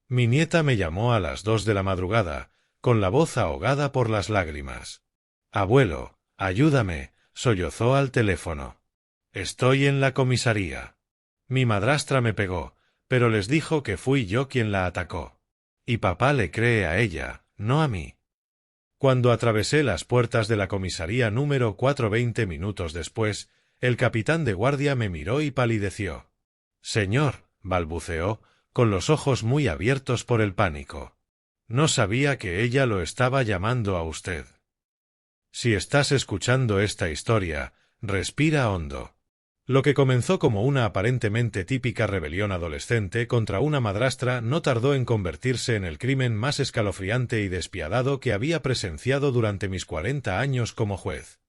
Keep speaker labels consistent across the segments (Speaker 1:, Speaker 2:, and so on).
Speaker 1: Mi nieta me llamó a las 2 de la madrugada, con la voz ahogada por las lágrimas. «Abuelo, ayúdame», sollozó al teléfono. «Estoy en la comisaría. Mi madrastra me pegó, pero les dijo que fui yo quien la atacó. Y papá le cree a ella, no a mí». Cuando atravesé las puertas de la comisaría número 4 20 minutos después, el capitán de guardia me miró y palideció. «Señor», balbuceó, con los ojos muy abiertos por el pánico. «No sabía que ella lo estaba llamando a usted». Si estás escuchando esta historia, respira hondo. Lo que comenzó como una aparentemente típica rebelión adolescente contra una madrastra no tardó en convertirse en el crimen más escalofriante y despiadado que había presenciado durante mis 40 años como juez.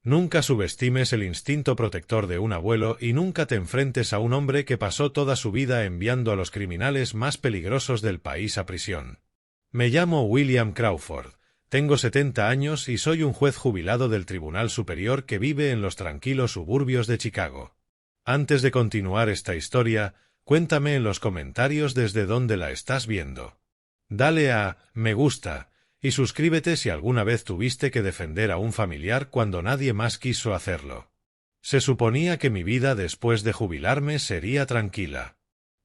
Speaker 1: Nunca subestimes el instinto protector de un abuelo y nunca te enfrentes a un hombre que pasó toda su vida enviando a los criminales más peligrosos del país a prisión. Me llamo William Crawford. Tengo 70 años y soy un juez jubilado del Tribunal Superior que vive en los tranquilos suburbios de Chicago. Antes de continuar esta historia, cuéntame en los comentarios desde dónde la estás viendo. Dale a me gusta y suscríbete si alguna vez tuviste que defender a un familiar cuando nadie más quiso hacerlo. Se suponía que mi vida después de jubilarme sería tranquila.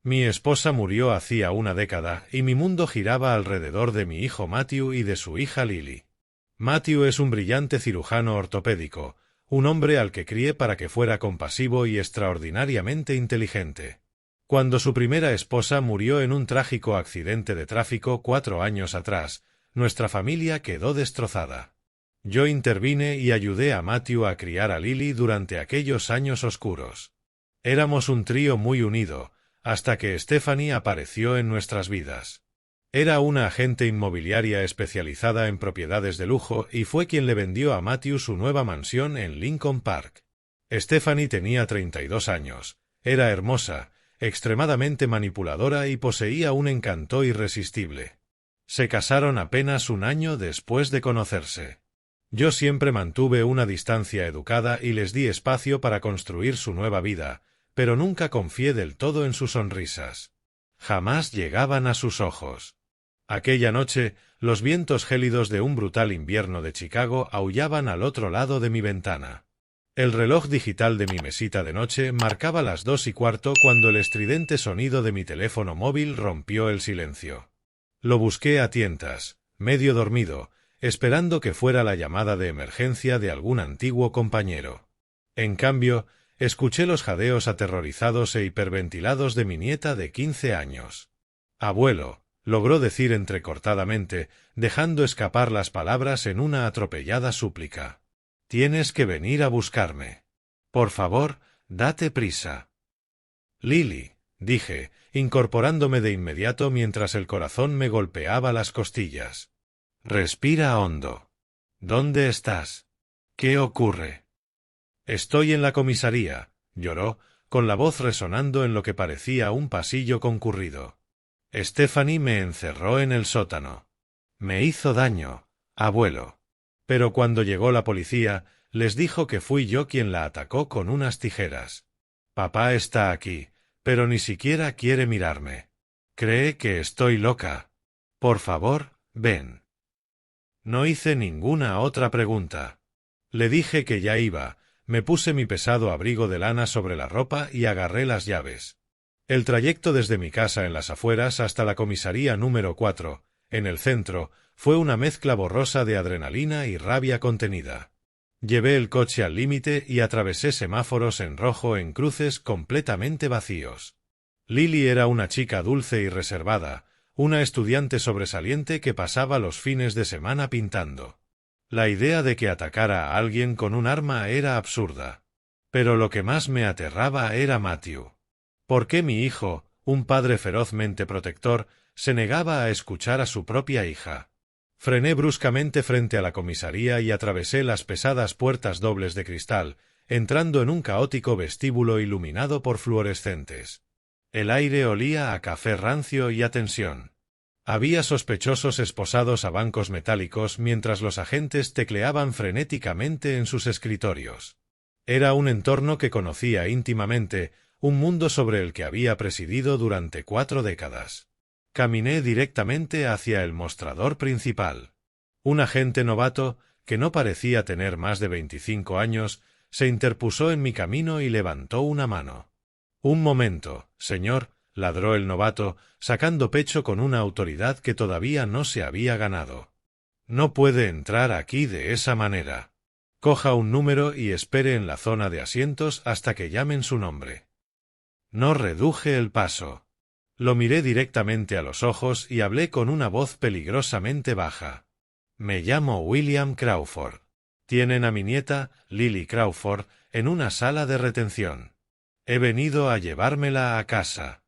Speaker 1: Mi esposa murió hacía una década y mi mundo giraba alrededor de mi hijo Matthew y de su hija Lily. Matthew es un brillante cirujano ortopédico, un hombre al que crié para que fuera compasivo y extraordinariamente inteligente. Cuando su primera esposa murió en un trágico accidente de tráfico 4 años atrás, nuestra familia quedó destrozada. Yo intervine y ayudé a Matthew a criar a Lily durante aquellos años oscuros. Éramos un trío muy unido, hasta que Stephanie apareció en nuestras vidas. Era una agente inmobiliaria especializada en propiedades de lujo y fue quien le vendió a Matthew su nueva mansión en Lincoln Park. Stephanie tenía 32 años, era hermosa, extremadamente manipuladora y poseía un encanto irresistible. Se casaron apenas un año después de conocerse. Yo siempre mantuve una distancia educada y les di espacio para construir su nueva vida, pero nunca confié del todo en sus sonrisas. Jamás llegaban a sus ojos. Aquella noche, los vientos gélidos de un brutal invierno de Chicago aullaban al otro lado de mi ventana. El reloj digital de mi mesita de noche marcaba las 2:15 cuando el estridente sonido de mi teléfono móvil rompió el silencio. Lo busqué a tientas, medio dormido, esperando que fuera la llamada de emergencia de algún antiguo compañero. En cambio, escuché los jadeos aterrorizados e hiperventilados de mi nieta de 15 años. «Abuelo», logró decir entrecortadamente, dejando escapar las palabras en una atropellada súplica. «Tienes que venir a buscarme. Por favor, date prisa». «Lily», dije, incorporándome de inmediato mientras el corazón me golpeaba las costillas. «Respira hondo. ¿Dónde estás? ¿Qué ocurre?» «Estoy en la comisaría», lloró, con la voz resonando en lo que parecía un pasillo concurrido. «Stephanie me encerró en el sótano. Me hizo daño, abuelo. Pero cuando llegó la policía, les dijo que fui yo quien la atacó con unas tijeras. Papá está aquí, pero ni siquiera quiere mirarme. Cree que estoy loca. Por favor, ven». No hice ninguna otra pregunta. Le dije que ya iba. Me puse mi pesado abrigo de lana sobre la ropa y agarré las llaves. El trayecto desde mi casa en las afueras hasta la comisaría número 4, en el centro, fue una mezcla borrosa de adrenalina y rabia contenida. Llevé el coche al límite y atravesé semáforos en rojo en cruces completamente vacíos. Lily era una chica dulce y reservada, una estudiante sobresaliente que pasaba los fines de semana pintando. La idea de que atacara a alguien con un arma era absurda. Pero lo que más me aterraba era Matthew. ¿Por qué mi hijo, un padre ferozmente protector, se negaba a escuchar a su propia hija? Frené bruscamente frente a la comisaría y atravesé las pesadas puertas dobles de cristal, entrando en un caótico vestíbulo iluminado por fluorescentes. El aire olía a café rancio y a tensión. Había sospechosos esposados a bancos metálicos mientras los agentes tecleaban frenéticamente en sus escritorios. Era un entorno que conocía íntimamente, un mundo sobre el que había presidido durante 4 décadas. Caminé directamente hacia el mostrador principal. Un agente novato, que no parecía tener más de 25 años, se interpuso en mi camino y levantó una mano. «Un momento, señor», ladró el novato, sacando pecho con una autoridad que todavía no se había ganado. «No puede entrar aquí de esa manera. Coja un número y espere en la zona de asientos hasta que llamen su nombre». No reduje el paso. Lo miré directamente a los ojos y hablé con una voz peligrosamente baja. «Me llamo William Crawford. Tienen a mi nieta, Lily Crawford, en una sala de retención. He venido a llevármela a casa.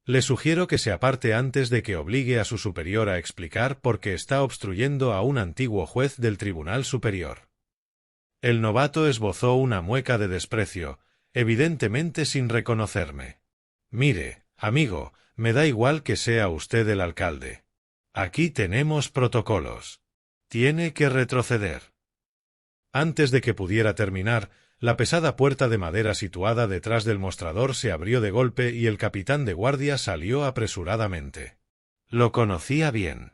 Speaker 1: Le sugiero que se aparte antes de que obligue a su superior a explicar por qué está obstruyendo a un antiguo juez del Tribunal Superior». El novato esbozó una mueca de desprecio, evidentemente sin reconocerme. «Mire, amigo, me da igual que sea usted el alcalde. Aquí tenemos protocolos. Tiene que retroceder». Antes de que pudiera terminar, la pesada puerta de madera situada detrás del mostrador se abrió de golpe y el capitán de guardia salió apresuradamente. Lo conocía bien.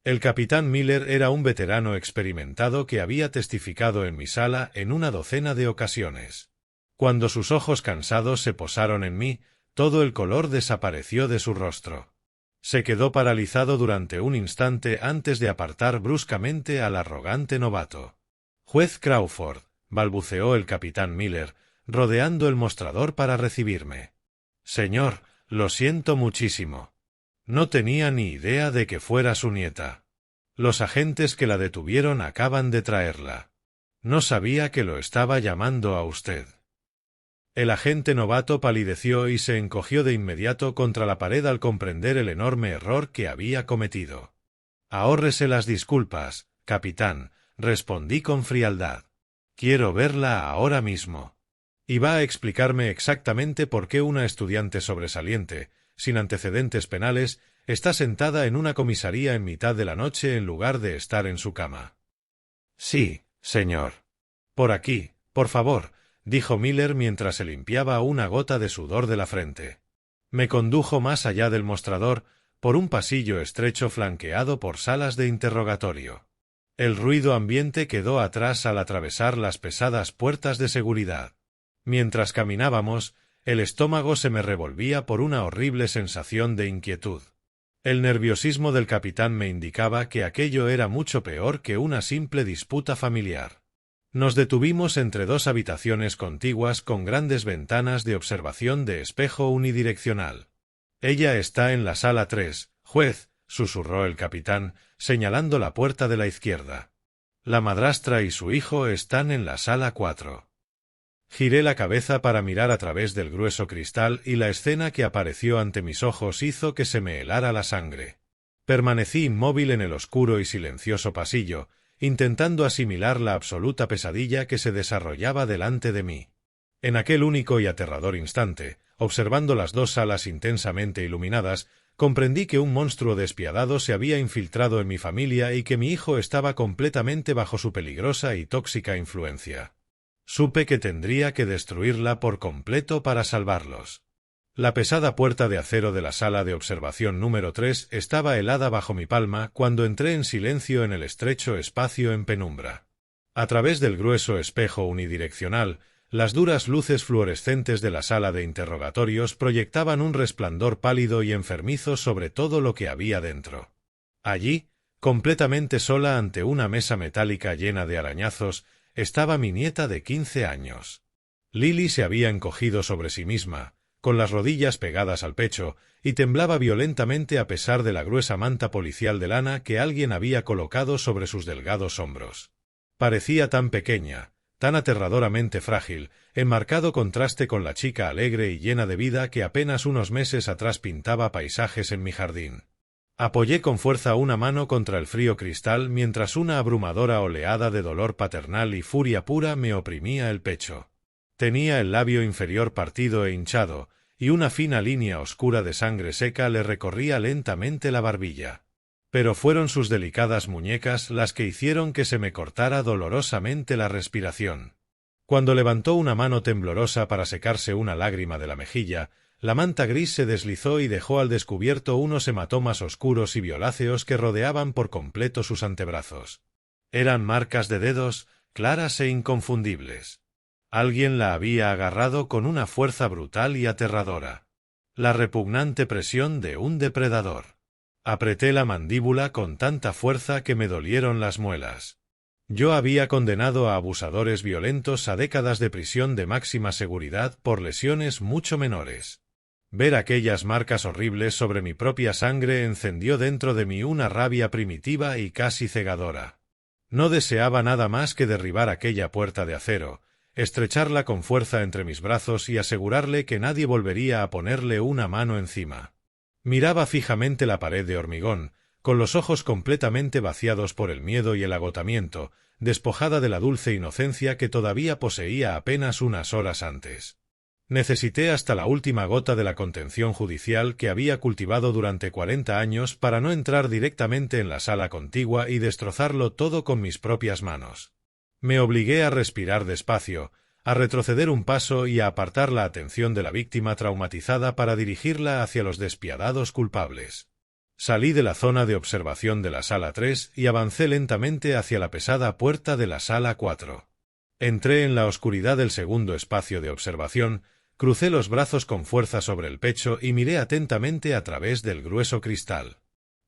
Speaker 1: El capitán Miller era un veterano experimentado que había testificado en mi sala en una docena de ocasiones. Cuando sus ojos cansados se posaron en mí, todo el color desapareció de su rostro. Se quedó paralizado durante un instante antes de apartar bruscamente al arrogante novato. «Juez Crawford», balbuceó el capitán Miller, rodeando el mostrador para recibirme. «Señor, lo siento muchísimo. No tenía ni idea de que fuera su nieta. Los agentes que la detuvieron acaban de traerla. No sabía que lo estaba llamando a usted». El agente novato palideció y se encogió de inmediato contra la pared al comprender el enorme error que había cometido. «Ahórrese las disculpas, capitán», respondí con frialdad. «Quiero verla ahora mismo. Y va a explicarme exactamente por qué una estudiante sobresaliente, sin antecedentes penales, está sentada en una comisaría en mitad de la noche en lugar de estar en su cama». «Sí, señor». «Por aquí, por favor», dijo Miller mientras se limpiaba una gota de sudor de la frente. Me condujo más allá del mostrador, por un pasillo estrecho flanqueado por salas de interrogatorio. El ruido ambiente quedó atrás al atravesar las pesadas puertas de seguridad. Mientras caminábamos, el estómago se me revolvía por una horrible sensación de inquietud. El nerviosismo del capitán me indicaba que aquello era mucho peor que una simple disputa familiar. Nos detuvimos entre dos habitaciones contiguas con grandes ventanas de observación de espejo unidireccional. «Ella está en la sala 3, juez», susurró el capitán, señalando la puerta de la izquierda. «La madrastra y su hijo están en la sala 4». Giré la cabeza para mirar a través del grueso cristal y la escena que apareció ante mis ojos hizo que se me helara la sangre. Permanecí inmóvil en el oscuro y silencioso pasillo, intentando asimilar la absoluta pesadilla que se desarrollaba delante de mí. En aquel único y aterrador instante, observando las dos salas intensamente iluminadas, comprendí que un monstruo despiadado se había infiltrado en mi familia y que mi hijo estaba completamente bajo su peligrosa y tóxica influencia. Supe que tendría que destruirla por completo para salvarlos. La pesada puerta de acero de la sala de observación número 3 estaba helada bajo mi palma cuando entré en silencio en el estrecho espacio en penumbra. A través del grueso espejo unidireccional, las duras luces fluorescentes de la sala de interrogatorios proyectaban un resplandor pálido y enfermizo sobre todo lo que había dentro. Allí, completamente sola ante una mesa metálica llena de arañazos, estaba mi nieta de 15 años. Lily se había encogido sobre sí misma, con las rodillas pegadas al pecho, y temblaba violentamente a pesar de la gruesa manta policial de lana que alguien había colocado sobre sus delgados hombros. Parecía tan pequeña, tan aterradoramente frágil, en marcado contraste con la chica alegre y llena de vida que apenas unos meses atrás pintaba paisajes en mi jardín. Apoyé con fuerza una mano contra el frío cristal mientras una abrumadora oleada de dolor paternal y furia pura me oprimía el pecho. Tenía el labio inferior partido e hinchado, y una fina línea oscura de sangre seca le recorría lentamente la barbilla. Pero fueron sus delicadas muñecas las que hicieron que se me cortara dolorosamente la respiración. Cuando levantó una mano temblorosa para secarse una lágrima de la mejilla, La manta gris se deslizó y dejó al descubierto unos hematomas oscuros y violáceos que rodeaban por completo sus antebrazos. Eran marcas de dedos, claras e inconfundibles. Alguien la había agarrado con una fuerza brutal y aterradora. La repugnante presión de un depredador. Apreté la mandíbula con tanta fuerza que me dolieron las muelas. Yo había condenado a abusadores violentos a décadas de prisión de máxima seguridad por lesiones mucho menores. Ver aquellas marcas horribles sobre mi propia sangre encendió dentro de mí una rabia primitiva y casi cegadora. No deseaba nada más que derribar aquella puerta de acero, estrecharla con fuerza entre mis brazos y asegurarle que nadie volvería a ponerle una mano encima. Miraba fijamente la pared de hormigón, con los ojos completamente vaciados por el miedo y el agotamiento, despojada de la dulce inocencia que todavía poseía apenas unas horas antes. Necesité hasta la última gota de la contención judicial que había cultivado durante 40 años para no entrar directamente en la sala contigua y destrozarlo todo con mis propias manos. Me obligué a respirar despacio, a retroceder un paso y a apartar la atención de la víctima traumatizada para dirigirla hacia los despiadados culpables. Salí de la zona de observación de la sala 3 y avancé lentamente hacia la pesada puerta de la sala 4. Entré en la oscuridad del segundo espacio de observación, crucé los brazos con fuerza sobre el pecho y miré atentamente a través del grueso cristal.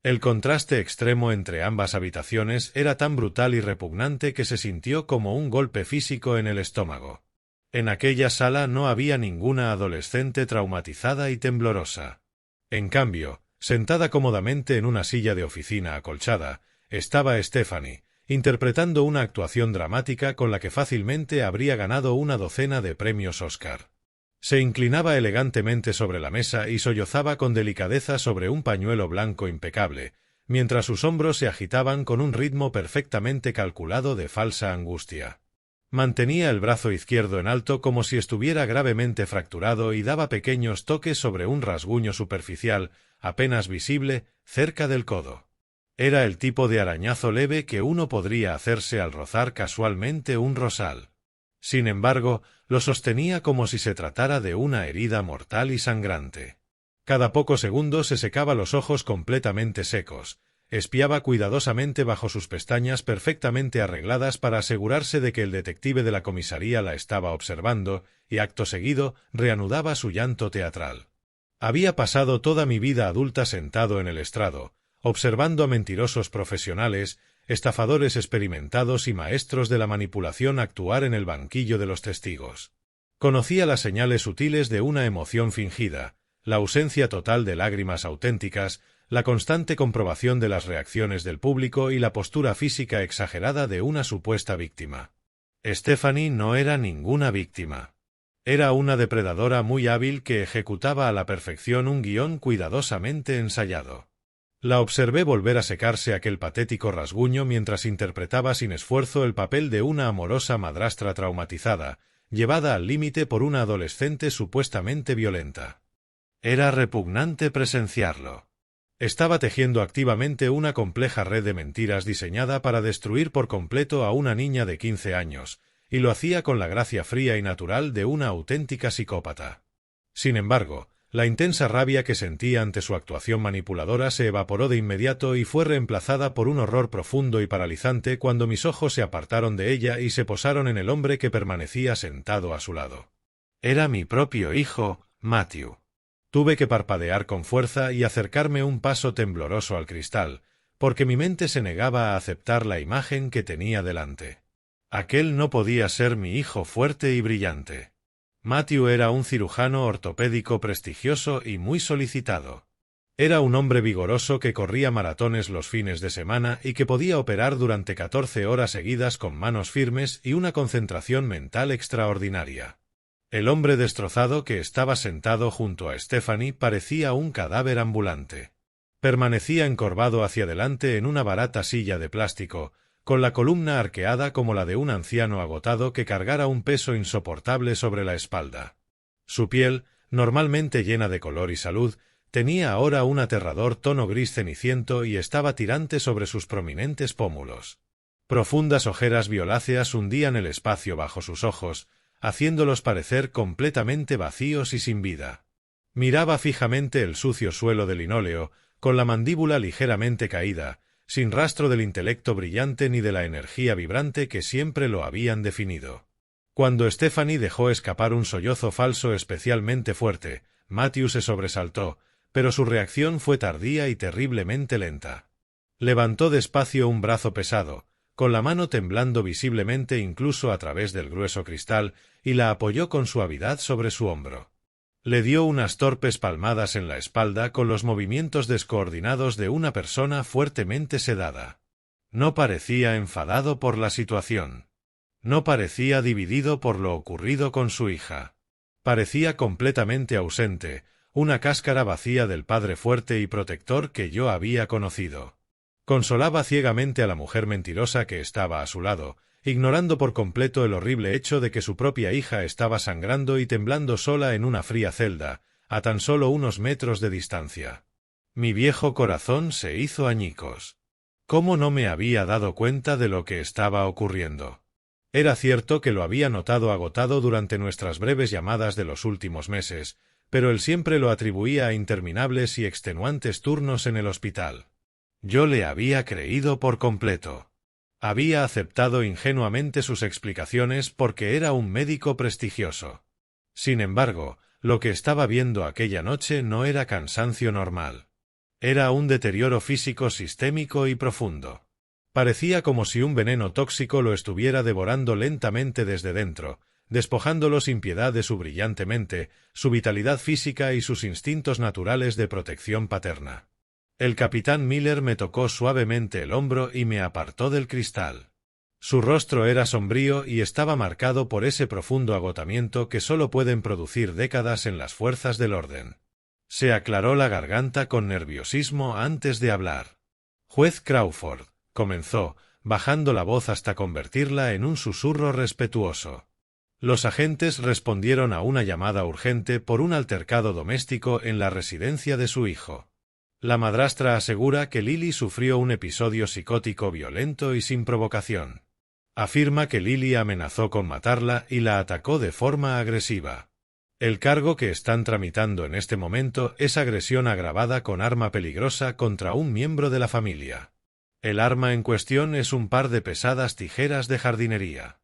Speaker 1: El contraste extremo entre ambas habitaciones era tan brutal y repugnante que se sintió como un golpe físico en el estómago. En aquella sala no había ninguna adolescente traumatizada y temblorosa. En cambio, sentada cómodamente en una silla de oficina acolchada, estaba Stephanie, interpretando una actuación dramática con la que fácilmente habría ganado una docena de premios Oscar. Se inclinaba elegantemente sobre la mesa y sollozaba con delicadeza sobre un pañuelo blanco impecable, mientras sus hombros se agitaban con un ritmo perfectamente calculado de falsa angustia. Mantenía el brazo izquierdo en alto como si estuviera gravemente fracturado y daba pequeños toques sobre un rasguño superficial, apenas visible, cerca del codo. Era el tipo de arañazo leve que uno podría hacerse al rozar casualmente un rosal. Sin embargo, lo sostenía como si se tratara de una herida mortal y sangrante. Cada pocos segundos se secaba los ojos completamente secos, espiaba cuidadosamente bajo sus pestañas perfectamente arregladas para asegurarse de que el detective de la comisaría la estaba observando, y acto seguido reanudaba su llanto teatral. Había pasado toda mi vida adulta sentado en el estrado, observando a mentirosos profesionales, estafadores experimentados y maestros de la manipulación actuar en el banquillo de los testigos. Conocía las señales sutiles de una emoción fingida, la ausencia total de lágrimas auténticas, la constante comprobación de las reacciones del público y la postura física exagerada de una supuesta víctima. Stephanie no era ninguna víctima. Era una depredadora muy hábil que ejecutaba a la perfección un guión cuidadosamente ensayado. La observé volver a secarse aquel patético rasguño mientras interpretaba sin esfuerzo el papel de una amorosa madrastra traumatizada, llevada al límite por una adolescente supuestamente violenta. Era repugnante presenciarlo. Estaba tejiendo activamente una compleja red de mentiras diseñada para destruir por completo a una niña de 15 años, y lo hacía con la gracia fría y natural de una auténtica psicópata. Sin embargo, la intensa rabia que sentía ante su actuación manipuladora se evaporó de inmediato y fue reemplazada por un horror profundo y paralizante cuando mis ojos se apartaron de ella y se posaron en el hombre que permanecía sentado a su lado. Era mi propio hijo, Matthew. Tuve que parpadear con fuerza y acercarme un paso tembloroso al cristal, porque mi mente se negaba a aceptar la imagen que tenía delante. Aquel no podía ser mi hijo fuerte y brillante. Matthew era un cirujano ortopédico prestigioso y muy solicitado. Era un hombre vigoroso que corría maratones los fines de semana y que podía operar durante 14 horas seguidas con manos firmes y una concentración mental extraordinaria. El hombre destrozado que estaba sentado junto a Stephanie parecía un cadáver ambulante. Permanecía encorvado hacia adelante en una barata silla de plástico, con la columna arqueada como la de un anciano agotado que cargara un peso insoportable sobre la espalda. Su piel, normalmente llena de color y salud, tenía ahora un aterrador tono gris ceniciento y estaba tirante sobre sus prominentes pómulos. Profundas ojeras violáceas hundían el espacio bajo sus ojos, haciéndolos parecer completamente vacíos y sin vida. Miraba fijamente el sucio suelo de linóleo, con la mandíbula ligeramente caída, sin rastro del intelecto brillante ni de la energía vibrante que siempre lo habían definido. Cuando Stephanie dejó escapar un sollozo falso especialmente fuerte, Matthew se sobresaltó, pero su reacción fue tardía y terriblemente lenta. Levantó despacio un brazo pesado, con la mano temblando visiblemente incluso a través del grueso cristal, y la apoyó con suavidad sobre su hombro. Le dio unas torpes palmadas en la espalda con los movimientos descoordinados de una persona fuertemente sedada. No parecía enfadado por la situación. No parecía dividido por lo ocurrido con su hija. Parecía completamente ausente, una cáscara vacía del padre fuerte y protector que yo había conocido. Consolaba ciegamente a la mujer mentirosa que estaba a su lado, ignorando por completo el horrible hecho de que su propia hija estaba sangrando y temblando sola en una fría celda, a tan solo unos metros de distancia. Mi viejo corazón se hizo añicos. ¿Cómo no me había dado cuenta de lo que estaba ocurriendo? Era cierto que lo había notado agotado durante nuestras breves llamadas de los últimos meses, pero él siempre lo atribuía a interminables y extenuantes turnos en el hospital. Yo le había creído por completo. Había aceptado ingenuamente sus explicaciones porque era un médico prestigioso. Sin embargo, lo que estaba viendo aquella noche no era cansancio normal. Era un deterioro físico sistémico y profundo. Parecía como si un veneno tóxico lo estuviera devorando lentamente desde dentro, despojándolo sin piedad de su brillante mente, su vitalidad física y sus instintos naturales de protección paterna. El capitán Miller me tocó suavemente el hombro y me apartó del cristal. Su rostro era sombrío y estaba marcado por ese profundo agotamiento que sólo pueden producir décadas en las fuerzas del orden. Se aclaró la garganta con nerviosismo antes de hablar. Juez Crawford, comenzó, bajando la voz hasta convertirla en un susurro respetuoso. Los agentes respondieron a una llamada urgente por un altercado doméstico en la residencia de su hijo. La madrastra asegura que Lily sufrió un episodio psicótico violento y sin provocación. Afirma que Lily amenazó con matarla y la atacó de forma agresiva. El cargo que están tramitando en este momento es agresión agravada con arma peligrosa contra un miembro de la familia. El arma en cuestión es un par de pesadas tijeras de jardinería.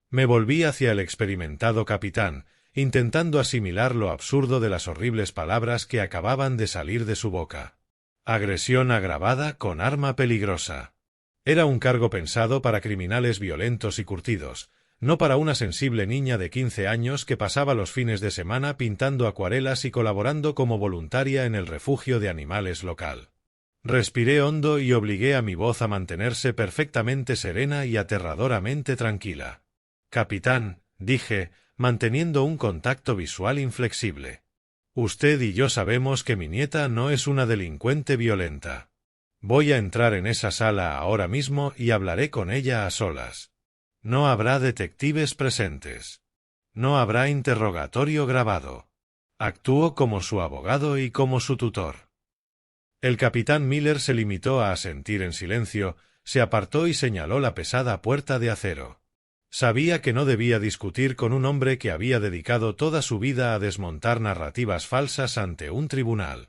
Speaker 1: Me volví hacia el experimentado capitán, intentando asimilar lo absurdo de las horribles palabras que acababan de salir de su boca. Agresión agravada con arma peligrosa. Era un cargo pensado para criminales violentos y curtidos, no para una sensible niña de 15 años que pasaba los fines de semana pintando acuarelas y colaborando como voluntaria en el refugio de animales local. Respiré hondo y obligué a mi voz a mantenerse perfectamente serena y aterradoramente tranquila. Capitán, dije, manteniendo un contacto visual inflexible. Usted y yo sabemos que mi nieta no es una delincuente violenta. Voy a entrar en esa sala ahora mismo y hablaré con ella a solas. No habrá detectives presentes. No habrá interrogatorio grabado. Actúo como su abogado y como su tutor. El capitán Miller se limitó a asentir en silencio, se apartó y señaló la pesada puerta de acero. Sabía que no debía discutir con un hombre que había dedicado toda su vida a desmontar narrativas falsas ante un tribunal.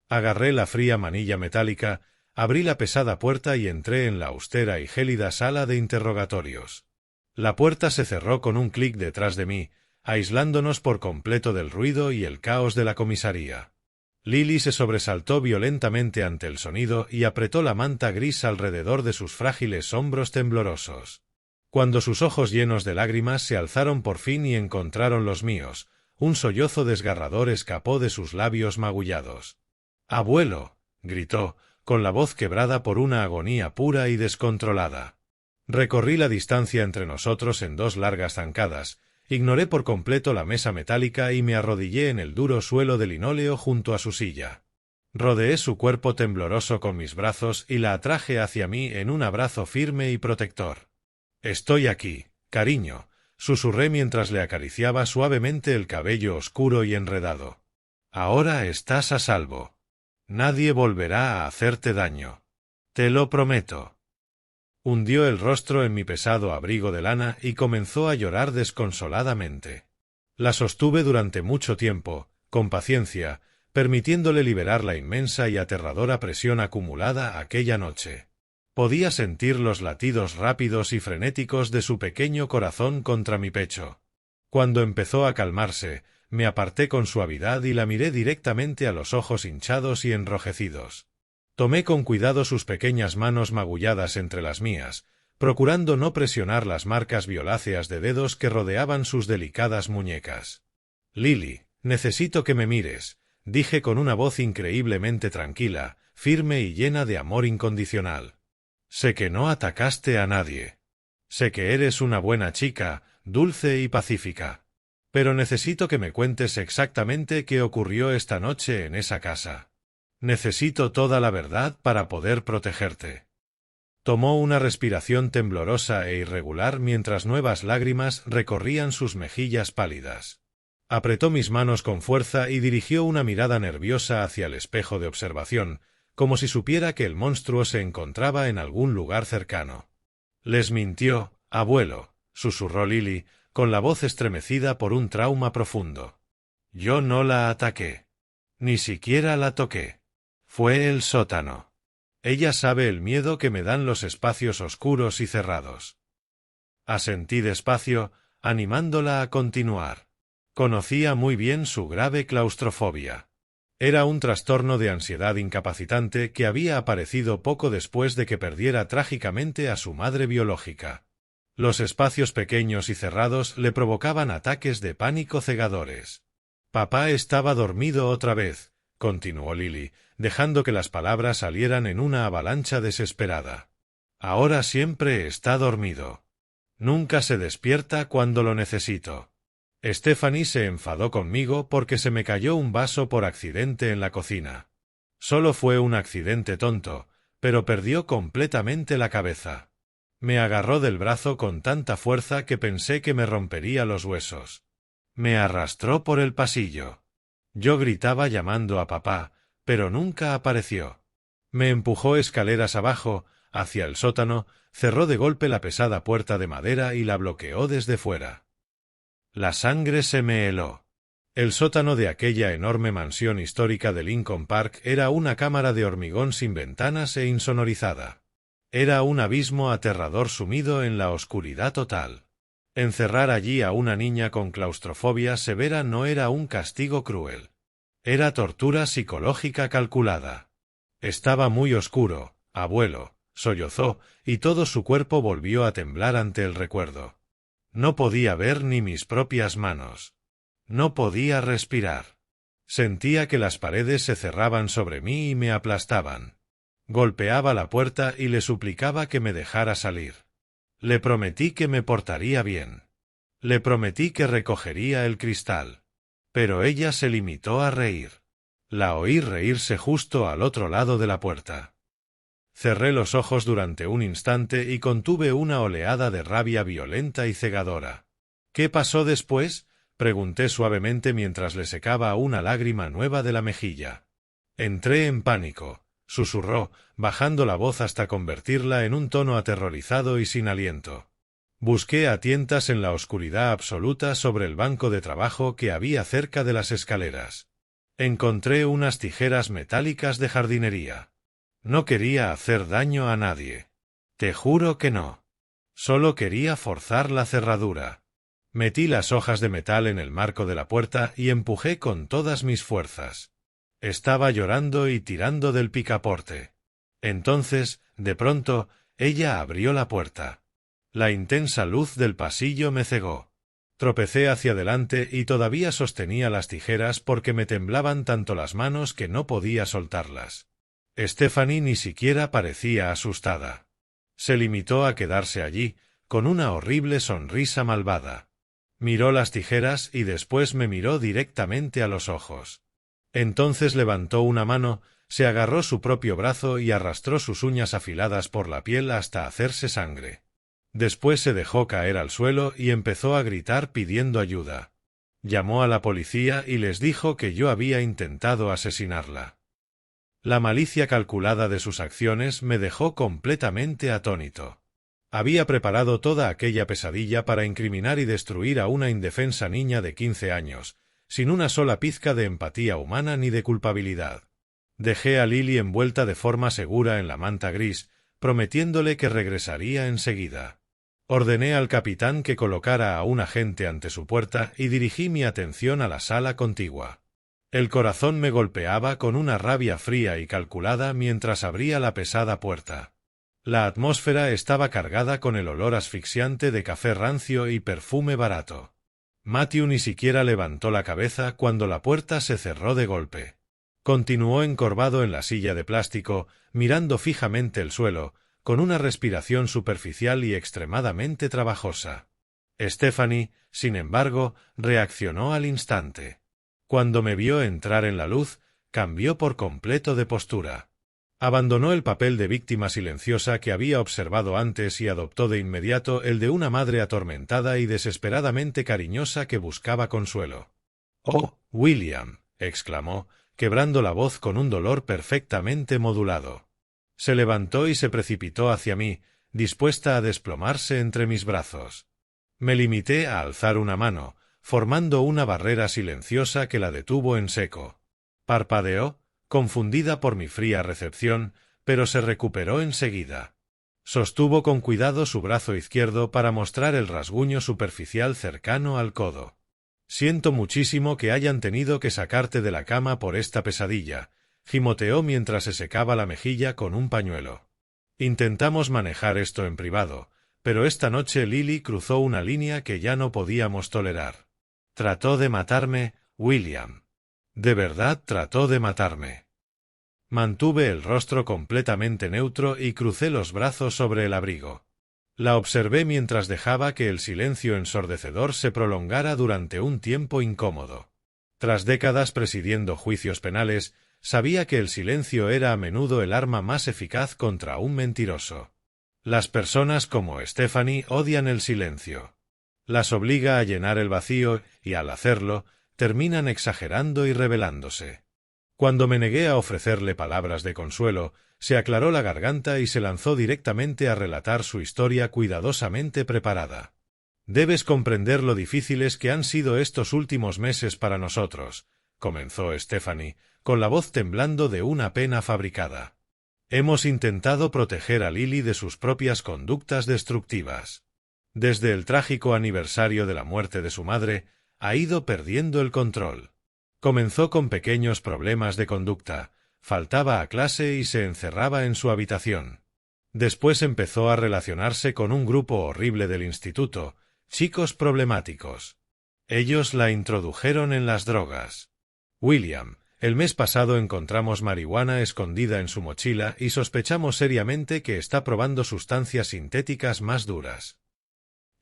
Speaker 1: Agarré la fría manilla metálica, abrí la pesada puerta y entré en la austera y gélida sala de interrogatorios. La puerta se cerró con un clic detrás de mí, aislándonos por completo del ruido y el caos de la comisaría. Lily se sobresaltó violentamente ante el sonido y apretó la manta gris alrededor de sus frágiles hombros temblorosos. Cuando sus ojos llenos de lágrimas se alzaron por fin y encontraron los míos, un sollozo desgarrador escapó de sus labios magullados. «¡Abuelo!», gritó, con la voz quebrada por una agonía pura y descontrolada. Recorrí la distancia entre nosotros en 2 largas zancadas, ignoré por completo la mesa metálica y me arrodillé en el duro suelo de linóleo junto a su silla. Rodeé su cuerpo tembloroso con mis brazos y la atraje hacia mí en un abrazo firme y protector. «Estoy aquí, cariño», susurré mientras le acariciaba suavemente el cabello oscuro y enredado. «Ahora estás a salvo. Nadie volverá a hacerte daño. Te lo prometo». Hundió el rostro en mi pesado abrigo de lana y comenzó a llorar desconsoladamente. La sostuve durante mucho tiempo, con paciencia, permitiéndole liberar la inmensa y aterradora presión acumulada aquella noche. Podía sentir los latidos rápidos y frenéticos de su pequeño corazón contra mi pecho. Cuando empezó a calmarse, me aparté con suavidad y la miré directamente a los ojos hinchados y enrojecidos. Tomé con cuidado sus pequeñas manos magulladas entre las mías, procurando no presionar las marcas violáceas de dedos que rodeaban sus delicadas muñecas. «Lily, necesito que me mires», dije con una voz increíblemente tranquila, firme y llena de amor incondicional. «Sé que no atacaste a nadie. Sé que eres una buena chica, dulce y pacífica. Pero necesito que me cuentes exactamente qué ocurrió esta noche en esa casa. Necesito toda la verdad para poder protegerte». Tomó una respiración temblorosa e irregular mientras nuevas lágrimas recorrían sus mejillas pálidas. Apretó mis manos con fuerza y dirigió una mirada nerviosa hacia el espejo de observación, como si supiera que el monstruo se encontraba en algún lugar cercano. «Les mintió, abuelo», susurró Lily, con la voz estremecida por un trauma profundo. «Yo no la ataqué. Ni siquiera la toqué. Fue el sótano. Ella sabe el miedo que me dan los espacios oscuros y cerrados». Asentí despacio, animándola a continuar. Conocía muy bien su grave claustrofobia. Era un trastorno de ansiedad incapacitante que había aparecido poco después de que perdiera trágicamente a su madre biológica. Los espacios pequeños y cerrados le provocaban ataques de pánico cegadores. «Papá estaba dormido otra vez», continuó Lily, dejando que las palabras salieran en una avalancha desesperada. «Ahora siempre está dormido. Nunca se despierta cuando lo necesito. Stephanie se enfadó conmigo porque se me cayó un vaso por accidente en la cocina. Solo fue un accidente tonto, pero perdió completamente la cabeza. Me agarró del brazo con tanta fuerza que pensé que me rompería los huesos. Me arrastró por el pasillo. Yo gritaba llamando a papá, pero nunca apareció. Me empujó escaleras abajo, hacia el sótano, cerró de golpe la pesada puerta de madera y la bloqueó desde fuera. La sangre se me heló. El sótano de aquella enorme mansión histórica de Lincoln Park era una cámara de hormigón sin ventanas e insonorizada. Era un abismo aterrador sumido en la oscuridad total. Encerrar allí a una niña con claustrofobia severa no era un castigo cruel. Era tortura psicológica calculada. «Estaba muy oscuro, abuelo», sollozó, y todo su cuerpo volvió a temblar ante el recuerdo. No podía ver ni mis propias manos. No podía respirar. Sentía que las paredes se cerraban sobre mí y me aplastaban. Golpeaba la puerta y le suplicaba que me dejara salir. Le prometí que me portaría bien. Le prometí que recogería el cristal. Pero ella se limitó a reír. La oí reírse justo al otro lado de la puerta. Cerré los ojos durante un instante y contuve una oleada de rabia violenta y cegadora. «¿Qué pasó después?», pregunté suavemente mientras le secaba una lágrima nueva de la mejilla. «Entré en pánico», susurró, bajando la voz hasta convertirla en un tono aterrorizado y sin aliento. Busqué a tientas en la oscuridad absoluta sobre el banco de trabajo que había cerca de las escaleras. Encontré unas tijeras metálicas de jardinería. No quería hacer daño a nadie. Te juro que no. Solo quería forzar la cerradura. Metí las hojas de metal en el marco de la puerta y empujé con todas mis fuerzas. Estaba llorando y tirando del picaporte. Entonces, de pronto, ella abrió la puerta. La intensa luz del pasillo me cegó. Tropecé hacia adelante y todavía sostenía las tijeras porque me temblaban tanto las manos que no podía soltarlas. Stephanie ni siquiera parecía asustada. Se limitó a quedarse allí, con una horrible sonrisa malvada. Miró las tijeras y después me miró directamente a los ojos. Entonces levantó una mano, se agarró su propio brazo y arrastró sus uñas afiladas por la piel hasta hacerse sangre. Después se dejó caer al suelo y empezó a gritar pidiendo ayuda. Llamó a la policía y les dijo que yo había intentado asesinarla. La malicia calculada de sus acciones me dejó completamente atónito. Había preparado toda aquella pesadilla para incriminar y destruir a una indefensa niña de 15 años, sin una sola pizca de empatía humana ni de culpabilidad. Dejé a Lily envuelta de forma segura en la manta gris, prometiéndole que regresaría enseguida. Ordené al capitán que colocara a un agente ante su puerta y dirigí mi atención a la sala contigua. El corazón me golpeaba con una rabia fría y calculada mientras abría la pesada puerta. La atmósfera estaba cargada con el olor asfixiante de café rancio y perfume barato. Matthew ni siquiera levantó la cabeza cuando la puerta se cerró de golpe. Continuó encorvado en la silla de plástico, mirando fijamente el suelo, con una respiración superficial y extremadamente trabajosa. Stephanie, sin embargo, reaccionó al instante. Cuando me vio entrar en la luz, cambió por completo de postura. Abandonó el papel de víctima silenciosa que había observado antes y adoptó de inmediato el de una madre atormentada y desesperadamente cariñosa que buscaba consuelo. «¡Oh, William!», exclamó, quebrando la voz con un dolor perfectamente modulado. Se levantó y se precipitó hacia mí, dispuesta a desplomarse entre mis brazos. Me limité a alzar una mano, formando una barrera silenciosa que la detuvo en seco. Parpadeó, confundida por mi fría recepción, pero se recuperó enseguida. Sostuvo con cuidado su brazo izquierdo para mostrar el rasguño superficial cercano al codo. «Siento muchísimo que hayan tenido que sacarte de la cama por esta pesadilla», gimoteó mientras se secaba la mejilla con un pañuelo. «Intentamos manejar esto en privado, pero esta noche Lily cruzó una línea que ya no podíamos tolerar. Trató de matarme, William. De verdad trató de matarme». Mantuve el rostro completamente neutro y crucé los brazos sobre el abrigo. La observé mientras dejaba que el silencio ensordecedor se prolongara durante un tiempo incómodo. Tras décadas presidiendo juicios penales, sabía que el silencio era a menudo el arma más eficaz contra un mentiroso. Las personas como Stephanie odian el silencio. Las obliga a llenar el vacío y, al hacerlo, terminan exagerando y rebelándose. Cuando me negué a ofrecerle palabras de consuelo, se aclaró la garganta y se lanzó directamente a relatar su historia cuidadosamente preparada. «Debes comprender lo difíciles que han sido estos últimos meses para nosotros», comenzó Stephanie, con la voz temblando de una pena fabricada. «Hemos intentado proteger a Lily de sus propias conductas destructivas. Desde el trágico aniversario de la muerte de su madre, ha ido perdiendo el control. Comenzó con pequeños problemas de conducta, faltaba a clase y se encerraba en su habitación. Después empezó a relacionarse con un grupo horrible del instituto, chicos problemáticos. Ellos la introdujeron en las drogas. William, el mes pasado encontramos marihuana escondida en su mochila y sospechamos seriamente que está probando sustancias sintéticas más duras».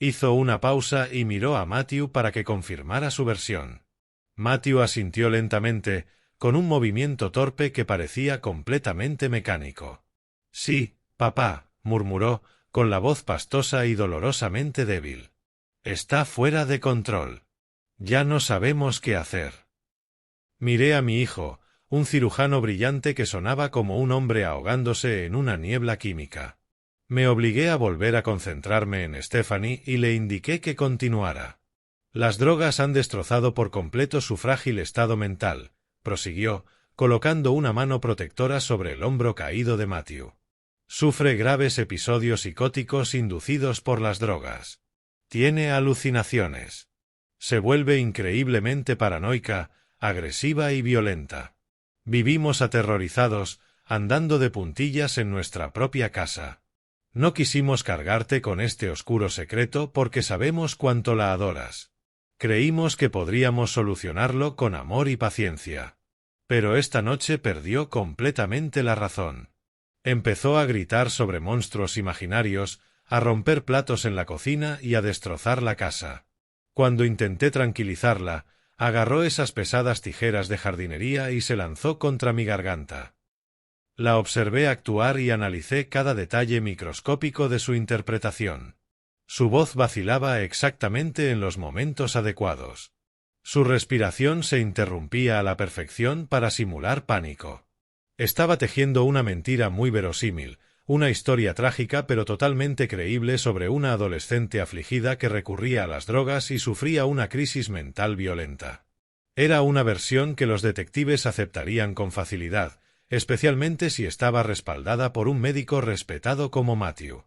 Speaker 1: Hizo una pausa y miró a Matthew para que confirmara su versión. Matthew asintió lentamente, con un movimiento torpe que parecía completamente mecánico. «Sí, papá», murmuró, con la voz pastosa y dolorosamente débil. «Está fuera de control. Ya no sabemos qué hacer». Miré a mi hijo, un cirujano brillante que sonaba como un hombre ahogándose en una niebla química. Me obligué a volver a concentrarme en Stephanie y le indiqué que continuara. «Las drogas han destrozado por completo su frágil estado mental», prosiguió, colocando una mano protectora sobre el hombro caído de Matthew. «Sufre graves episodios psicóticos inducidos por las drogas. Tiene alucinaciones. Se vuelve increíblemente paranoica, agresiva y violenta. Vivimos aterrorizados, andando de puntillas en nuestra propia casa. No quisimos cargarte con este oscuro secreto porque sabemos cuánto la adoras. Creímos que podríamos solucionarlo con amor y paciencia. Pero esta noche perdió completamente la razón. Empezó a gritar sobre monstruos imaginarios, a romper platos en la cocina y a destrozar la casa. Cuando intenté tranquilizarla, agarró esas pesadas tijeras de jardinería y se lanzó contra mi garganta. La observé actuar y analicé cada detalle microscópico de su interpretación. Su voz vacilaba exactamente en los momentos adecuados. Su respiración se interrumpía a la perfección para simular pánico. Estaba tejiendo una mentira muy verosímil, una historia trágica pero totalmente creíble sobre una adolescente afligida que recurría a las drogas y sufría una crisis mental violenta. Era una versión que los detectives aceptarían con facilidad, especialmente si estaba respaldada por un médico respetado como Matthew.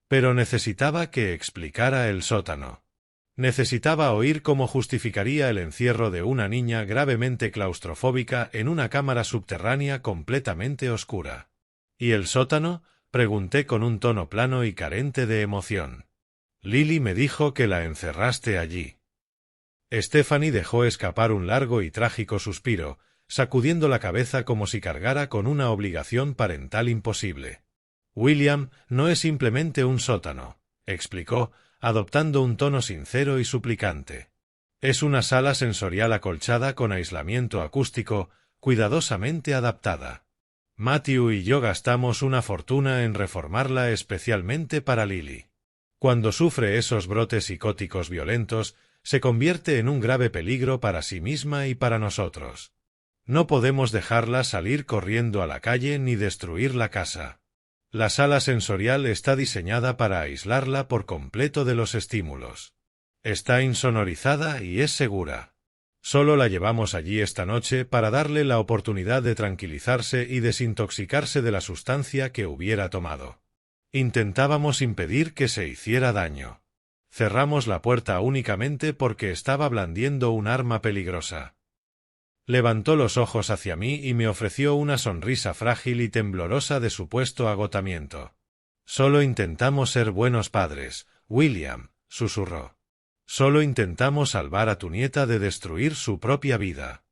Speaker 1: Pero necesitaba que explicara el sótano. Necesitaba oír cómo justificaría el encierro de una niña gravemente claustrofóbica en una cámara subterránea completamente oscura. ¿Y el sótano?, pregunté con un tono plano y carente de emoción. Lily me dijo que la encerraste allí. Stephanie dejó escapar un largo y trágico suspiro, sacudiendo la cabeza como si cargara con una obligación parental imposible. William no es simplemente un sótano, explicó, adoptando un tono sincero y suplicante. Es una sala sensorial acolchada con aislamiento acústico, cuidadosamente adaptada. Matthew y yo gastamos una fortuna en reformarla especialmente para Lily. Cuando sufre esos brotes psicóticos violentos, se convierte en un grave peligro para sí misma y para nosotros. No podemos dejarla salir corriendo a la calle ni destruir la casa. La sala sensorial está diseñada para aislarla por completo de los estímulos. Está insonorizada y es segura. Solo la llevamos allí esta noche para darle la oportunidad de tranquilizarse y desintoxicarse de la sustancia que hubiera tomado. Intentábamos impedir que se hiciera daño. Cerramos la puerta únicamente porque estaba blandiendo un arma peligrosa. Levantó los ojos hacia mí y me ofreció una sonrisa frágil y temblorosa de supuesto agotamiento. Solo intentamos ser buenos padres, William, susurró. Solo intentamos salvar a tu nieta de destruir su propia vida.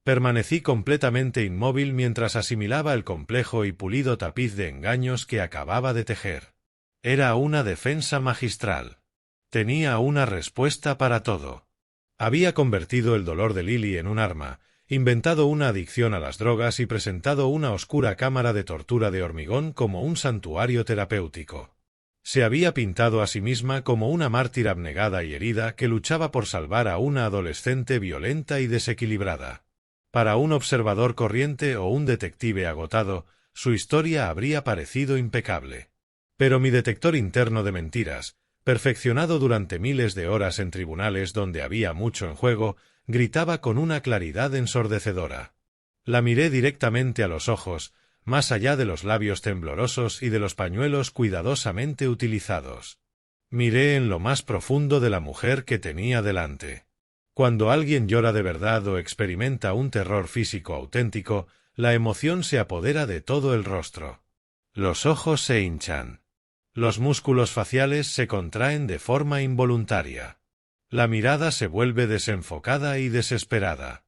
Speaker 1: Permanecí completamente inmóvil mientras asimilaba el complejo y pulido tapiz de engaños que acababa de tejer. Era una defensa magistral. Tenía una respuesta para todo. Había convertido el dolor de Lily en un arma, inventado una adicción a las drogas y presentado una oscura cámara de tortura de hormigón como un santuario terapéutico. Se había pintado a sí misma como una mártir abnegada y herida que luchaba por salvar a una adolescente violenta y desequilibrada. Para un observador corriente o un detective agotado, su historia habría parecido impecable. Pero mi detector interno de mentiras, perfeccionado durante miles de horas en tribunales donde había mucho en juego, gritaba con una claridad ensordecedora. La miré directamente a los ojos, más allá de los labios temblorosos y de los pañuelos cuidadosamente utilizados. Miré en lo más profundo de la mujer que tenía delante. Cuando alguien llora de verdad o experimenta un terror físico auténtico, la emoción se apodera de todo el rostro. Los ojos se hinchan. Los músculos faciales se contraen de forma involuntaria. La mirada se vuelve desenfocada y desesperada.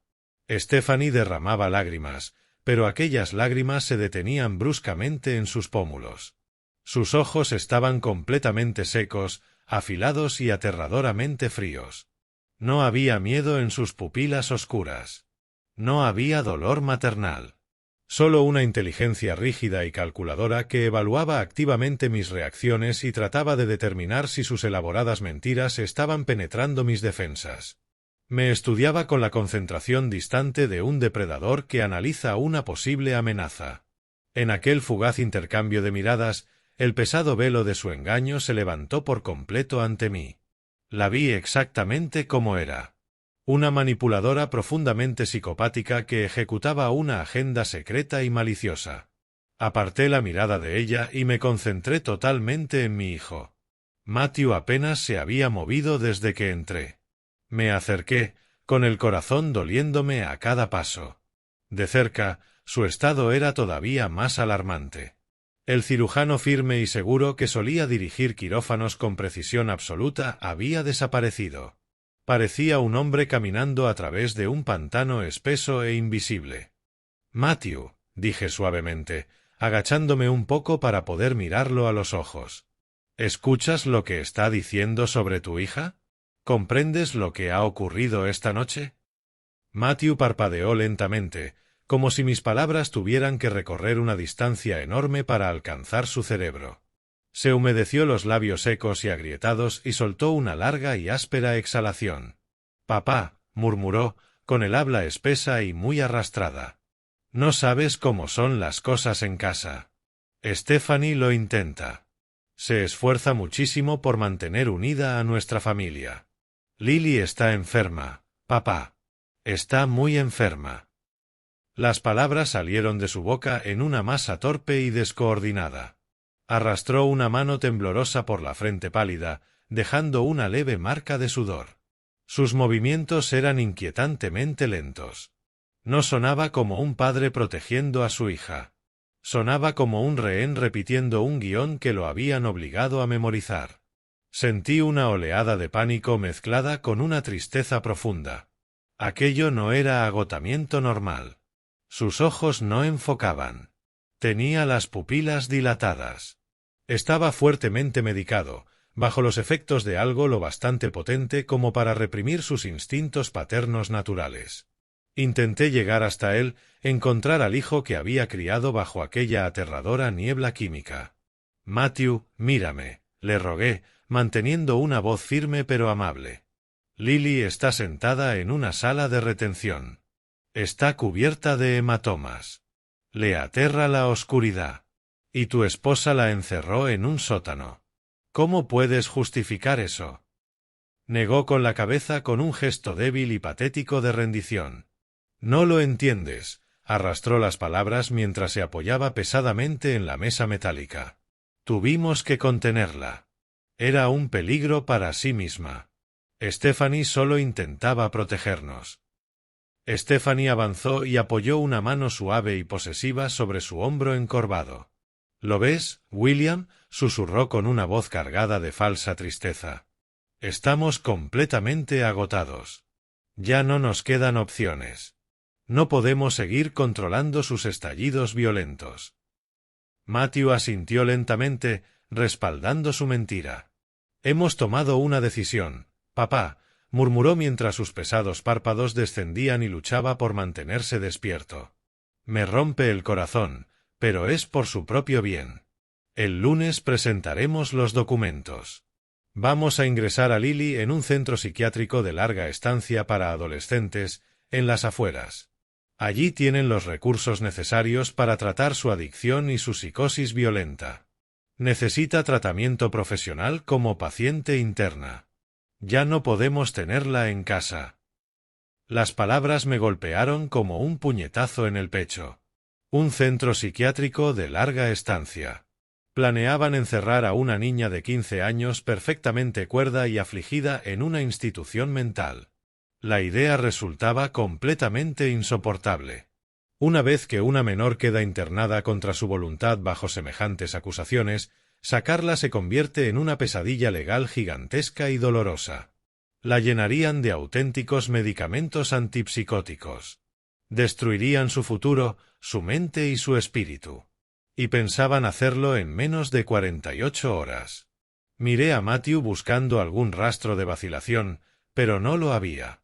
Speaker 1: Stephanie derramaba lágrimas, pero aquellas lágrimas se detenían bruscamente en sus pómulos. Sus ojos estaban completamente secos, afilados y aterradoramente fríos. No había miedo en sus pupilas oscuras. No había dolor maternal. Solo una inteligencia rígida y calculadora que evaluaba activamente mis reacciones y trataba de determinar si sus elaboradas mentiras estaban penetrando mis defensas. Me estudiaba con la concentración distante de un depredador que analiza una posible amenaza. En aquel fugaz intercambio de miradas, el pesado velo de su engaño se levantó por completo ante mí. La vi exactamente como era. Una manipuladora profundamente psicopática que ejecutaba una agenda secreta y maliciosa. Aparté la mirada de ella y me concentré totalmente en mi hijo. Matthew apenas se había movido desde que entré. Me acerqué, con el corazón doliéndome a cada paso. De cerca, su estado era todavía más alarmante. El cirujano firme y seguro que solía dirigir quirófanos con precisión absoluta había desaparecido. Parecía un hombre caminando a través de un pantano espeso e invisible. Matthew, dije suavemente, agachándome un poco para poder mirarlo a los ojos. ¿Escuchas lo que está diciendo sobre tu hija? ¿Comprendes lo que ha ocurrido esta noche? Matthew parpadeó lentamente, como si mis palabras tuvieran que recorrer una distancia enorme para alcanzar su cerebro. Se humedeció los labios secos y agrietados y soltó una larga y áspera exhalación. «Papá», murmuró, con el habla espesa y muy arrastrada. «No sabes cómo son las cosas en casa. Stephanie lo intenta. Se esfuerza muchísimo por mantener unida a nuestra familia. Lily está enferma, papá. Está muy enferma. Las palabras salieron de su boca en una masa torpe y descoordinada. Arrastró una mano temblorosa por la frente pálida, dejando una leve marca de sudor. Sus movimientos eran inquietantemente lentos. No sonaba como un padre protegiendo a su hija. Sonaba como un rehén repitiendo un guión que lo habían obligado a memorizar. Sentí una oleada de pánico mezclada con una tristeza profunda. Aquello no era agotamiento normal. Sus ojos no enfocaban. Tenía las pupilas dilatadas. Estaba fuertemente medicado, bajo los efectos de algo lo bastante potente como para reprimir sus instintos paternos naturales. Intenté llegar hasta él, encontrar al hijo que había criado bajo aquella aterradora niebla química. «Matthew, mírame», le rogué, manteniendo una voz firme pero amable. «Lily está sentada en una sala de retención. Está cubierta de hematomas. Le aterra la oscuridad. Y tu esposa la encerró en un sótano. ¿Cómo puedes justificar eso?». Negó con la cabeza con un gesto débil y patético de rendición. «No lo entiendes», arrastró las palabras mientras se apoyaba pesadamente en la mesa metálica. «Tuvimos que contenerla. Era un peligro para sí misma. Stephanie solo intentaba protegernos». Stephanie avanzó y apoyó una mano suave y posesiva sobre su hombro encorvado. «¿Lo ves, William?», susurró con una voz cargada de falsa tristeza. «Estamos completamente agotados. Ya no nos quedan opciones. No podemos seguir controlando sus estallidos violentos». Matthew asintió lentamente, respaldando su mentira. «Hemos tomado una decisión, papá», murmuró mientras sus pesados párpados descendían y luchaba por mantenerse despierto. «Me rompe el corazón, pero es por su propio bien. El lunes presentaremos los documentos. Vamos a ingresar a Lily en un centro psiquiátrico de larga estancia para adolescentes, en las afueras. Allí tienen los recursos necesarios para tratar su adicción y su psicosis violenta. Necesita tratamiento profesional como paciente interna. Ya no podemos tenerla en casa». Las palabras me golpearon como un puñetazo en el pecho. Un centro psiquiátrico de larga estancia. Planeaban encerrar a una niña de 15 años perfectamente cuerda y afligida en una institución mental. La idea resultaba completamente insoportable. Una vez que una menor queda internada contra su voluntad bajo semejantes acusaciones, sacarla se convierte en una pesadilla legal gigantesca y dolorosa. La llenarían de auténticos medicamentos antipsicóticos. Destruirían su futuro, su mente y su espíritu. Y pensaban hacerlo en menos de 48 horas. Miré a Matthew buscando algún rastro de vacilación, pero no lo había.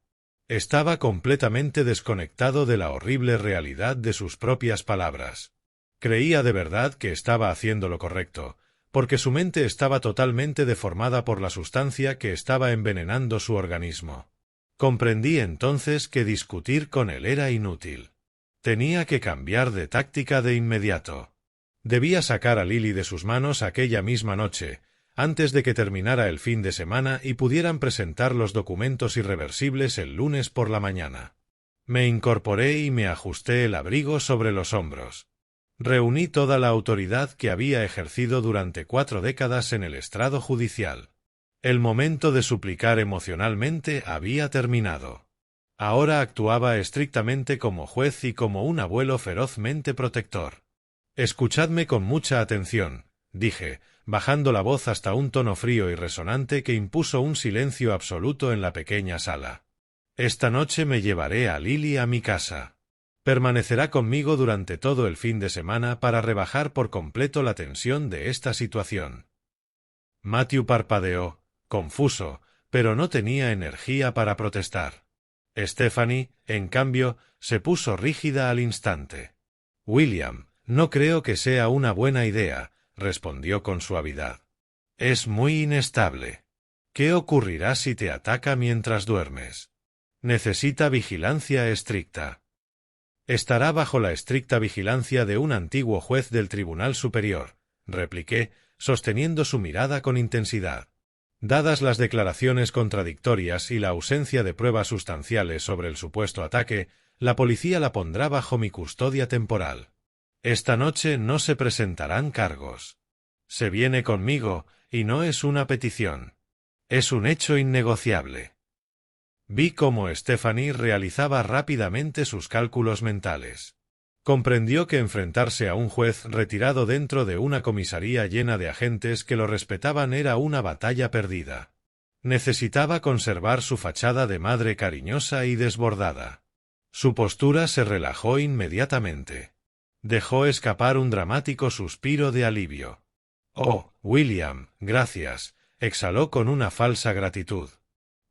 Speaker 1: Estaba completamente desconectado de la horrible realidad de sus propias palabras. Creía de verdad que estaba haciendo lo correcto, porque su mente estaba totalmente deformada por la sustancia que estaba envenenando su organismo. Comprendí entonces que discutir con él era inútil. Tenía que cambiar de táctica de inmediato. Debía sacar a Lily de sus manos aquella misma noche, antes de que terminara el fin de semana y pudieran presentar los documentos irreversibles el lunes por la mañana. Me incorporé y me ajusté el abrigo sobre los hombros. Reuní toda la autoridad que había ejercido durante 4 décadas en el estrado judicial. El momento de suplicar emocionalmente había terminado. Ahora actuaba estrictamente como juez y como un abuelo ferozmente protector. «Escuchadme con mucha atención», dije, bajando la voz hasta un tono frío y resonante que impuso un silencio absoluto en la pequeña sala. «Esta noche me llevaré a Lily a mi casa. Permanecerá conmigo durante todo el fin de semana para rebajar por completo la tensión de esta situación». Matthew parpadeó, confuso, pero no tenía energía para protestar. Stephanie, en cambio, se puso rígida al instante. «William, no creo que sea una buena idea», respondió con suavidad. «Es muy inestable. ¿Qué ocurrirá si te ataca mientras duermes? Necesita vigilancia estricta». «Estará bajo la estricta vigilancia de un antiguo juez del Tribunal Superior», repliqué, sosteniendo su mirada con intensidad. Dadas las declaraciones contradictorias y la ausencia de pruebas sustanciales sobre el supuesto ataque, la policía la pondrá bajo mi custodia temporal. Esta noche no se presentarán cargos. Se viene conmigo, y no es una petición. Es un hecho innegociable. Vi cómo Stephanie realizaba rápidamente sus cálculos mentales. Comprendió que enfrentarse a un juez retirado dentro de una comisaría llena de agentes que lo respetaban era una batalla perdida. Necesitaba conservar su fachada de madre cariñosa y desbordada. Su postura se relajó inmediatamente. Dejó escapar un dramático suspiro de alivio. «Oh, William, gracias», exhaló con una falsa gratitud.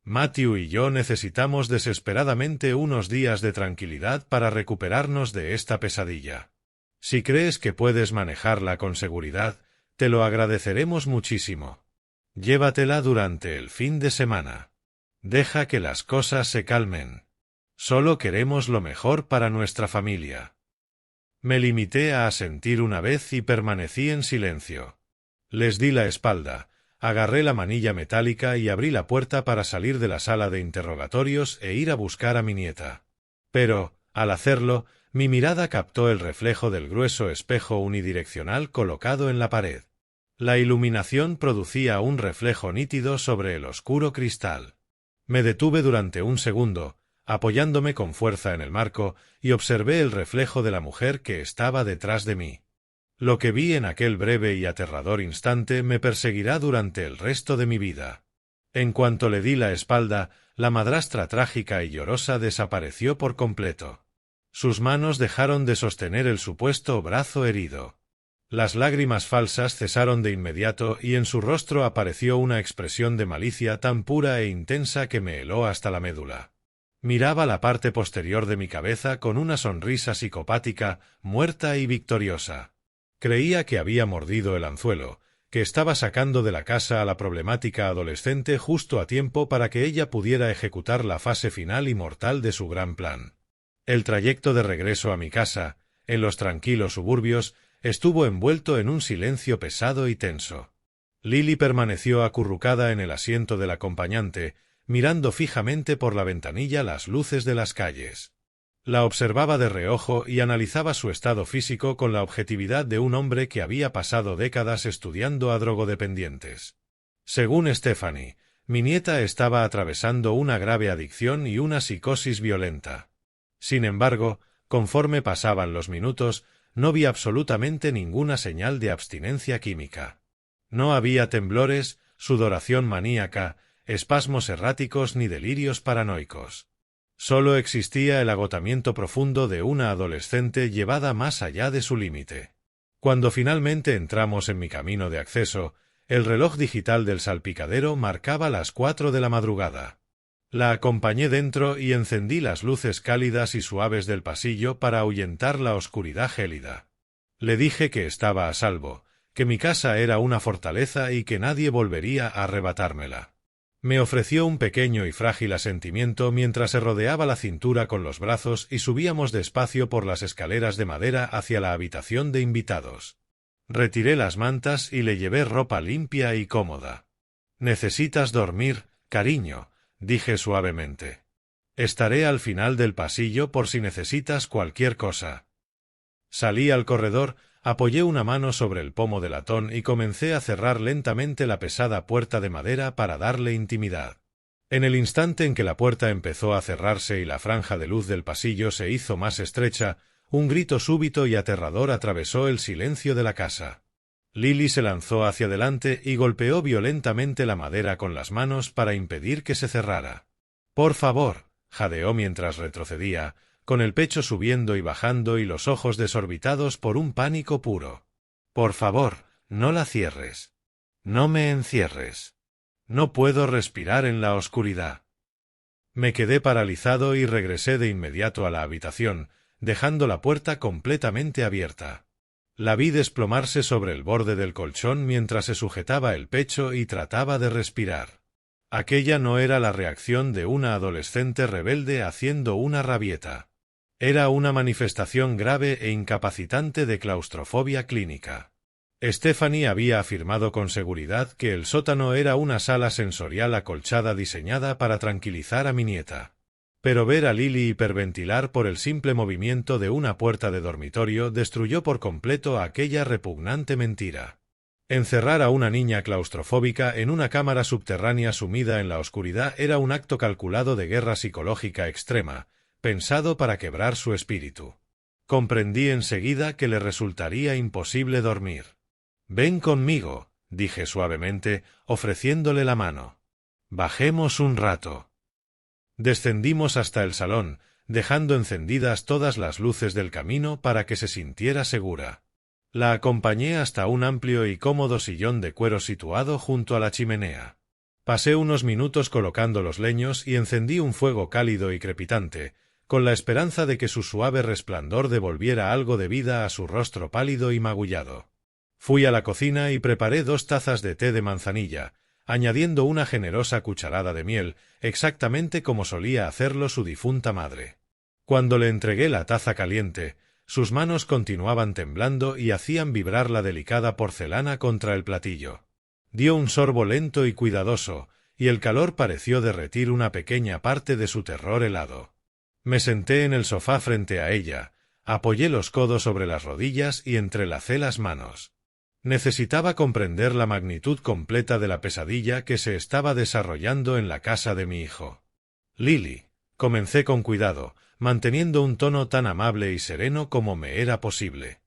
Speaker 1: «Matthew y yo necesitamos desesperadamente unos días de tranquilidad para recuperarnos de esta pesadilla. Si crees que puedes manejarla con seguridad, te lo agradeceremos muchísimo. Llévatela durante el fin de semana. Deja que las cosas se calmen. Solo queremos lo mejor para nuestra familia». Me limité a asentir una vez y permanecí en silencio. Les di la espalda, agarré la manilla metálica y abrí la puerta para salir de la sala de interrogatorios e ir a buscar a mi nieta. Pero, al hacerlo, mi mirada captó el reflejo del grueso espejo unidireccional colocado en la pared. La iluminación producía un reflejo nítido sobre el oscuro cristal. Me detuve durante un segundo, apoyándome con fuerza en el marco, y observé el reflejo de la mujer que estaba detrás de mí. Lo que vi en aquel breve y aterrador instante me perseguirá durante el resto de mi vida. En cuanto le di la espalda, la madrastra trágica y llorosa desapareció por completo. Sus manos dejaron de sostener el supuesto brazo herido. Las lágrimas falsas cesaron de inmediato y en su rostro apareció una expresión de malicia tan pura e intensa que me heló hasta la médula. Miraba la parte posterior de mi cabeza con una sonrisa psicopática, muerta y victoriosa. Creía que había mordido el anzuelo, que estaba sacando de la casa a la problemática adolescente justo a tiempo para que ella pudiera ejecutar la fase final y mortal de su gran plan. El trayecto de regreso a mi casa, en los tranquilos suburbios, estuvo envuelto en un silencio pesado y tenso. Lily permaneció acurrucada en el asiento del acompañante, mirando fijamente por la ventanilla las luces de las calles. La observaba de reojo y analizaba su estado físico con la objetividad de un hombre que había pasado décadas estudiando a drogodependientes. Según Stephanie, mi nieta estaba atravesando una grave adicción y una psicosis violenta. Sin embargo, conforme pasaban los minutos, no vi absolutamente ninguna señal de abstinencia química. No había temblores, sudoración maníaca, espasmos erráticos ni delirios paranoicos. Solo existía el agotamiento profundo de una adolescente llevada más allá de su límite. Cuando finalmente entramos en mi camino de acceso, el reloj digital del salpicadero marcaba las 4 de la madrugada. La acompañé dentro y encendí las luces cálidas y suaves del pasillo para ahuyentar la oscuridad gélida. Le dije que estaba a salvo, que mi casa era una fortaleza y que nadie volvería a arrebatármela. Me ofreció un pequeño y frágil asentimiento mientras se rodeaba la cintura con los brazos y subíamos despacio por las escaleras de madera hacia la habitación de invitados. Retiré las mantas y le llevé ropa limpia y cómoda. «Necesitas dormir, cariño», dije suavemente. «Estaré al final del pasillo por si necesitas cualquier cosa». Salí al corredor, apoyé una mano sobre el pomo de latón y comencé a cerrar lentamente la pesada puerta de madera para darle intimidad. En el instante en que la puerta empezó a cerrarse y la franja de luz del pasillo se hizo más estrecha, un grito súbito y aterrador atravesó el silencio de la casa. Lily se lanzó hacia adelante y golpeó violentamente la madera con las manos para impedir que se cerrara. «Por favor», jadeó mientras retrocedía, con el pecho subiendo y bajando y los ojos desorbitados por un pánico puro. «Por favor, no la cierres. No me encierres. No puedo respirar en la oscuridad». Me quedé paralizado y regresé de inmediato a la habitación, dejando la puerta completamente abierta. La vi desplomarse sobre el borde del colchón mientras se sujetaba el pecho y trataba de respirar. Aquella no era la reacción de una adolescente rebelde haciendo una rabieta. Era una manifestación grave e incapacitante de claustrofobia clínica. Stephanie había afirmado con seguridad que el sótano era una sala sensorial acolchada diseñada para tranquilizar a mi nieta. Pero ver a Lily hiperventilar por el simple movimiento de una puerta de dormitorio destruyó por completo aquella repugnante mentira. Encerrar a una niña claustrofóbica en una cámara subterránea sumida en la oscuridad era un acto calculado de guerra psicológica extrema, pensado para quebrar su espíritu. Comprendí enseguida que le resultaría imposible dormir. «Ven conmigo», dije suavemente, ofreciéndole la mano. «Bajemos un rato». Descendimos hasta el salón, dejando encendidas todas las luces del camino para que se sintiera segura. La acompañé hasta un amplio y cómodo sillón de cuero situado junto a la chimenea. Pasé unos minutos colocando los leños y encendí un fuego cálido y crepitante, con la esperanza de que su suave resplandor devolviera algo de vida a su rostro pálido y magullado. Fui a la cocina y preparé 2 tazas de té de manzanilla, añadiendo una generosa cucharada de miel, exactamente como solía hacerlo su difunta madre. Cuando le entregué la taza caliente, sus manos continuaban temblando y hacían vibrar la delicada porcelana contra el platillo. Dio un sorbo lento y cuidadoso, y el calor pareció derretir una pequeña parte de su terror helado. Me senté en el sofá frente a ella, apoyé los codos sobre las rodillas y entrelacé las manos. Necesitaba comprender la magnitud completa de la pesadilla que se estaba desarrollando en la casa de mi hijo. «Lily», comencé con cuidado, manteniendo un tono tan amable y sereno como me era posible.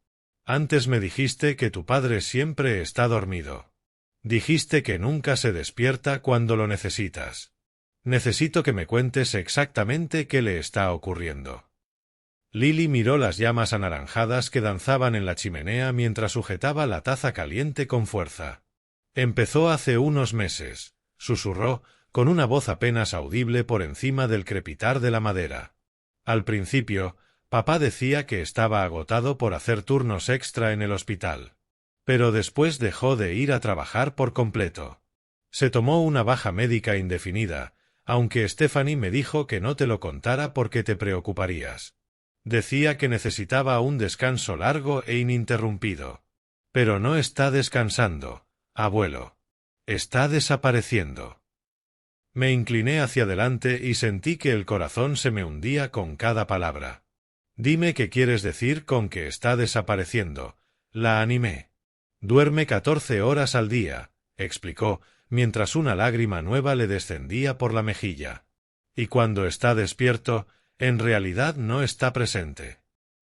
Speaker 1: «Antes me dijiste que tu padre siempre está dormido. Dijiste que nunca se despierta cuando lo necesitas. Necesito que me cuentes exactamente qué le está ocurriendo». Lily miró las llamas anaranjadas que danzaban en la chimenea mientras sujetaba la taza caliente con fuerza. «Empezó hace unos meses», susurró, con una voz apenas audible por encima del crepitar de la madera. «Al principio, papá decía que estaba agotado por hacer turnos extra en el hospital. Pero después dejó de ir a trabajar por completo. Se tomó una baja médica indefinida, aunque Stephanie me dijo que no te lo contara porque te preocuparías. Decía que necesitaba un descanso largo e ininterrumpido. Pero no está descansando, abuelo. Está desapareciendo». Me incliné hacia adelante y sentí que el corazón se me hundía con cada palabra. «Dime qué quieres decir con que está desapareciendo», la animé. «Duerme 14 horas al día», explicó, mientras una lágrima nueva le descendía por la mejilla. «Y cuando está despierto, en realidad no está presente.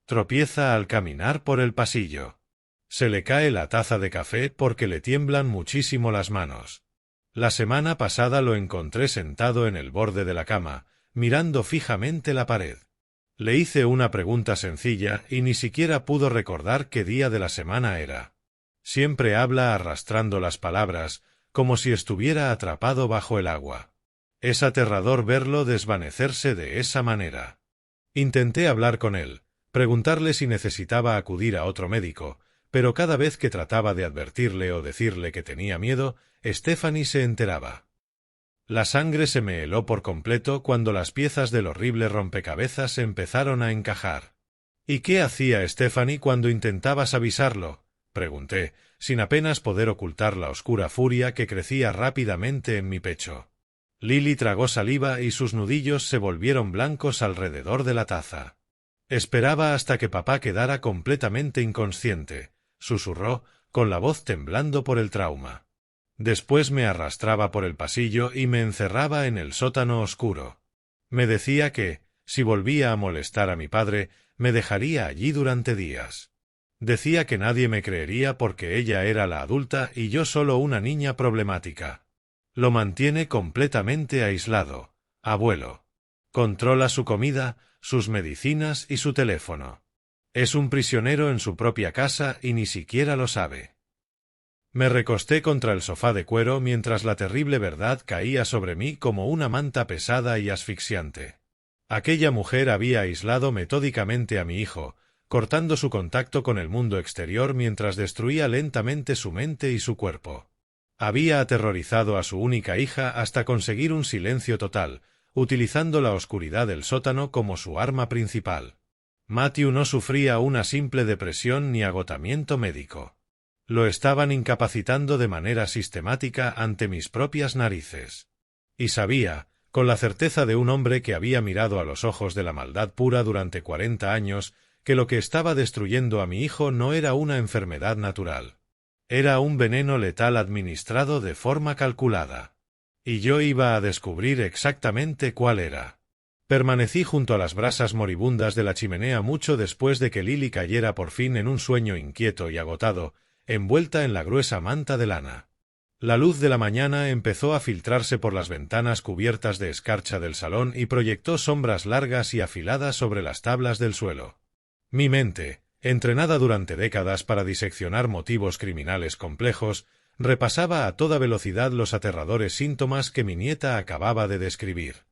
Speaker 1: Tropieza al caminar por el pasillo. Se le cae la taza de café porque le tiemblan muchísimo las manos. La semana pasada lo encontré sentado en el borde de la cama, mirando fijamente la pared. Le hice una pregunta sencilla y ni siquiera pudo recordar qué día de la semana era. Siempre habla arrastrando las palabras, como si estuviera atrapado bajo el agua. Es aterrador verlo desvanecerse de esa manera. Intenté hablar con él, preguntarle si necesitaba acudir a otro médico, pero cada vez que trataba de advertirle o decirle que tenía miedo, Stephanie se enteraba. La sangre se me heló por completo cuando las piezas del horrible rompecabezas empezaron a encajar. «¿Y qué hacía Stephanie cuando intentabas avisarlo?», pregunté, sin apenas poder ocultar la oscura furia que crecía rápidamente en mi pecho. Lily tragó saliva y sus nudillos se volvieron blancos alrededor de la taza. «Esperaba hasta que papá quedara completamente inconsciente», susurró, con la voz temblando por el trauma. «Después me arrastraba por el pasillo y me encerraba en el sótano oscuro. Me decía que, si volvía a molestar a mi padre, me dejaría allí durante días. Decía que nadie me creería porque ella era la adulta y yo solo una niña problemática. Lo mantiene completamente aislado, abuelo. Controla su comida, sus medicinas y su teléfono. Es un prisionero en su propia casa y ni siquiera lo sabe». Me recosté contra el sofá de cuero mientras la terrible verdad caía sobre mí como una manta pesada y asfixiante. Aquella mujer había aislado metódicamente a mi hijo, cortando su contacto con el mundo exterior mientras destruía lentamente su mente y su cuerpo. Había aterrorizado a su única hija hasta conseguir un silencio total, utilizando la oscuridad del sótano como su arma principal. Matthew no sufría una simple depresión ni agotamiento médico. Lo estaban incapacitando de manera sistemática ante mis propias narices. Y sabía, con la certeza de un hombre que había mirado a los ojos de la maldad pura durante 40 años, que lo que estaba destruyendo a mi hijo no era una enfermedad natural. Era un veneno letal administrado de forma calculada. Y yo iba a descubrir exactamente cuál era. Permanecí junto a las brasas moribundas de la chimenea mucho después de que Lily cayera por fin en un sueño inquieto y agotado, envuelta en la gruesa manta de lana. La luz de la mañana empezó a filtrarse por las ventanas cubiertas de escarcha del salón y proyectó sombras largas y afiladas sobre las tablas del suelo. Mi mente, entrenada durante décadas para diseccionar motivos criminales complejos, repasaba a toda velocidad los aterradores síntomas que mi nieta acababa de describir.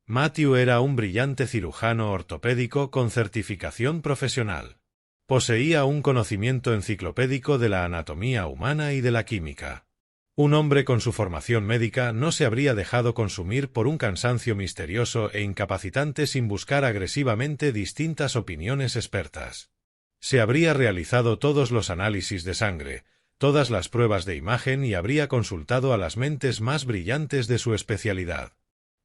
Speaker 1: Matthew era un brillante cirujano ortopédico con certificación profesional. Poseía un conocimiento enciclopédico de la anatomía humana y de la química. Un hombre con su formación médica no se habría dejado consumir por un cansancio misterioso e incapacitante sin buscar agresivamente distintas opiniones expertas. Se habría realizado todos los análisis de sangre, todas las pruebas de imagen y habría consultado a las mentes más brillantes de su especialidad.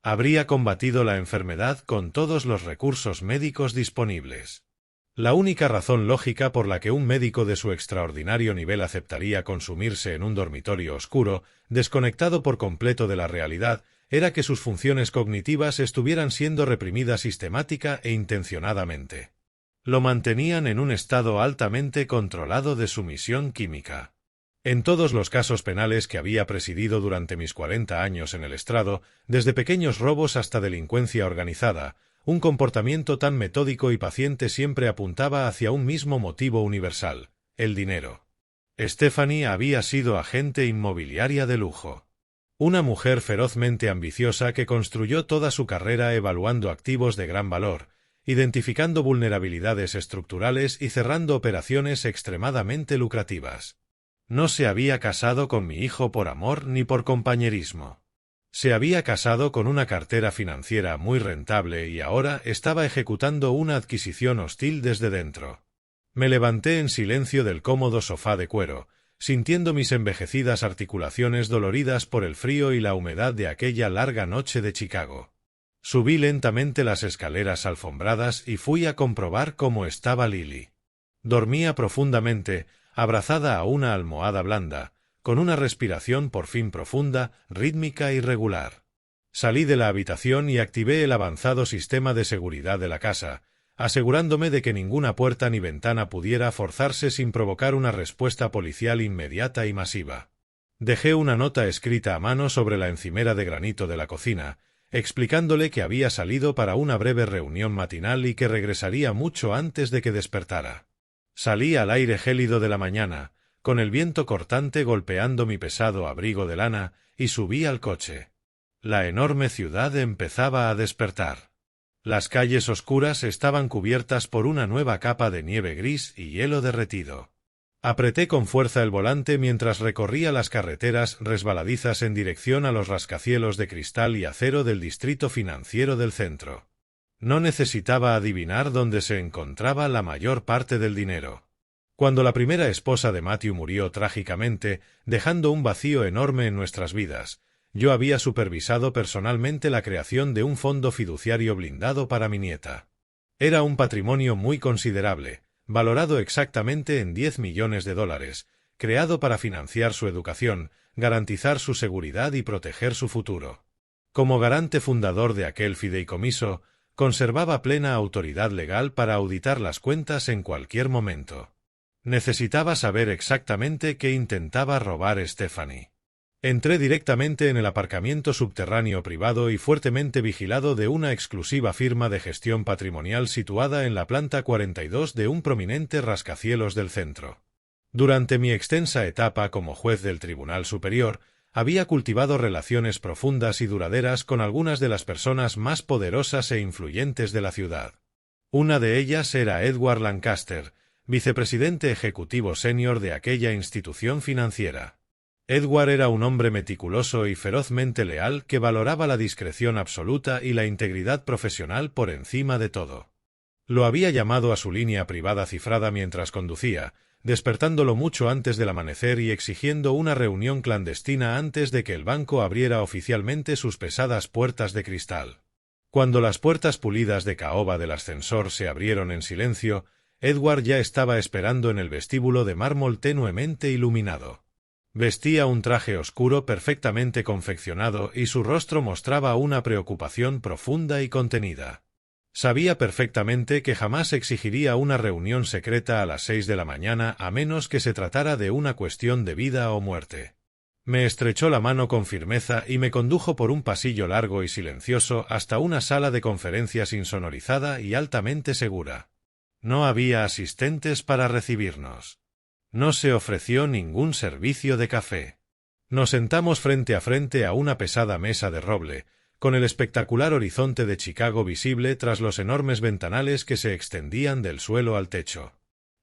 Speaker 1: Habría combatido la enfermedad con todos los recursos médicos disponibles. La única razón lógica por la que un médico de su extraordinario nivel aceptaría consumirse en un dormitorio oscuro, desconectado por completo de la realidad, era que sus funciones cognitivas estuvieran siendo reprimidas sistemática e intencionadamente. Lo mantenían en un estado altamente controlado de sumisión química. En todos los casos penales que había presidido durante mis 40 años en el estrado, desde pequeños robos hasta delincuencia organizada, un comportamiento tan metódico y paciente siempre apuntaba hacia un mismo motivo universal: el dinero. Stephanie había sido agente inmobiliaria de lujo. Una mujer ferozmente ambiciosa que construyó toda su carrera evaluando activos de gran valor, identificando vulnerabilidades estructurales y cerrando operaciones extremadamente lucrativas. No se había casado con mi hijo por amor ni por compañerismo. Se había casado con una cartera financiera muy rentable y ahora estaba ejecutando una adquisición hostil desde dentro. Me levanté en silencio del cómodo sofá de cuero, sintiendo mis envejecidas articulaciones doloridas por el frío y la humedad de aquella larga noche de Chicago. Subí lentamente las escaleras alfombradas y fui a comprobar cómo estaba Lily. Dormía profundamente, abrazada a una almohada blanda, con una respiración por fin profunda, rítmica y regular. Salí de la habitación y activé el avanzado sistema de seguridad de la casa, asegurándome de que ninguna puerta ni ventana pudiera forzarse sin provocar una respuesta policial inmediata y masiva. Dejé una nota escrita a mano sobre la encimera de granito de la cocina, explicándole que había salido para una breve reunión matinal y que regresaría mucho antes de que despertara. Salí al aire gélido de la mañana, con el viento cortante golpeando mi pesado abrigo de lana, y subí al coche. La enorme ciudad empezaba a despertar. Las calles oscuras estaban cubiertas por una nueva capa de nieve gris y hielo derretido. Apreté con fuerza el volante mientras recorría las carreteras resbaladizas en dirección a los rascacielos de cristal y acero del distrito financiero del centro. No necesitaba adivinar dónde se encontraba la mayor parte del dinero. Cuando la primera esposa de Matthew murió trágicamente, dejando un vacío enorme en nuestras vidas, yo había supervisado personalmente la creación de un fondo fiduciario blindado para mi nieta. Era un patrimonio muy considerable, valorado exactamente en $10 millones, creado para financiar su educación, garantizar su seguridad y proteger su futuro. Como garante fundador de aquel fideicomiso, conservaba plena autoridad legal para auditar las cuentas en cualquier momento. Necesitaba saber exactamente qué intentaba robar Stephanie. Entré directamente en el aparcamiento subterráneo privado y fuertemente vigilado de una exclusiva firma de gestión patrimonial situada en la planta 42 de un prominente rascacielos del centro. Durante mi extensa etapa como juez del Tribunal Superior, había cultivado relaciones profundas y duraderas con algunas de las personas más poderosas e influyentes de la ciudad. Una de ellas era Edward Lancaster, vicepresidente ejecutivo senior de aquella institución financiera. Edward era un hombre meticuloso y ferozmente leal que valoraba la discreción absoluta y la integridad profesional por encima de todo. Lo había llamado a su línea privada cifrada mientras conducía, despertándolo mucho antes del amanecer y exigiendo una reunión clandestina antes de que el banco abriera oficialmente sus pesadas puertas de cristal. Cuando las puertas pulidas de caoba del ascensor se abrieron en silencio, Edward ya estaba esperando en el vestíbulo de mármol tenuemente iluminado. Vestía un traje oscuro perfectamente confeccionado y su rostro mostraba una preocupación profunda y contenida. Sabía perfectamente que jamás exigiría una reunión secreta a las 6 de la mañana a menos que se tratara de una cuestión de vida o muerte. Me estrechó la mano con firmeza y me condujo por un pasillo largo y silencioso hasta una sala de conferencias insonorizada y altamente segura. No había asistentes para recibirnos. No se ofreció ningún servicio de café. Nos sentamos frente a frente a una pesada mesa de roble, con el espectacular horizonte de Chicago visible tras los enormes ventanales que se extendían del suelo al techo.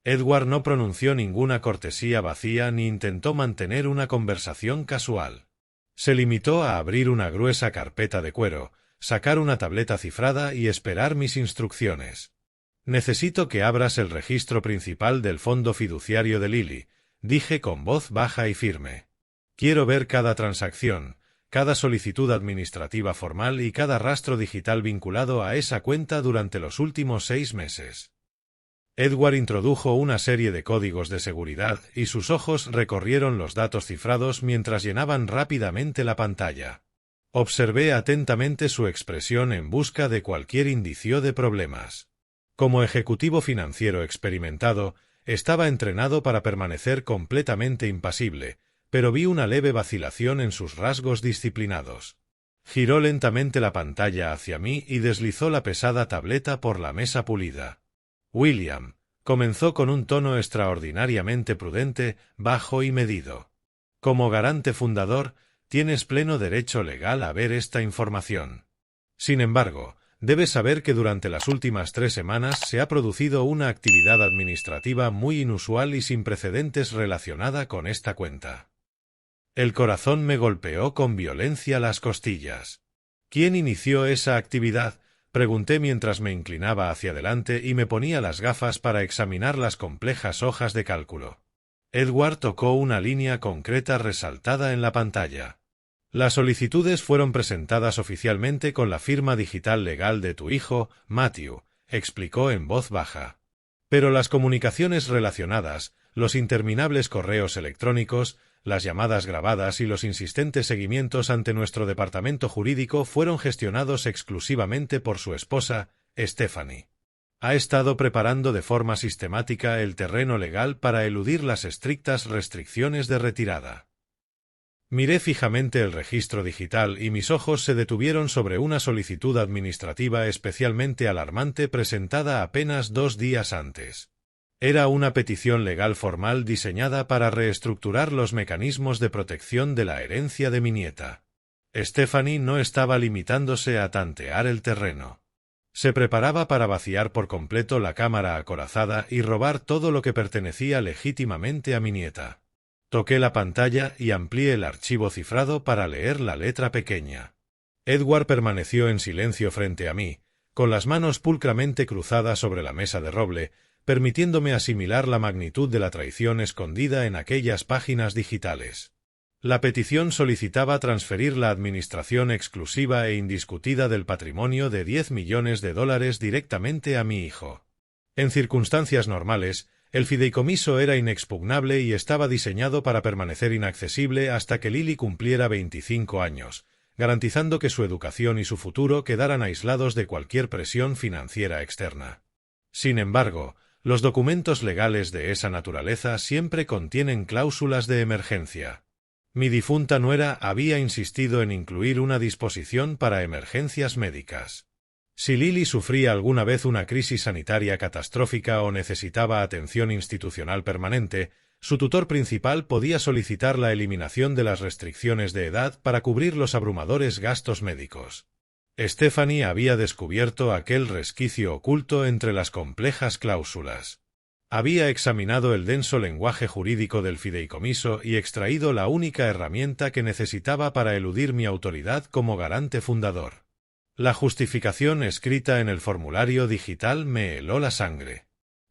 Speaker 1: Edward no pronunció ninguna cortesía vacía ni intentó mantener una conversación casual. Se limitó a abrir una gruesa carpeta de cuero, sacar una tableta cifrada y esperar mis instrucciones. «Necesito que abras el registro principal del fondo fiduciario de Lily», dije con voz baja y firme. «Quiero ver cada transacción, cada solicitud administrativa formal y cada rastro digital vinculado a esa cuenta durante los últimos 6 meses». Edward introdujo una serie de códigos de seguridad y sus ojos recorrieron los datos cifrados mientras llenaban rápidamente la pantalla. Observé atentamente su expresión en busca de cualquier indicio de problemas. Como ejecutivo financiero experimentado, estaba entrenado para permanecer completamente impasible, pero vi una leve vacilación en sus rasgos disciplinados. Giró lentamente la pantalla hacia mí y deslizó la pesada tableta por la mesa pulida. «William», comenzó con un tono extraordinariamente prudente, bajo y medido. «Como garante fundador, tienes pleno derecho legal a ver esta información. Sin embargo, debes saber que durante las últimas 3 semanas se ha producido una actividad administrativa muy inusual y sin precedentes relacionada con esta cuenta». El corazón me golpeó con violencia las costillas. «¿Quién inició esa actividad?», pregunté mientras me inclinaba hacia adelante y me ponía las gafas para examinar las complejas hojas de cálculo. Edward tocó una línea concreta resaltada en la pantalla. «Las solicitudes fueron presentadas oficialmente con la firma digital legal de tu hijo, Matthew», explicó en voz baja. «Pero las comunicaciones relacionadas, los interminables correos electrónicos, las llamadas grabadas y los insistentes seguimientos ante nuestro departamento jurídico fueron gestionados exclusivamente por su esposa, Stephanie. Ha estado preparando de forma sistemática el terreno legal para eludir las estrictas restricciones de retirada». Miré fijamente el registro digital y mis ojos se detuvieron sobre una solicitud administrativa especialmente alarmante presentada apenas 2 días antes. Era una petición legal formal diseñada para reestructurar los mecanismos de protección de la herencia de mi nieta. Stephanie no estaba limitándose a tantear el terreno. Se preparaba para vaciar por completo la cámara acorazada y robar todo lo que pertenecía legítimamente a mi nieta. Toqué la pantalla y amplié el archivo cifrado para leer la letra pequeña. Edward permaneció en silencio frente a mí, con las manos pulcramente cruzadas sobre la mesa de roble, permitiéndome asimilar la magnitud de la traición escondida en aquellas páginas digitales. La petición solicitaba transferir la administración exclusiva e indiscutida del patrimonio de $10 millones directamente a mi hijo. En circunstancias normales, el fideicomiso era inexpugnable y estaba diseñado para permanecer inaccesible hasta que Lily cumpliera 25 años, garantizando que su educación y su futuro quedaran aislados de cualquier presión financiera externa. Sin embargo, los documentos legales de esa naturaleza siempre contienen cláusulas de emergencia. Mi difunta nuera había insistido en incluir una disposición para emergencias médicas. Si Lily sufría alguna vez una crisis sanitaria catastrófica o necesitaba atención institucional permanente, su tutor principal podía solicitar la eliminación de las restricciones de edad para cubrir los abrumadores gastos médicos. Stephanie había descubierto aquel resquicio oculto entre las complejas cláusulas. Había examinado el denso lenguaje jurídico del fideicomiso y extraído la única herramienta que necesitaba para eludir mi autoridad como garante fundador. La justificación escrita en el formulario digital me heló la sangre.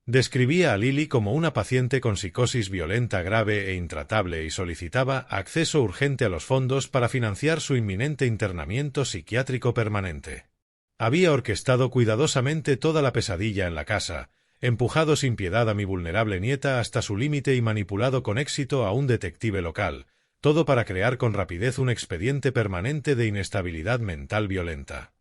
Speaker 1: Describía a Lily como una paciente con psicosis violenta grave e intratable y solicitaba acceso urgente a los fondos para financiar su inminente internamiento psiquiátrico permanente. Había orquestado cuidadosamente toda la pesadilla en la casa, empujado sin piedad a mi vulnerable nieta hasta su límite y manipulado con éxito a un detective local, todo para crear con rapidez un expediente permanente de inestabilidad mental violenta.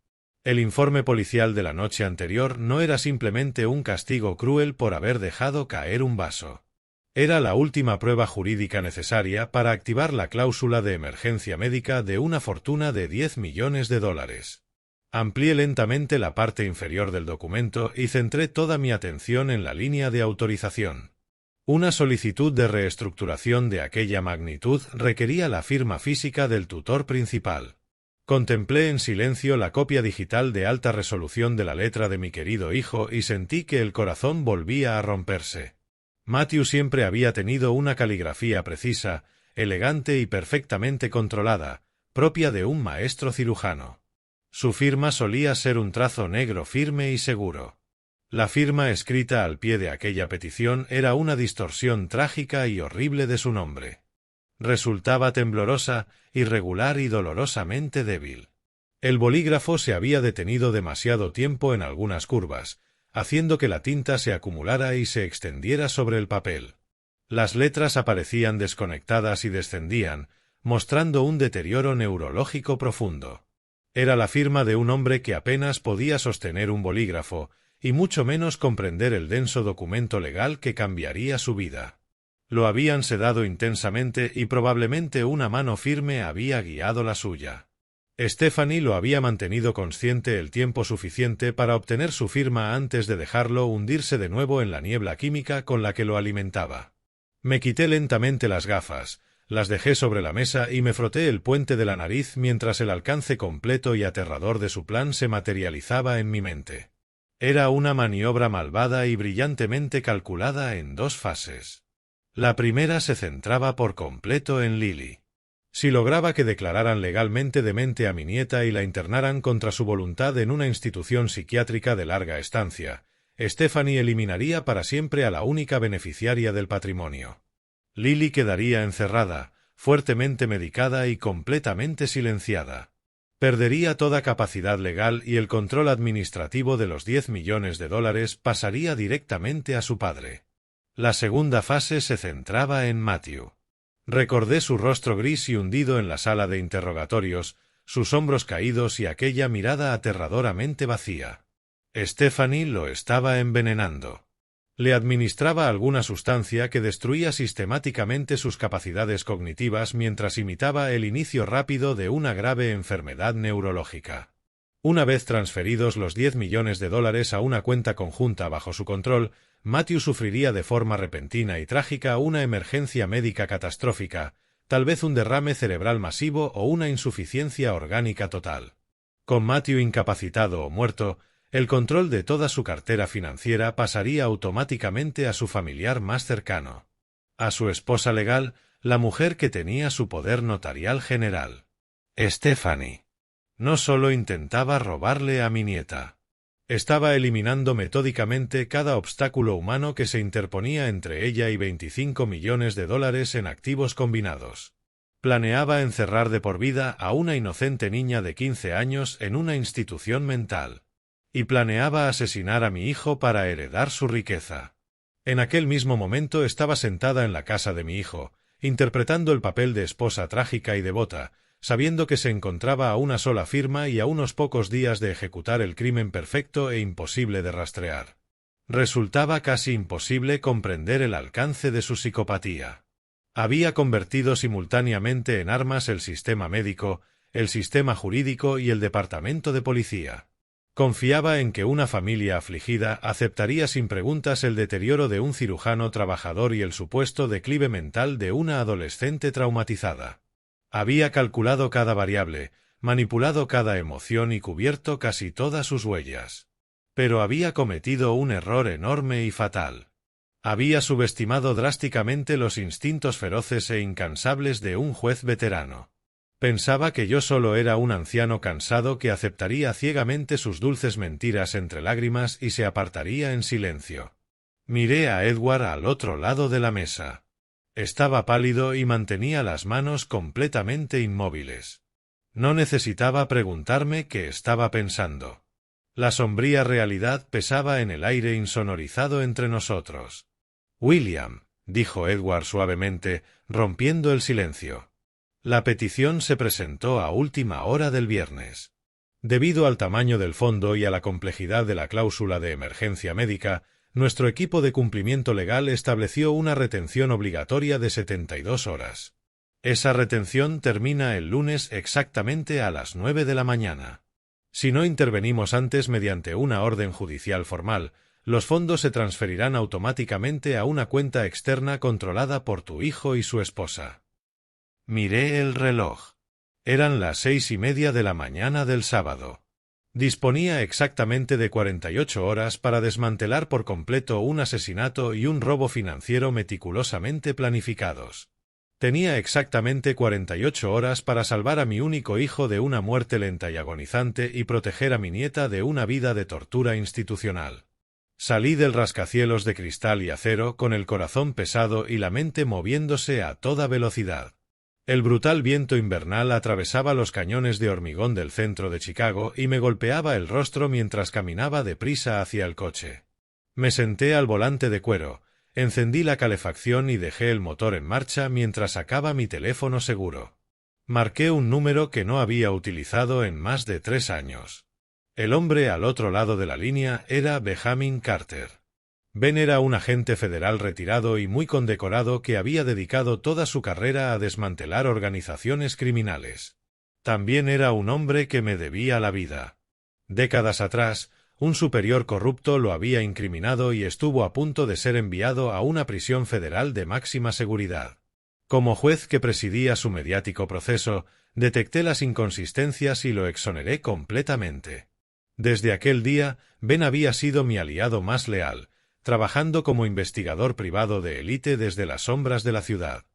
Speaker 1: El informe policial de la noche anterior no era simplemente un castigo cruel por haber dejado caer un vaso. Era la última prueba jurídica necesaria para activar la cláusula de emergencia médica de una fortuna de $10 millones. Amplié lentamente la parte inferior del documento y centré toda mi atención en la línea de autorización. Una solicitud de reestructuración de aquella magnitud requería la firma física del tutor principal. Contemplé en silencio la copia digital de alta resolución de la letra de mi querido hijo y sentí que el corazón volvía a romperse. Matthew siempre había tenido una caligrafía precisa, elegante y perfectamente controlada, propia de un maestro cirujano. Su firma solía ser un trazo negro firme y seguro. La firma escrita al pie de aquella petición era una distorsión trágica y horrible de su nombre. Resultaba temblorosa, irregular y dolorosamente débil. El bolígrafo se había detenido demasiado tiempo en algunas curvas, haciendo que la tinta se acumulara y se extendiera sobre el papel. Las letras aparecían desconectadas y descendían, mostrando un deterioro neurológico profundo. Era la firma de un hombre que apenas podía sostener un bolígrafo, y mucho menos comprender el denso documento legal que cambiaría su vida. Lo habían sedado intensamente y probablemente una mano firme había guiado la suya. Stephanie lo había mantenido consciente el tiempo suficiente para obtener su firma antes de dejarlo hundirse de nuevo en la niebla química con la que lo alimentaba. Me quité lentamente las gafas, las dejé sobre la mesa y me froté el puente de la nariz mientras el alcance completo y aterrador de su plan se materializaba en mi mente. Era una maniobra malvada y brillantemente calculada en dos fases. La primera se centraba por completo en Lily. Si lograba que declararan legalmente demente a mi nieta y la internaran contra su voluntad en una institución psiquiátrica de larga estancia, Stephanie eliminaría para siempre a la única beneficiaria del patrimonio. Lily quedaría encerrada, fuertemente medicada y completamente silenciada. Perdería toda capacidad legal y el control administrativo de los $10 millones pasaría directamente a su padre. La segunda fase se centraba en Matthew. Recordé su rostro gris y hundido en la sala de interrogatorios, sus hombros caídos y aquella mirada aterradoramente vacía. Stephanie lo estaba envenenando. Le administraba alguna sustancia que destruía sistemáticamente sus capacidades cognitivas mientras imitaba el inicio rápido de una grave enfermedad neurológica. Una vez transferidos los $10 millones a una cuenta conjunta bajo su control, Matthew sufriría de forma repentina y trágica una emergencia médica catastrófica, tal vez un derrame cerebral masivo o una insuficiencia orgánica total. Con Matthew incapacitado o muerto, el control de toda su cartera financiera pasaría automáticamente a su familiar más cercano. A su esposa legal, la mujer que tenía su poder notarial general. Stephanie. No solo intentaba robarle a mi nieta. Estaba eliminando metódicamente cada obstáculo humano que se interponía entre ella y $25 millones en activos combinados. Planeaba encerrar de por vida a una inocente niña de 15 años en una institución mental. Y planeaba asesinar a mi hijo para heredar su riqueza. En aquel mismo momento estaba sentada en la casa de mi hijo, interpretando el papel de esposa trágica y devota, sabiendo que se encontraba a una sola firma y a unos pocos días de ejecutar el crimen perfecto e imposible de rastrear. Resultaba casi imposible comprender el alcance de su psicopatía. Había convertido simultáneamente en armas el sistema médico, el sistema jurídico y el departamento de policía. Confiaba en que una familia afligida aceptaría sin preguntas el deterioro de un cirujano trabajador y el supuesto declive mental de una adolescente traumatizada. Había calculado cada variable, manipulado cada emoción y cubierto casi todas sus huellas. Pero había cometido un error enorme y fatal. Había subestimado drásticamente los instintos feroces e incansables de un juez veterano. Pensaba que yo solo era un anciano cansado que aceptaría ciegamente sus dulces mentiras entre lágrimas y se apartaría en silencio. Miré a Edward al otro lado de la mesa. Estaba pálido y mantenía las manos completamente inmóviles. No necesitaba preguntarme qué estaba pensando. La sombría realidad pesaba en el aire insonorizado entre nosotros. «William», dijo Edward suavemente, rompiendo el silencio. La petición se presentó a última hora del viernes. Debido al tamaño del fondo y a la complejidad de la cláusula de emergencia médica, nuestro equipo de cumplimiento legal estableció una retención obligatoria de 72 horas. Esa retención termina el lunes exactamente a las 9 de la mañana. Si no intervenimos antes mediante una orden judicial formal, los fondos se transferirán automáticamente a una cuenta externa controlada por tu hijo y su esposa. Miré el reloj. Eran las 6:30 de la mañana del sábado. Disponía exactamente de 48 horas para desmantelar por completo un asesinato y un robo financiero meticulosamente planificados. Tenía exactamente 48 horas para salvar a mi único hijo de una muerte lenta y agonizante y proteger a mi nieta de una vida de tortura institucional. Salí del rascacielos de cristal y acero con el corazón pesado y la mente moviéndose a toda velocidad. El brutal viento invernal atravesaba los cañones de hormigón del centro de Chicago y me golpeaba el rostro mientras caminaba deprisa hacia el coche. Me senté al volante de cuero, encendí la calefacción y dejé el motor en marcha mientras sacaba mi teléfono seguro. Marqué un número que no había utilizado en más de 3 años. El hombre al otro lado de la línea era Benjamin Carter. Ben era un agente federal retirado y muy condecorado que había dedicado toda su carrera a desmantelar organizaciones criminales. También era un hombre que me debía la vida. Décadas atrás, un superior corrupto lo había incriminado y estuvo a punto de ser enviado a una prisión federal de máxima seguridad. Como juez que presidía su mediático proceso, detecté las inconsistencias y lo exoneré completamente. Desde aquel día, Ben había sido mi aliado más leal, trabajando como investigador privado de élite desde las sombras de la ciudad.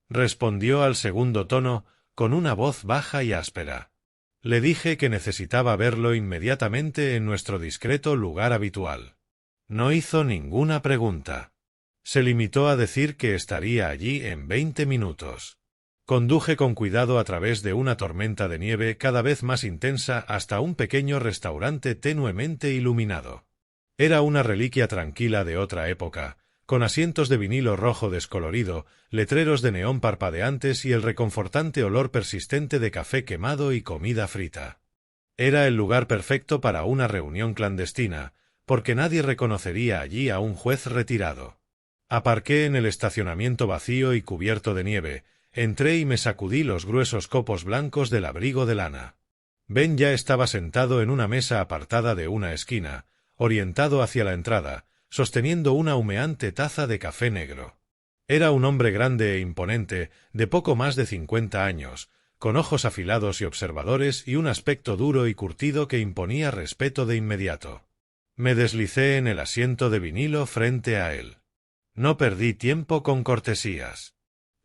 Speaker 1: Respondió al segundo tono, con una voz baja y áspera. Le dije que necesitaba verlo inmediatamente en nuestro discreto lugar habitual. No hizo ninguna pregunta. Se limitó a decir que estaría allí en 20 minutos. Conduje con cuidado a través de una tormenta de nieve cada vez más intensa hasta un pequeño restaurante tenuemente iluminado. Era una reliquia tranquila de otra época, con asientos de vinilo rojo descolorido, letreros de neón parpadeantes y el reconfortante olor persistente de café quemado y comida frita. Era el lugar perfecto para una reunión clandestina, porque nadie reconocería allí a un juez retirado. Aparqué en el estacionamiento vacío y cubierto de nieve, entré y me sacudí los gruesos copos blancos del abrigo de lana. Ben ya estaba sentado en una mesa apartada de una esquina, orientado hacia la entrada, sosteniendo una humeante taza de café negro. Era un hombre grande e imponente, de poco más de 50 años, con ojos afilados y observadores y un aspecto duro y curtido que imponía respeto de inmediato. Me deslicé en el asiento de vinilo frente a él. No perdí tiempo con cortesías.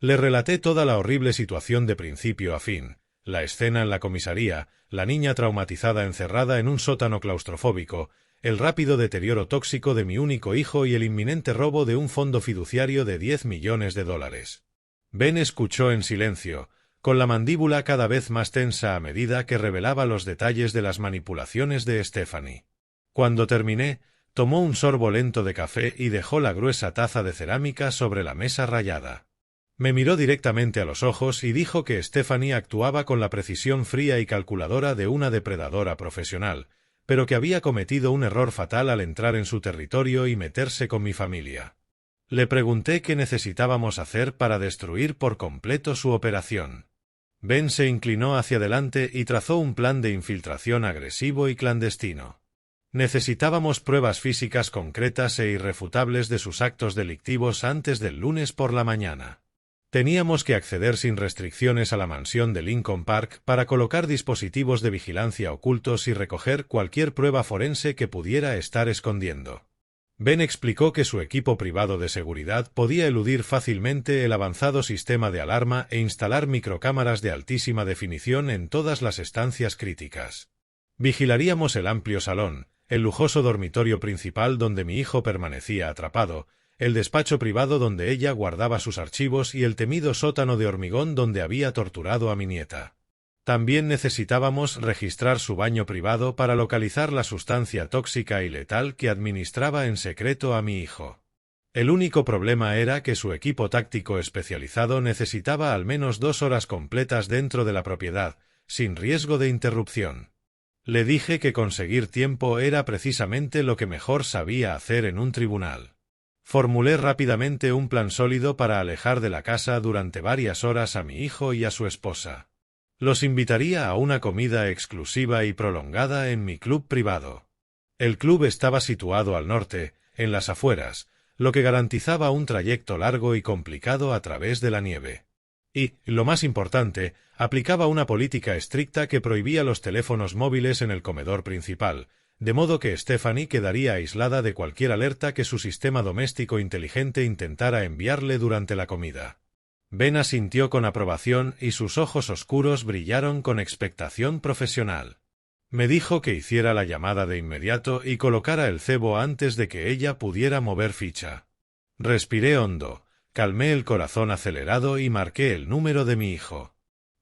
Speaker 1: Le relaté toda la horrible situación de principio a fin, la escena en la comisaría, la niña traumatizada encerrada en un sótano claustrofóbico, el rápido deterioro tóxico de mi único hijo y el inminente robo de un fondo fiduciario de $10 millones. Ben escuchó en silencio, con la mandíbula cada vez más tensa a medida que revelaba los detalles de las manipulaciones de Stephanie. Cuando terminé, tomó un sorbo lento de café y dejó la gruesa taza de cerámica sobre la mesa rayada. Me miró directamente a los ojos y dijo que Stephanie actuaba con la precisión fría y calculadora de una depredadora profesional, pero que había cometido un error fatal al entrar en su territorio y meterse con mi familia. Le pregunté qué necesitábamos hacer para destruir por completo su operación. Ben se inclinó hacia adelante y trazó un plan de infiltración agresivo y clandestino. Necesitábamos pruebas físicas concretas e irrefutables de sus actos delictivos antes del lunes por la mañana. Teníamos que acceder sin restricciones a la mansión de Lincoln Park para colocar dispositivos de vigilancia ocultos y recoger cualquier prueba forense que pudiera estar escondiendo. Ben explicó que su equipo privado de seguridad podía eludir fácilmente el avanzado sistema de alarma e instalar microcámaras de altísima definición en todas las estancias críticas. Vigilaríamos el amplio salón, el lujoso dormitorio principal donde mi hijo permanecía atrapado, el despacho privado donde ella guardaba sus archivos y el temido sótano de hormigón donde había torturado a mi nieta. También necesitábamos registrar su baño privado para localizar la sustancia tóxica y letal que administraba en secreto a mi hijo. El único problema era que su equipo táctico especializado necesitaba al menos 2 horas completas dentro de la propiedad, sin riesgo de interrupción. Le dije que conseguir tiempo era precisamente lo que mejor sabía hacer en un tribunal. Formulé rápidamente un plan sólido para alejar de la casa durante varias horas a mi hijo y a su esposa. Los invitaría a una comida exclusiva y prolongada en mi club privado. El club estaba situado al norte, en las afueras, lo que garantizaba un trayecto largo y complicado a través de la nieve. Y, lo más importante, aplicaba una política estricta que prohibía los teléfonos móviles en el comedor principal, de modo que Stephanie quedaría aislada de cualquier alerta que su sistema doméstico inteligente intentara enviarle durante la comida. Ben asintió con aprobación y sus ojos oscuros brillaron con expectación profesional. Me dijo que hiciera la llamada de inmediato y colocara el cebo antes de que ella pudiera mover ficha. Respiré hondo, calmé el corazón acelerado y marqué el número de mi hijo.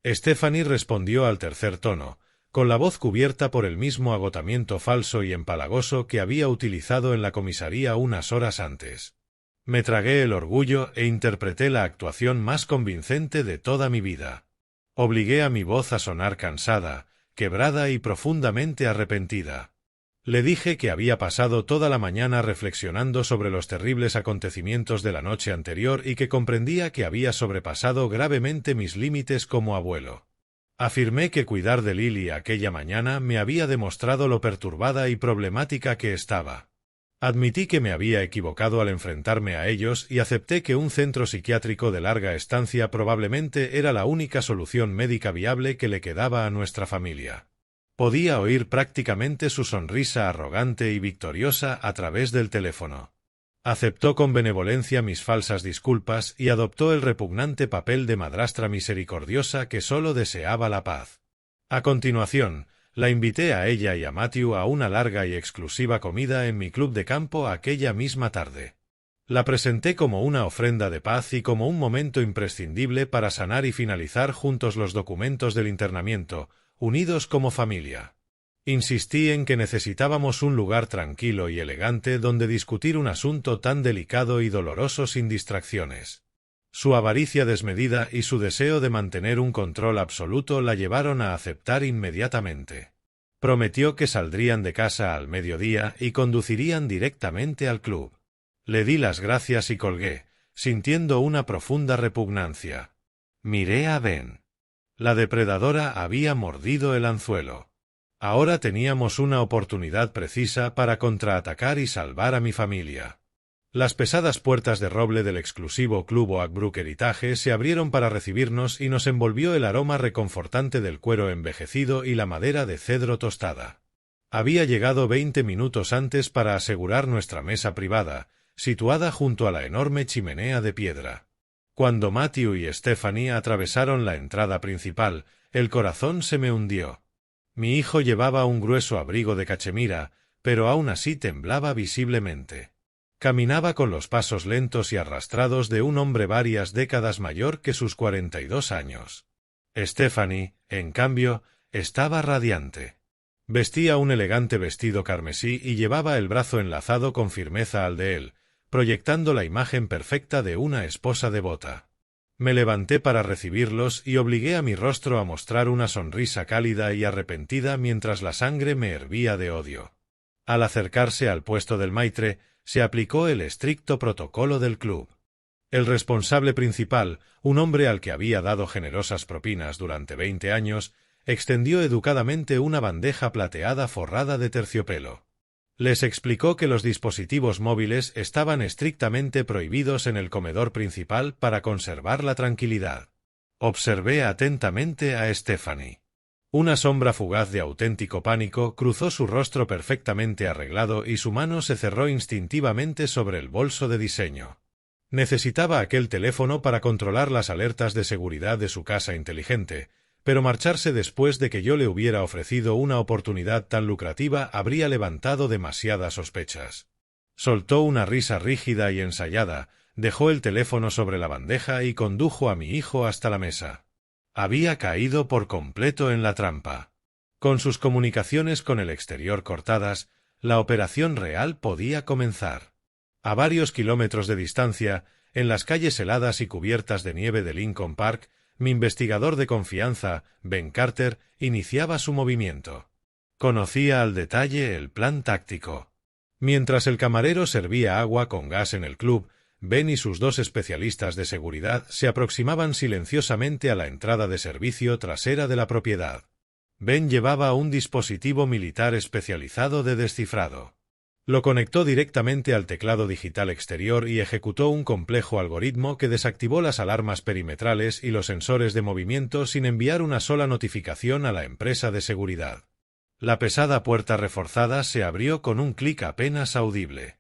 Speaker 1: Stephanie respondió al tercer tono, con la voz cubierta por el mismo agotamiento falso y empalagoso que había utilizado en la comisaría unas horas antes. Me tragué el orgullo e interpreté la actuación más convincente de toda mi vida. Obligué a mi voz a sonar cansada, quebrada y profundamente arrepentida. Le dije que había pasado toda la mañana reflexionando sobre los terribles acontecimientos de la noche anterior y que comprendía que había sobrepasado gravemente mis límites como abuelo. Afirmé que cuidar de Lily aquella mañana me había demostrado lo perturbada y problemática que estaba. Admití que me había equivocado al enfrentarme a ellos y acepté que un centro psiquiátrico de larga estancia probablemente era la única solución médica viable que le quedaba a nuestra familia. Podía oír prácticamente su sonrisa arrogante y victoriosa a través del teléfono. Aceptó con benevolencia mis falsas disculpas y adoptó el repugnante papel de madrastra misericordiosa que solo deseaba la paz. A continuación, la invité a ella y a Matthew a una larga y exclusiva comida en mi club de campo aquella misma tarde. La presenté como una ofrenda de paz y como un momento imprescindible para sanar y finalizar juntos los documentos del internamiento, unidos como familia. Insistí en que necesitábamos un lugar tranquilo y elegante donde discutir un asunto tan delicado y doloroso sin distracciones. Su avaricia desmedida y su deseo de mantener un control absoluto la llevaron a aceptar inmediatamente. Prometió que saldrían de casa al mediodía y conducirían directamente al club. Le di las gracias y colgué, sintiendo una profunda repugnancia. Miré a Ben. La depredadora había mordido el anzuelo. Ahora teníamos una oportunidad precisa para contraatacar y salvar a mi familia. Las pesadas puertas de roble del exclusivo Club Oakbrook Heritage se abrieron para recibirnos y nos envolvió el aroma reconfortante del cuero envejecido y la madera de cedro tostada. Había llegado 20 minutos antes para asegurar nuestra mesa privada, situada junto a la enorme chimenea de piedra. Cuando Matthew y Stephanie atravesaron la entrada principal, el corazón se me hundió. Mi hijo llevaba un grueso abrigo de cachemira, pero aún así temblaba visiblemente. Caminaba con los pasos lentos y arrastrados de un hombre varias décadas mayor que sus 42 años. Stephanie, en cambio, estaba radiante. Vestía un elegante vestido carmesí y llevaba el brazo enlazado con firmeza al de él, proyectando la imagen perfecta de una esposa devota. Me levanté para recibirlos y obligué a mi rostro a mostrar una sonrisa cálida y arrepentida mientras la sangre me hervía de odio. Al acercarse al puesto del maitre, se aplicó el estricto protocolo del club. El responsable principal, un hombre al que había dado generosas propinas durante 20 años, extendió educadamente una bandeja plateada forrada de terciopelo. Les explicó que los dispositivos móviles estaban estrictamente prohibidos en el comedor principal para conservar la tranquilidad. Observé atentamente a Stephanie. Una sombra fugaz de auténtico pánico cruzó su rostro perfectamente arreglado y su mano se cerró instintivamente sobre el bolso de diseño. Necesitaba aquel teléfono para controlar las alertas de seguridad de su casa inteligente, pero marcharse después de que yo le hubiera ofrecido una oportunidad tan lucrativa habría levantado demasiadas sospechas. Soltó una risa rígida y ensayada, dejó el teléfono sobre la bandeja y condujo a mi hijo hasta la mesa. Había caído por completo en la trampa. Con sus comunicaciones con el exterior cortadas, la operación real podía comenzar. A varios kilómetros de distancia, en las calles heladas y cubiertas de nieve de Lincoln Park, mi investigador de confianza, Ben Carter, iniciaba su movimiento. Conocía al detalle el plan táctico. Mientras el camarero servía agua con gas en el club, Ben y sus dos especialistas de seguridad se aproximaban silenciosamente a la entrada de servicio trasera de la propiedad. Ben llevaba un dispositivo militar especializado de descifrado. Lo conectó directamente al teclado digital exterior y ejecutó un complejo algoritmo que desactivó las alarmas perimetrales y los sensores de movimiento sin enviar una sola notificación a la empresa de seguridad. La pesada puerta reforzada se abrió con un clic apenas audible.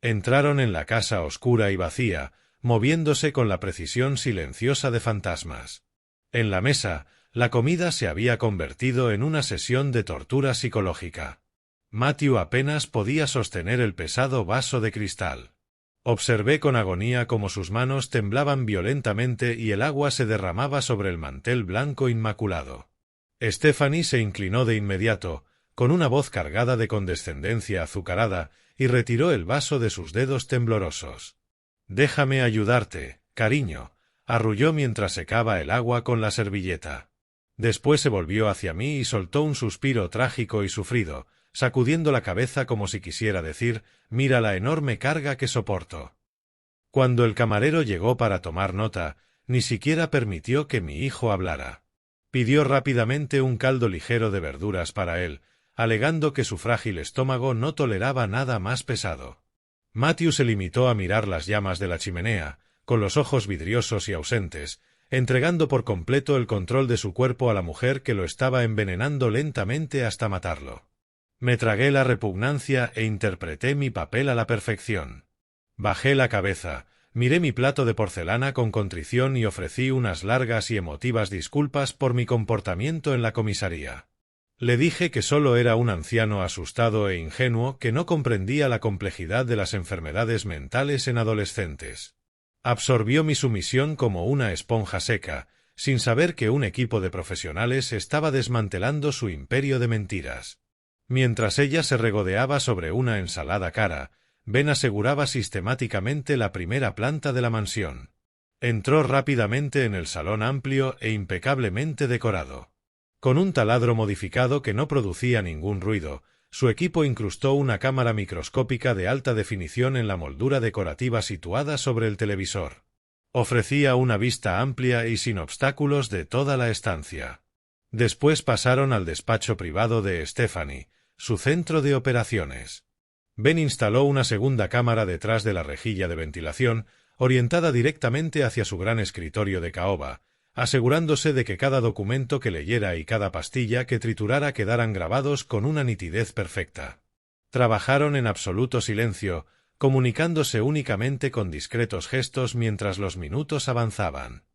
Speaker 1: Entraron en la casa oscura y vacía, moviéndose con la precisión silenciosa de fantasmas. En la mesa, la comida se había convertido en una sesión de tortura psicológica. Matthew apenas podía sostener el pesado vaso de cristal. Observé con agonía cómo sus manos temblaban violentamente y el agua se derramaba sobre el mantel blanco inmaculado. Stephanie se inclinó de inmediato, con una voz cargada de condescendencia azucarada, y retiró el vaso de sus dedos temblorosos. «Déjame ayudarte, cariño», arrulló mientras secaba el agua con la servilleta. Después se volvió hacia mí y soltó un suspiro trágico y sufrido, sacudiendo la cabeza como si quisiera decir, «Mira la enorme carga que soporto». Cuando el camarero llegó para tomar nota, ni siquiera permitió que mi hijo hablara. Pidió rápidamente un caldo ligero de verduras para él, alegando que su frágil estómago no toleraba nada más pesado. Matthew se limitó a mirar las llamas de la chimenea, con los ojos vidriosos y ausentes, entregando por completo el control de su cuerpo a la mujer que lo estaba envenenando lentamente hasta matarlo. Me tragué la repugnancia e interpreté mi papel a la perfección. Bajé la cabeza, miré mi plato de porcelana con contrición y ofrecí unas largas y emotivas disculpas por mi comportamiento en la comisaría. Le dije que solo era un anciano asustado e ingenuo que no comprendía la complejidad de las enfermedades mentales en adolescentes. Absorbió mi sumisión como una esponja seca, sin saber que un equipo de profesionales estaba desmantelando su imperio de mentiras. Mientras ella se regodeaba sobre una ensalada cara, Ben aseguraba sistemáticamente la primera planta de la mansión. Entró rápidamente en el salón amplio e impecablemente decorado. Con un taladro modificado que no producía ningún ruido, su equipo incrustó una cámara microscópica de alta definición en la moldura decorativa situada sobre el televisor. Ofrecía una vista amplia y sin obstáculos de toda la estancia. Después pasaron al despacho privado de Stephanie, su centro de operaciones. Ben instaló una segunda cámara detrás de la rejilla de ventilación, orientada directamente hacia su gran escritorio de caoba, asegurándose de que cada documento que leyera y cada pastilla que triturara quedaran grabados con una nitidez perfecta. Trabajaron en absoluto silencio, comunicándose únicamente con discretos gestos mientras los minutos avanzaban.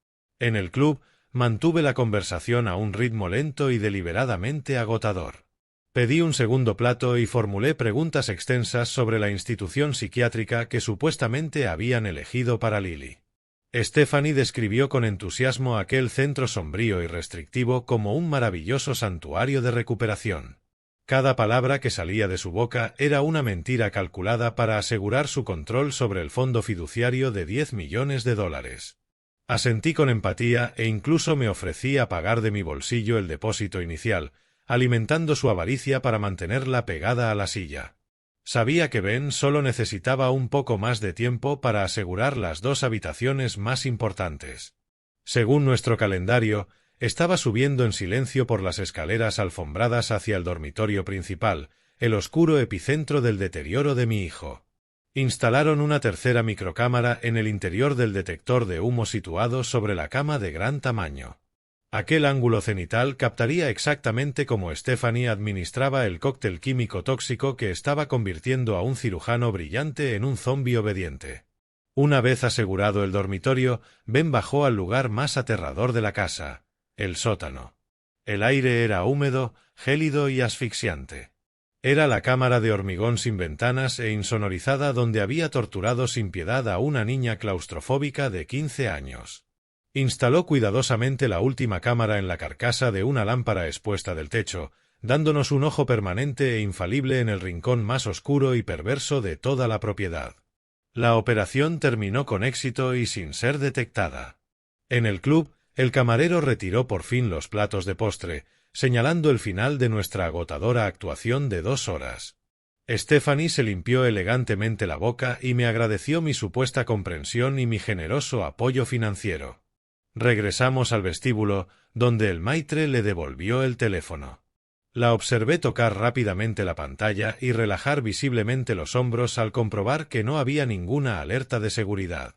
Speaker 1: En el club, mantuve la conversación a un ritmo lento y deliberadamente agotador. Pedí un segundo plato y formulé preguntas extensas sobre la institución psiquiátrica que supuestamente habían elegido para Lily. Stephanie describió con entusiasmo aquel centro sombrío y restrictivo como un maravilloso santuario de recuperación. Cada palabra que salía de su boca era una mentira calculada para asegurar su control sobre el fondo fiduciario de $10 millones. Asentí con empatía e incluso me ofrecí a pagar de mi bolsillo el depósito inicial, alimentando su avaricia para mantenerla pegada a la silla. Sabía que Ben solo necesitaba un poco más de tiempo para asegurar las dos habitaciones más importantes. Según nuestro calendario, estaba subiendo en silencio por las escaleras alfombradas hacia el dormitorio principal, el oscuro epicentro del deterioro de mi hijo. Instalaron una tercera microcámara en el interior del detector de humo situado sobre la cama de gran tamaño. Aquel ángulo cenital captaría exactamente cómo Stephanie administraba el cóctel químico tóxico que estaba convirtiendo a un cirujano brillante en un zombi obediente. Una vez asegurado el dormitorio, Ben bajó al lugar más aterrador de la casa, el sótano. El aire era húmedo, gélido y asfixiante. Era la cámara de hormigón sin ventanas e insonorizada donde había torturado sin piedad a una niña claustrofóbica de 15 años. Instaló cuidadosamente la última cámara en la carcasa de una lámpara expuesta del techo, dándonos un ojo permanente e infalible en el rincón más oscuro y perverso de toda la propiedad. La operación terminó con éxito y sin ser detectada. En el club, el camarero retiró por fin los platos de postre, señalando el final de nuestra agotadora actuación de 2 horas. Stephanie se limpió elegantemente la boca y me agradeció mi supuesta comprensión y mi generoso apoyo financiero. Regresamos al vestíbulo, donde el maitre le devolvió el teléfono. La observé tocar rápidamente la pantalla y relajar visiblemente los hombros al comprobar que no había ninguna alerta de seguridad.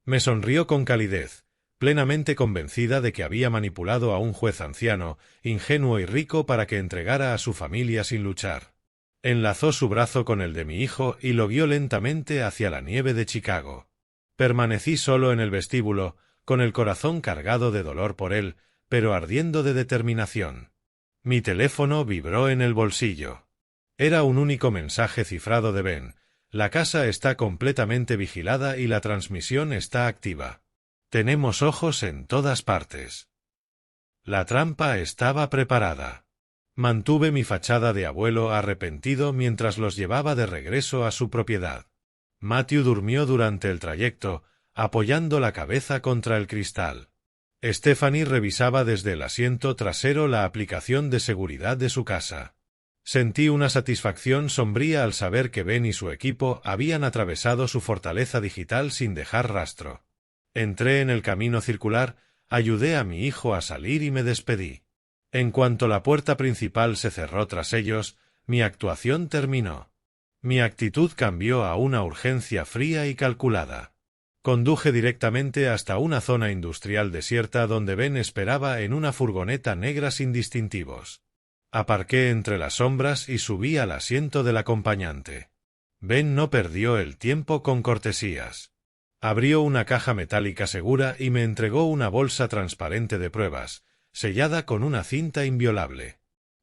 Speaker 1: Me sonrió con calidez, plenamente convencida de que había manipulado a un juez anciano, ingenuo y rico para que entregara a su familia sin luchar. Enlazó su brazo con el de mi hijo y lo guió lentamente hacia la nieve de Chicago. Permanecí solo en el vestíbulo, con el corazón cargado de dolor por él, pero ardiendo de determinación. Mi teléfono vibró en el bolsillo. Era un único mensaje cifrado de Ben. La casa está completamente vigilada y la transmisión está activa. Tenemos ojos en todas partes. La trampa estaba preparada. Mantuve mi fachada de abuelo arrepentido mientras los llevaba de regreso a su propiedad. Matthew durmió durante el trayecto, apoyando la cabeza contra el cristal. Stephanie revisaba desde el asiento trasero la aplicación de seguridad de su casa. Sentí una satisfacción sombría al saber que Ben y su equipo habían atravesado su fortaleza digital sin dejar rastro. Entré en el camino circular, ayudé a mi hijo a salir y me despedí. En cuanto la puerta principal se cerró tras ellos, mi actuación terminó. Mi actitud cambió a una urgencia fría y calculada. Conduje directamente hasta una zona industrial desierta donde Ben esperaba en una furgoneta negra sin distintivos. Aparqué entre las sombras y subí al asiento del acompañante. Ben no perdió el tiempo con cortesías. Abrió una caja metálica segura y me entregó una bolsa transparente de pruebas, sellada con una cinta inviolable.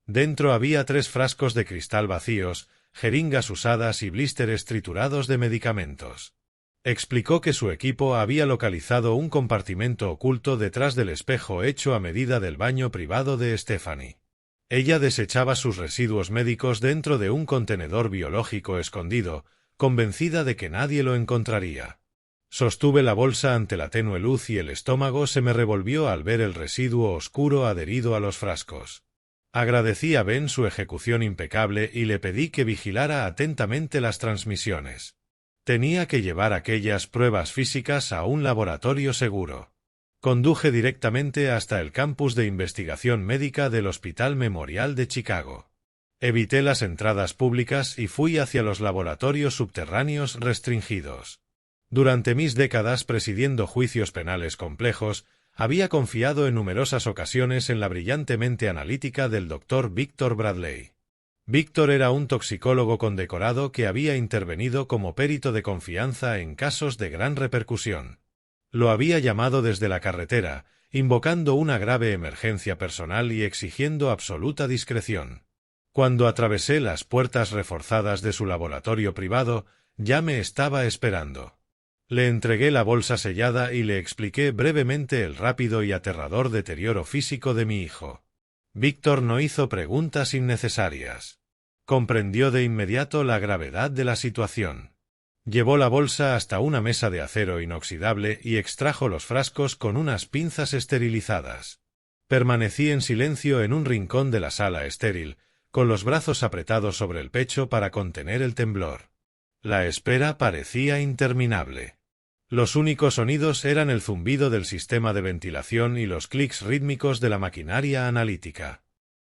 Speaker 1: Dentro había 3 frascos de cristal vacíos, jeringas usadas y blísteres triturados de medicamentos. Explicó que su equipo había localizado un compartimento oculto detrás del espejo hecho a medida del baño privado de Stephanie. Ella desechaba sus residuos médicos dentro de un contenedor biológico escondido, convencida de que nadie lo encontraría. Sostuve la bolsa ante la tenue luz y el estómago se me revolvió al ver el residuo oscuro adherido a los frascos. Agradecí a Ben su ejecución impecable y le pedí que vigilara atentamente las transmisiones. Tenía que llevar aquellas pruebas físicas a un laboratorio seguro. Conduje directamente hasta el campus de investigación médica del Hospital Memorial de Chicago. Evité las entradas públicas y fui hacia los laboratorios subterráneos restringidos. Durante mis décadas presidiendo juicios penales complejos, había confiado en numerosas ocasiones en la brillante mente analítica del Dr. Victor Bradley. Víctor era un toxicólogo condecorado que había intervenido como perito de confianza en casos de gran repercusión. Lo había llamado desde la carretera, invocando una grave emergencia personal y exigiendo absoluta discreción. Cuando atravesé las puertas reforzadas de su laboratorio privado, ya me estaba esperando. Le entregué la bolsa sellada y le expliqué brevemente el rápido y aterrador deterioro físico de mi hijo. Víctor no hizo preguntas innecesarias. Comprendió de inmediato la gravedad de la situación. Llevó la bolsa hasta una mesa de acero inoxidable y extrajo los frascos con unas pinzas esterilizadas. Permanecí en silencio en un rincón de la sala estéril, con los brazos apretados sobre el pecho para contener el temblor. La espera parecía interminable. Los únicos sonidos eran el zumbido del sistema de ventilación y los clics rítmicos de la maquinaria analítica.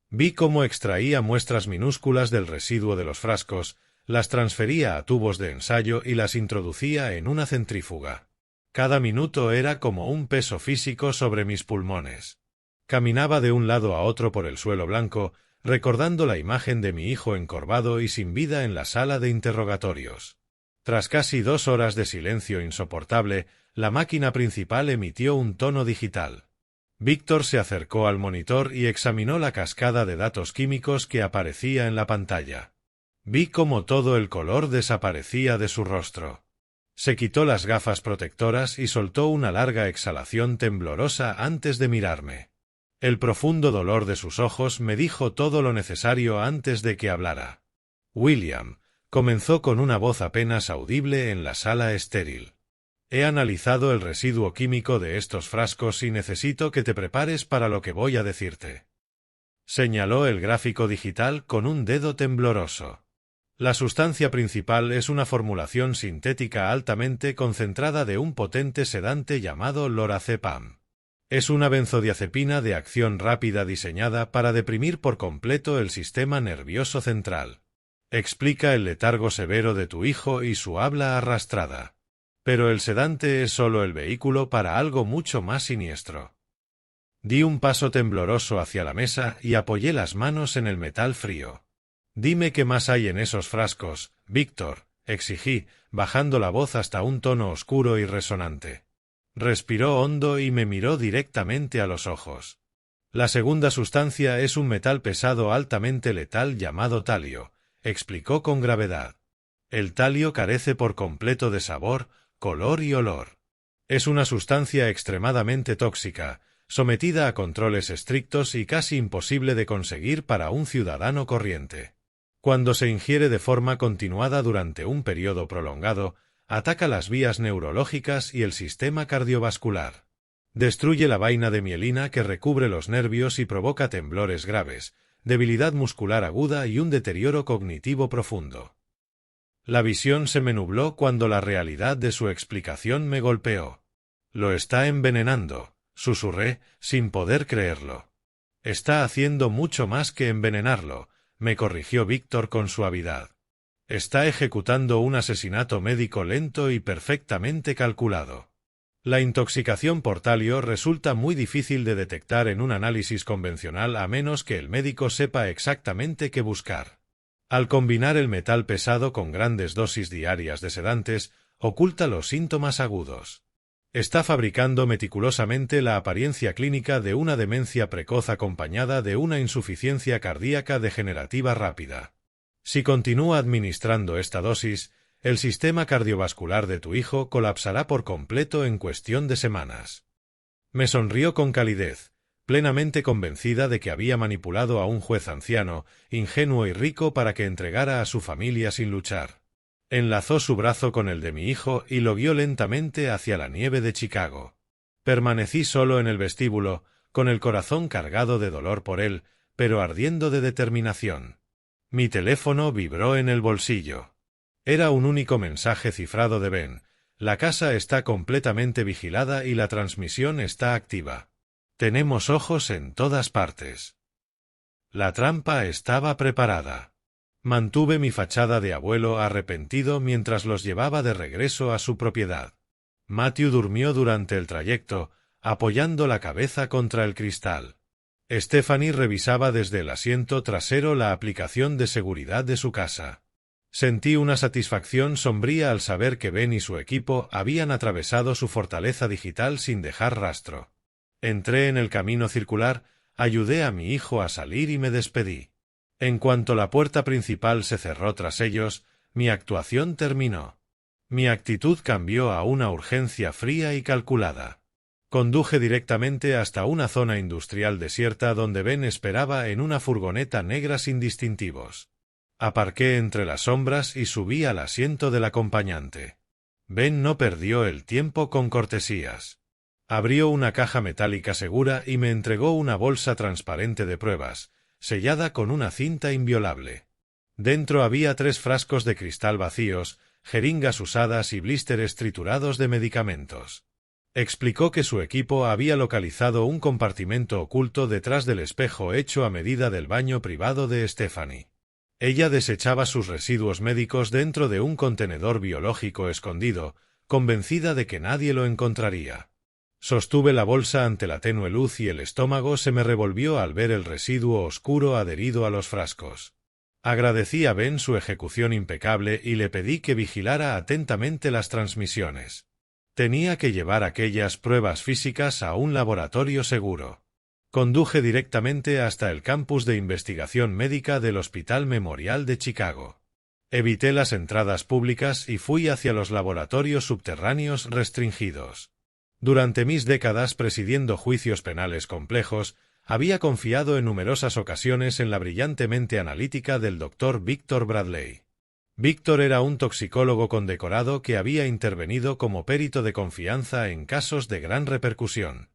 Speaker 1: Vi cómo extraía muestras minúsculas del residuo de los frascos, las transfería a tubos de ensayo y las introducía en una centrífuga. Cada minuto era como un peso físico sobre mis pulmones. Caminaba de un lado a otro por el suelo blanco, recordando la imagen de mi hijo encorvado y sin vida en la sala de interrogatorios. Tras casi 2 horas de silencio insoportable, la máquina principal emitió un tono digital. Víctor se acercó al monitor y examinó la cascada de datos químicos que aparecía en la pantalla. Vi cómo todo el color desaparecía de su rostro. Se quitó las gafas protectoras y soltó una larga exhalación temblorosa antes de mirarme. El profundo dolor de sus ojos me dijo todo lo necesario antes de que hablara. William, comenzó con una voz apenas audible en la sala estéril. He analizado el residuo químico de estos frascos y necesito que te prepares para lo que voy a decirte. Señaló el gráfico digital con un dedo tembloroso. La sustancia principal es una formulación sintética altamente concentrada de un potente sedante llamado lorazepam. Es una benzodiazepina de acción rápida diseñada para deprimir por completo el sistema nervioso central. Explica el letargo severo de tu hijo y su habla arrastrada. Pero el sedante es solo el vehículo para algo mucho más siniestro. Di un paso tembloroso hacia la mesa y apoyé las manos en el metal frío. Dime qué más hay en esos frascos, Víctor, exigí, bajando la voz hasta un tono oscuro y resonante. Respiró hondo y me miró directamente a los ojos. La segunda sustancia es un metal pesado altamente letal llamado talio, explicó con gravedad. El talio carece por completo de sabor, color y olor. Es una sustancia extremadamente tóxica, sometida a controles estrictos y casi imposible de conseguir para un ciudadano corriente. Cuando se ingiere de forma continuada durante un periodo prolongado, ataca las vías neurológicas y el sistema cardiovascular. Destruye la vaina de mielina que recubre los nervios y provoca temblores graves, debilidad muscular aguda y un deterioro cognitivo profundo. La visión se me nubló cuando la realidad de su explicación me golpeó. Lo está envenenando, susurré, sin poder creerlo. Está haciendo mucho más que envenenarlo, me corrigió Víctor con suavidad. Está ejecutando un asesinato médico lento y perfectamente calculado. La intoxicación por talio resulta muy difícil de detectar en un análisis convencional a menos que el médico sepa exactamente qué buscar. Al combinar el metal pesado con grandes dosis diarias de sedantes, oculta los síntomas agudos. Está fabricando meticulosamente la apariencia clínica de una demencia precoz acompañada de una insuficiencia cardíaca degenerativa rápida. Si continúa administrando esta dosis, el sistema cardiovascular de tu hijo colapsará por completo en cuestión de semanas. Me sonrió con calidez, plenamente convencida de que había manipulado a un juez anciano, ingenuo y rico para que entregara a su familia sin luchar. Enlazó su brazo con el de mi hijo y lo guió lentamente hacia la nieve de Chicago. Permanecí solo en el vestíbulo, con el corazón cargado de dolor por él, pero ardiendo de determinación. Mi teléfono vibró en el bolsillo. Era un único mensaje cifrado de Ben. La casa está completamente vigilada y la transmisión está activa. Tenemos ojos en todas partes. La trampa estaba preparada. Mantuve mi fachada de abuelo arrepentido mientras los llevaba de regreso a su propiedad. Matthew durmió durante el trayecto, apoyando la cabeza contra el cristal. Stephanie revisaba desde el asiento trasero la aplicación de seguridad de su casa. Sentí una satisfacción sombría al saber que Ben y su equipo habían atravesado su fortaleza digital sin dejar rastro. Entré en el camino circular, ayudé a mi hijo a salir y me despedí. En cuanto la puerta principal se cerró tras ellos, mi actuación terminó. Mi actitud cambió a una urgencia fría y calculada. Conduje directamente hasta una zona industrial desierta donde Ben esperaba en una furgoneta negra sin distintivos. Aparqué entre las sombras y subí al asiento del acompañante. Ben no perdió el tiempo con cortesías. Abrió una caja metálica segura y me entregó una bolsa transparente de pruebas, sellada con una cinta inviolable. Dentro había 3 frascos de cristal vacíos, jeringas usadas y blísteres triturados de medicamentos. Explicó que su equipo había localizado un compartimento oculto detrás del espejo hecho a medida del baño privado de Stephanie. Ella desechaba sus residuos médicos dentro de un contenedor biológico escondido, convencida de que nadie lo encontraría. Sostuve la bolsa ante la tenue luz y el estómago se me revolvió al ver el residuo oscuro adherido a los frascos. Agradecí a Ben su ejecución impecable y le pedí que vigilara atentamente las transmisiones. Tenía que llevar aquellas pruebas físicas a un laboratorio seguro. Conduje directamente hasta el campus de investigación médica del Hospital Memorial de Chicago. Evité las entradas públicas y fui hacia los laboratorios subterráneos restringidos. Durante mis décadas presidiendo juicios penales complejos, había confiado en numerosas ocasiones en la brillante mente analítica del Dr. Victor Bradley. Víctor era un toxicólogo condecorado que había intervenido como perito de confianza en casos de gran repercusión.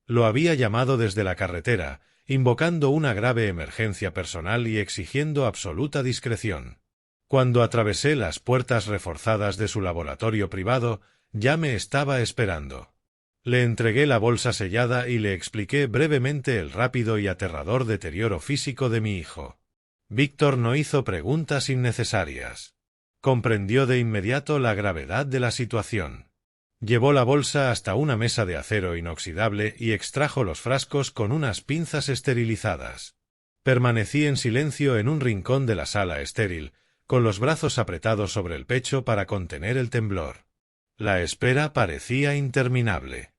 Speaker 1: Lo había llamado desde la carretera, invocando una grave emergencia personal y exigiendo absoluta discreción. Cuando atravesé las puertas reforzadas de su laboratorio privado, ya me estaba esperando. Le entregué la bolsa sellada y le expliqué brevemente el rápido y aterrador deterioro físico de mi hijo. Víctor no hizo preguntas innecesarias. Comprendió de inmediato la gravedad de la situación. Llevó la bolsa hasta una mesa de acero inoxidable y extrajo los frascos con unas pinzas esterilizadas. Permanecí en silencio en un rincón de la sala estéril, con los brazos apretados sobre el pecho para contener el temblor. La espera parecía interminable.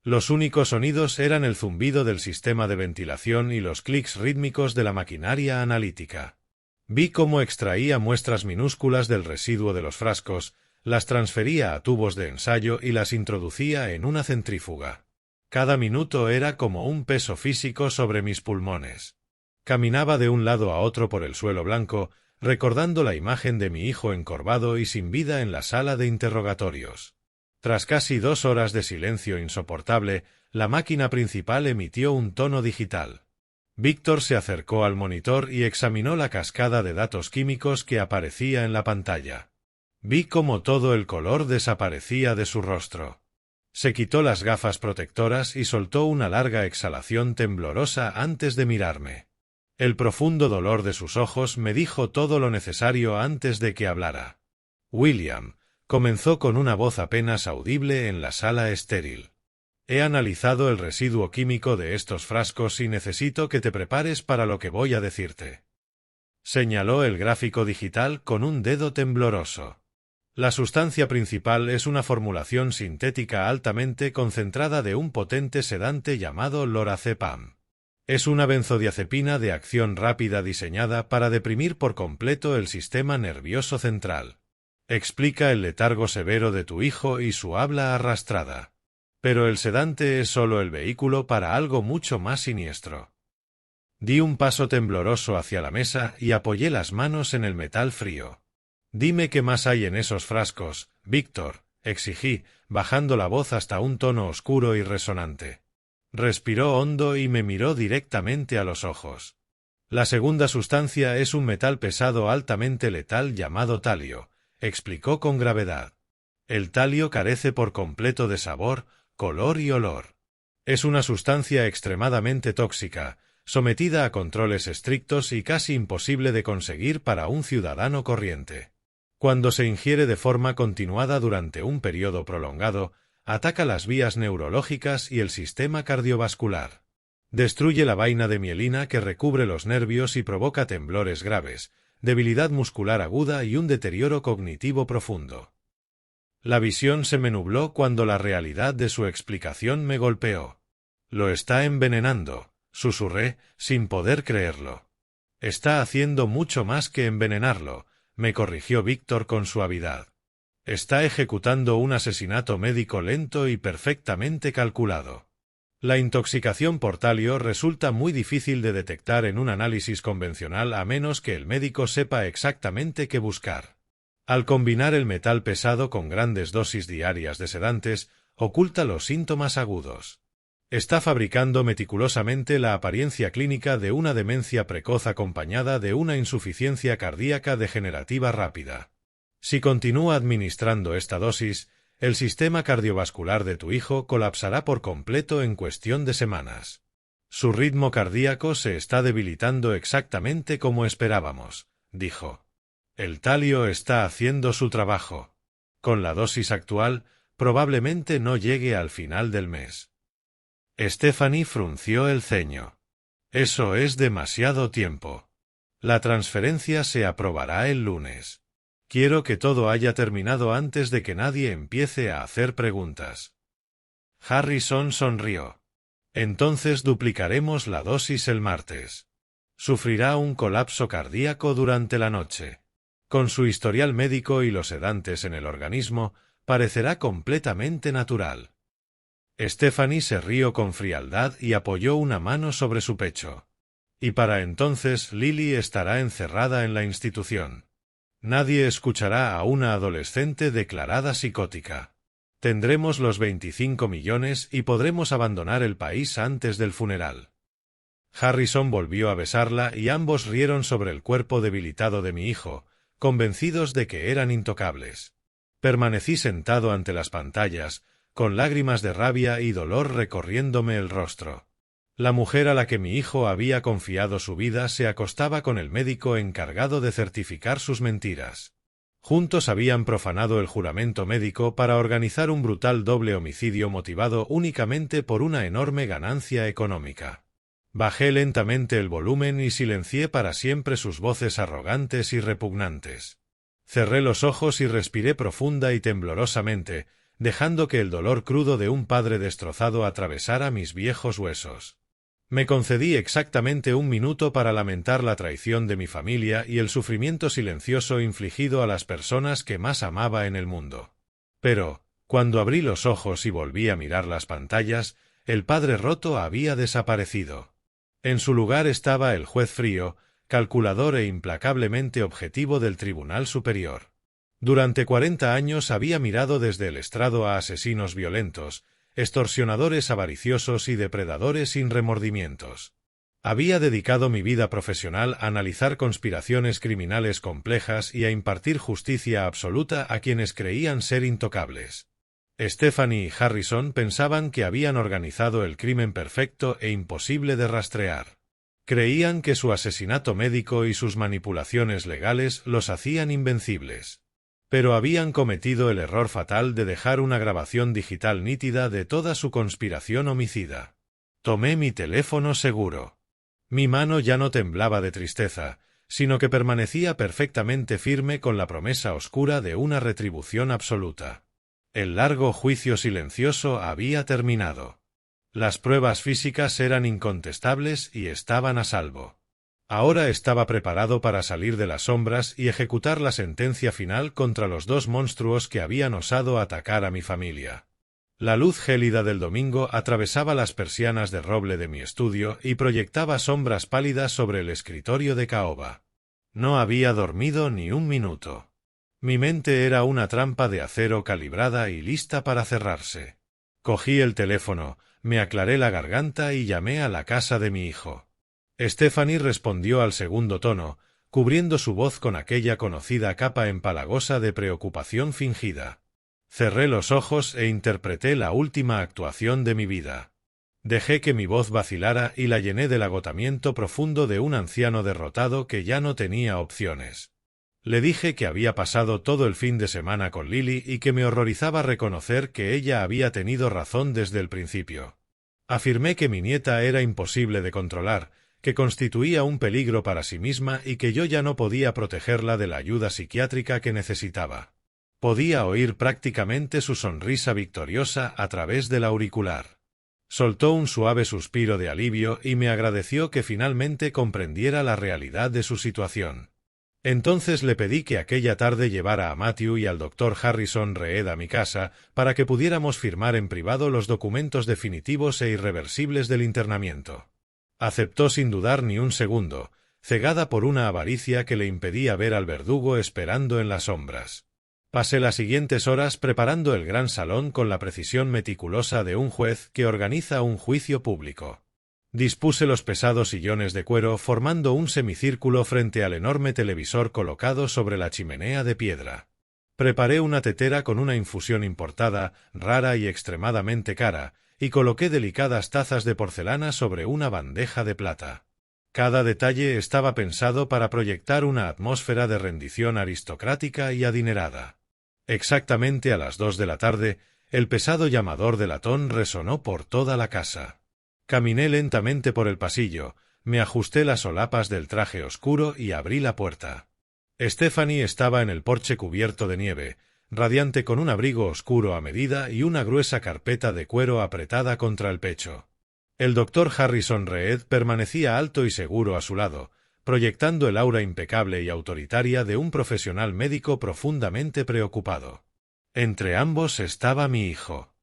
Speaker 1: Los únicos sonidos eran el zumbido del sistema de ventilación y los clics rítmicos de la maquinaria analítica. Vi cómo extraía muestras minúsculas del residuo de los frascos, las transfería a tubos de ensayo y las introducía en una centrífuga. Cada minuto era como un peso físico sobre mis pulmones. Caminaba de un lado a otro por el suelo blanco, recordando la imagen de mi hijo encorvado y sin vida en la sala de interrogatorios. Tras casi 2 horas de silencio insoportable, la máquina principal emitió un tono digital. Víctor se acercó al monitor y examinó la cascada de datos químicos que aparecía en la pantalla. Vi cómo todo el color desaparecía de su rostro. Se quitó las gafas protectoras y soltó una larga exhalación temblorosa antes de mirarme. El profundo dolor de sus ojos me dijo todo lo necesario antes de que hablara. William, comenzó con una voz apenas audible en la sala estéril. He analizado el residuo químico de estos frascos y necesito que te prepares para lo que voy a decirte. Señaló el gráfico digital con un dedo tembloroso. La sustancia principal es una formulación sintética altamente concentrada de un potente sedante llamado lorazepam. Es una benzodiazepina de acción rápida diseñada para deprimir por completo el sistema nervioso central. Explica el letargo severo de tu hijo y su habla arrastrada. Pero el sedante es solo el vehículo para algo mucho más siniestro. Di un paso tembloroso hacia la mesa y apoyé las manos en el metal frío. Dime qué más hay en esos frascos, Víctor, exigí, bajando la voz hasta un tono oscuro y resonante. Respiró hondo y me miró directamente a los ojos. La segunda sustancia es un metal pesado altamente letal llamado talio, explicó con gravedad. El talio carece por completo de sabor, color y olor. Es una sustancia extremadamente tóxica, sometida a controles estrictos y casi imposible de conseguir para un ciudadano corriente. Cuando se ingiere de forma continuada durante un periodo prolongado, ataca las vías neurológicas y el sistema cardiovascular. Destruye la vaina de mielina que recubre los nervios y provoca temblores graves, debilidad muscular aguda y un deterioro cognitivo profundo. La visión se me nubló cuando la realidad de su explicación me golpeó. Lo está envenenando, susurré, sin poder creerlo. Está haciendo mucho más que envenenarlo, me corrigió Víctor con suavidad. Está ejecutando un asesinato médico lento y perfectamente calculado. La intoxicación por talio resulta muy difícil de detectar en un análisis convencional a menos que el médico sepa exactamente qué buscar. Al combinar el metal pesado con grandes dosis diarias de sedantes, oculta los síntomas agudos. Está fabricando meticulosamente la apariencia clínica de una demencia precoz acompañada de una insuficiencia cardíaca degenerativa rápida. Si continúa administrando esta dosis, el sistema cardiovascular de tu hijo colapsará por completo en cuestión de semanas. Su ritmo cardíaco se está debilitando exactamente como esperábamos, dijo. El talio está haciendo su trabajo. Con la dosis actual, probablemente no llegue al final del mes. Stephanie frunció el ceño. Eso es demasiado tiempo. La transferencia se aprobará el lunes. Quiero que todo haya terminado antes de que nadie empiece a hacer preguntas. Harrison sonrió. Entonces duplicaremos la dosis el martes. Sufrirá un colapso cardíaco durante la noche. Con su historial médico y los sedantes en el organismo, parecerá completamente natural. Stephanie se rió con frialdad y apoyó una mano sobre su pecho. Y para entonces Lily estará encerrada en la institución. Nadie escuchará a una adolescente declarada psicótica. Tendremos los 25 millones y podremos abandonar el país antes del funeral. Harrison volvió a besarla y ambos rieron sobre el cuerpo debilitado de mi hijo, convencidos de que eran intocables. Permanecí sentado ante las pantallas, con lágrimas de rabia y dolor recorriéndome el rostro. La mujer a la que mi hijo había confiado su vida se acostaba con el médico encargado de certificar sus mentiras. Juntos habían profanado el juramento médico para organizar un brutal doble homicidio motivado únicamente por una enorme ganancia económica. Bajé lentamente el volumen y silencié para siempre sus voces arrogantes y repugnantes. Cerré los ojos y respiré profunda y temblorosamente, dejando que el dolor crudo de un padre destrozado atravesara mis viejos huesos. Me concedí exactamente 1 minuto para lamentar la traición de mi familia y el sufrimiento silencioso infligido a las personas que más amaba en el mundo. Pero, cuando abrí los ojos y volví a mirar las pantallas, el padre roto había desaparecido. En su lugar estaba el juez frío, calculador e implacablemente objetivo del Tribunal Superior. Durante 40 años había mirado desde el estrado a asesinos violentos, extorsionadores avariciosos y depredadores sin remordimientos. Había dedicado mi vida profesional a analizar conspiraciones criminales complejas y a impartir justicia absoluta a quienes creían ser intocables. Stephanie y Harrison pensaban que habían organizado el crimen perfecto e imposible de rastrear. Creían que su asesinato médico y sus manipulaciones legales los hacían invencibles. Pero habían cometido el error fatal de dejar una grabación digital nítida de toda su conspiración homicida. Tomé mi teléfono seguro. Mi mano ya no temblaba de tristeza, sino que permanecía perfectamente firme con la promesa oscura de una retribución absoluta. El largo juicio silencioso había terminado. Las pruebas físicas eran incontestables y estaban a salvo. Ahora estaba preparado para salir de las sombras y ejecutar la sentencia final contra los 2 monstruos que habían osado atacar a mi familia. La luz gélida del domingo atravesaba las persianas de roble de mi estudio y proyectaba sombras pálidas sobre el escritorio de caoba. No había dormido ni 1 minuto. Mi mente era una trampa de acero calibrada y lista para cerrarse. Cogí el teléfono, me aclaré la garganta y llamé a la casa de mi hijo. Stephanie respondió al segundo tono, cubriendo su voz con aquella conocida capa empalagosa de preocupación fingida. Cerré los ojos e interpreté la última actuación de mi vida. Dejé que mi voz vacilara y la llené del agotamiento profundo de un anciano derrotado que ya no tenía opciones. Le dije que había pasado todo el fin de semana con Lily y que me horrorizaba reconocer que ella había tenido razón desde el principio. Afirmé que mi nieta era imposible de controlar, que constituía un peligro para sí misma y que yo ya no podía protegerla de la ayuda psiquiátrica que necesitaba. Podía oír prácticamente su sonrisa victoriosa a través del auricular. Soltó un suave suspiro de alivio y me agradeció que finalmente comprendiera la realidad de su situación. Entonces le pedí que aquella tarde llevara a Matthew y al Dr. Harrison Reed a mi casa para que pudiéramos firmar en privado los documentos definitivos e irreversibles del internamiento. Aceptó sin dudar ni un segundo, cegada por una avaricia que le impedía ver al verdugo esperando en las sombras. Pasé las siguientes horas preparando el gran salón con la precisión meticulosa de un juez que organiza un juicio público. Dispuse los pesados sillones de cuero formando un semicírculo frente al enorme televisor colocado sobre la chimenea de piedra. Preparé una tetera con una infusión importada, rara y extremadamente cara, y coloqué delicadas tazas de porcelana sobre una bandeja de plata. Cada detalle estaba pensado para proyectar una atmósfera de rendición aristocrática y adinerada. Exactamente a las 2 de la tarde, el pesado llamador de latón resonó por toda la casa. Caminé lentamente por el pasillo, me ajusté las solapas del traje oscuro y abrí la puerta. Stephanie estaba en el porche cubierto de nieve, radiante con un abrigo oscuro a medida y una gruesa carpeta de cuero apretada contra el pecho. El doctor Harrison Reed permanecía alto y seguro a su lado, proyectando el aura impecable y autoritaria de un profesional médico profundamente preocupado. Entre ambos estaba mi hijo.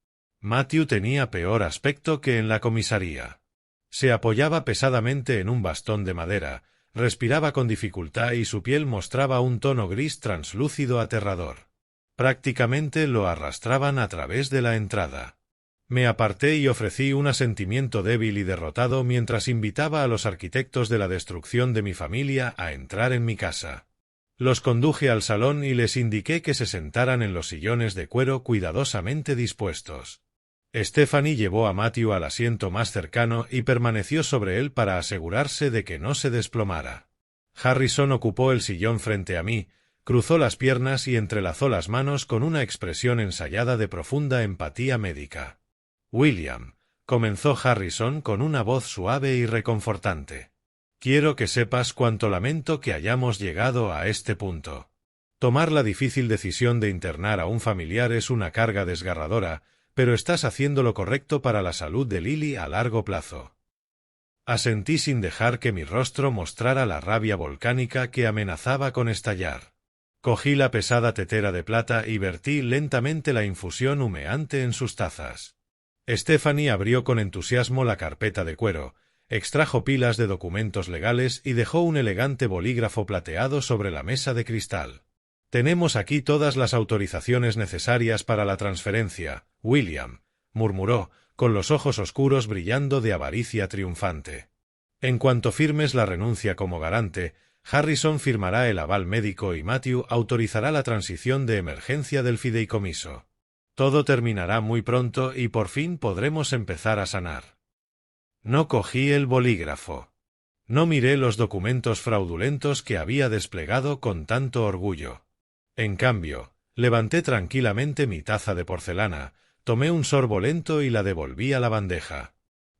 Speaker 1: Matthew tenía peor aspecto que en la comisaría. Se apoyaba pesadamente en un bastón de madera, respiraba con dificultad y su piel mostraba un tono gris translúcido aterrador. Prácticamente lo arrastraban a través de la entrada. Me aparté y ofrecí un asentimiento débil y derrotado mientras invitaba a los arquitectos de la destrucción de mi familia a entrar en mi casa. Los conduje al salón y les indiqué que se sentaran en los sillones de cuero cuidadosamente dispuestos. Stephanie llevó a Matthew al asiento más cercano y permaneció sobre él para asegurarse de que no se desplomara. Harrison ocupó el sillón frente a mí, cruzó las piernas y entrelazó las manos con una expresión ensayada de profunda empatía médica. «William», comenzó Harrison con una voz suave y reconfortante. «Quiero que sepas cuánto lamento que hayamos llegado a este punto. Tomar la difícil decisión de internar a un familiar es una carga desgarradora, pero estás haciendo lo correcto para la salud de Lily a largo plazo». Asentí sin dejar que mi rostro mostrara la rabia volcánica que amenazaba con estallar. Cogí la pesada tetera de plata y vertí lentamente la infusión humeante en sus tazas. Stephanie abrió con entusiasmo la carpeta de cuero, extrajo pilas de documentos legales y dejó un elegante bolígrafo plateado sobre la mesa de cristal. «Tenemos aquí todas las autorizaciones necesarias para la transferencia, William», murmuró, con los ojos oscuros brillando de avaricia triunfante. «En cuanto firmes la renuncia como garante, Harrison firmará el aval médico y Matthew autorizará la transición de emergencia del fideicomiso. Todo terminará muy pronto y por fin podremos empezar a sanar». No cogí el bolígrafo. No miré los documentos fraudulentos que había desplegado con tanto orgullo. En cambio, levanté tranquilamente mi taza de porcelana, tomé un sorbo lento y la devolví a la bandeja.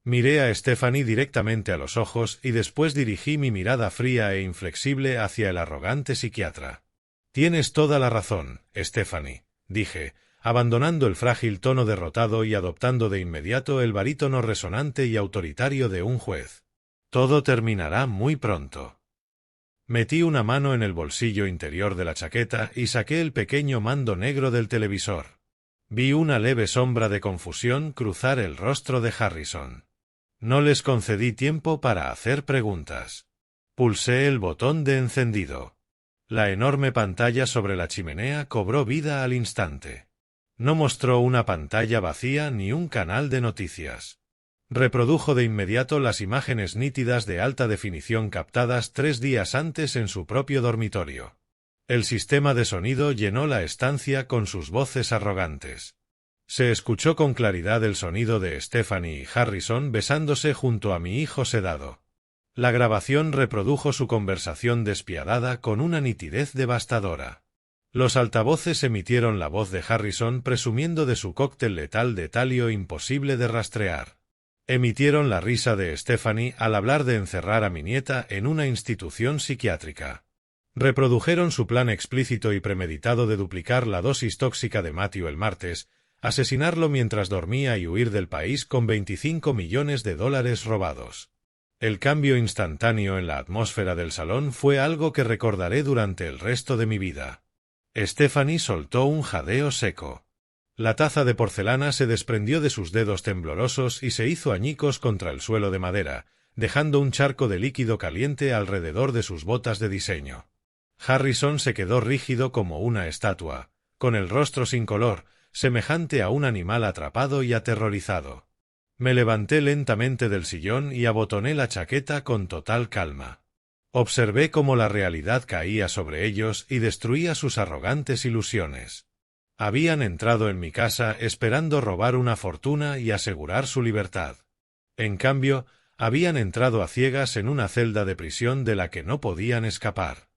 Speaker 1: Miré a Stephanie directamente a los ojos y después dirigí mi mirada fría e inflexible hacia el arrogante psiquiatra. «Tienes toda la razón, Stephanie», dije, abandonando el frágil tono derrotado y adoptando de inmediato el barítono resonante y autoritario de un juez. «Todo terminará muy pronto». Metí una mano en el bolsillo interior de la chaqueta y saqué el pequeño mando negro del televisor. Vi una leve sombra de confusión cruzar el rostro de Harrison. No les concedí tiempo para hacer preguntas. Pulsé el botón de encendido. La enorme pantalla sobre la chimenea cobró vida al instante. No mostró una pantalla vacía ni un canal de noticias. Reprodujo de inmediato las imágenes nítidas de alta definición captadas 3 días antes en su propio dormitorio. El sistema de sonido llenó la estancia con sus voces arrogantes. Se escuchó con claridad el sonido de Stephanie y Harrison besándose junto a mi hijo sedado. La grabación reprodujo su conversación despiadada con una nitidez devastadora. Los altavoces emitieron la voz de Harrison presumiendo de su cóctel letal de talio imposible de rastrear. Emitieron la risa de Stephanie al hablar de encerrar a mi nieta en una institución psiquiátrica. Reprodujeron su plan explícito y premeditado de duplicar la dosis tóxica de Matthew el martes, asesinarlo mientras dormía y huir del país con $25 millones robados. El cambio instantáneo en la atmósfera del salón fue algo que recordaré durante el resto de mi vida. Stephanie soltó un jadeo seco. La taza de porcelana se desprendió de sus dedos temblorosos y se hizo añicos contra el suelo de madera, dejando un charco de líquido caliente alrededor de sus botas de diseño. Harrison se quedó rígido como una estatua, con el rostro sin color, semejante a un animal atrapado y aterrorizado. Me levanté lentamente del sillón y abotoné la chaqueta con total calma. Observé cómo la realidad caía sobre ellos y destruía sus arrogantes ilusiones. Habían entrado en mi casa esperando robar una fortuna y asegurar su libertad. En cambio, habían entrado a ciegas en una celda de prisión de la que no podían escapar.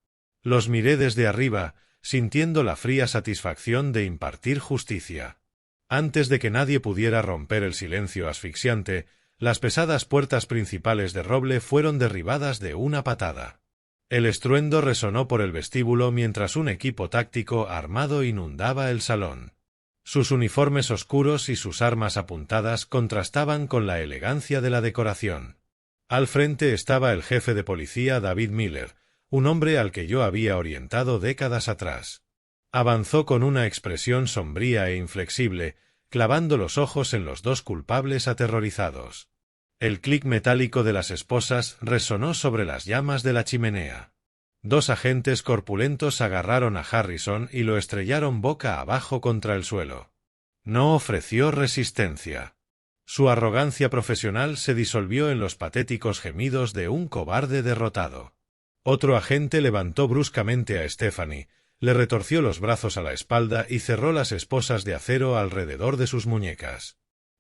Speaker 1: Los miré desde arriba, sintiendo la fría satisfacción de impartir justicia. Antes de que nadie pudiera romper el silencio asfixiante, las pesadas puertas principales de roble fueron derribadas de una patada. El estruendo resonó por el vestíbulo mientras un equipo táctico armado inundaba el salón. Sus uniformes oscuros y sus armas apuntadas contrastaban con la elegancia de la decoración. Al frente estaba el jefe de policía David Miller, un hombre al que yo había orientado décadas atrás. Avanzó con una expresión sombría e inflexible, clavando los ojos en los dos culpables aterrorizados. El clic metálico de las esposas resonó sobre las llamas de la chimenea. Dos agentes corpulentos agarraron a Harrison y lo estrellaron boca abajo contra el suelo. No ofreció resistencia. Su arrogancia profesional se disolvió en los patéticos gemidos de un cobarde derrotado. Otro agente levantó bruscamente a Stephanie, le retorció los brazos a la espalda y cerró las esposas de acero alrededor de sus muñecas.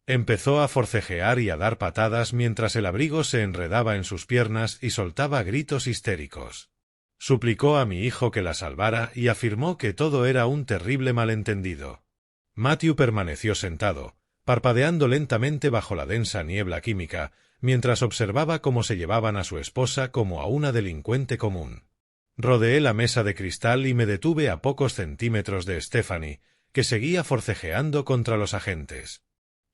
Speaker 1: Empezó a forcejear y a dar patadas mientras el abrigo se enredaba en sus piernas y soltaba gritos histéricos. Suplicó a mi hijo que la salvara y afirmó que todo era un terrible malentendido. Matthew permaneció sentado, parpadeando lentamente bajo la densa niebla química, mientras observaba cómo se llevaban a su esposa como a una delincuente común. Rodeé la mesa de cristal y me detuve a pocos centímetros de Stephanie, que seguía forcejeando contra los agentes.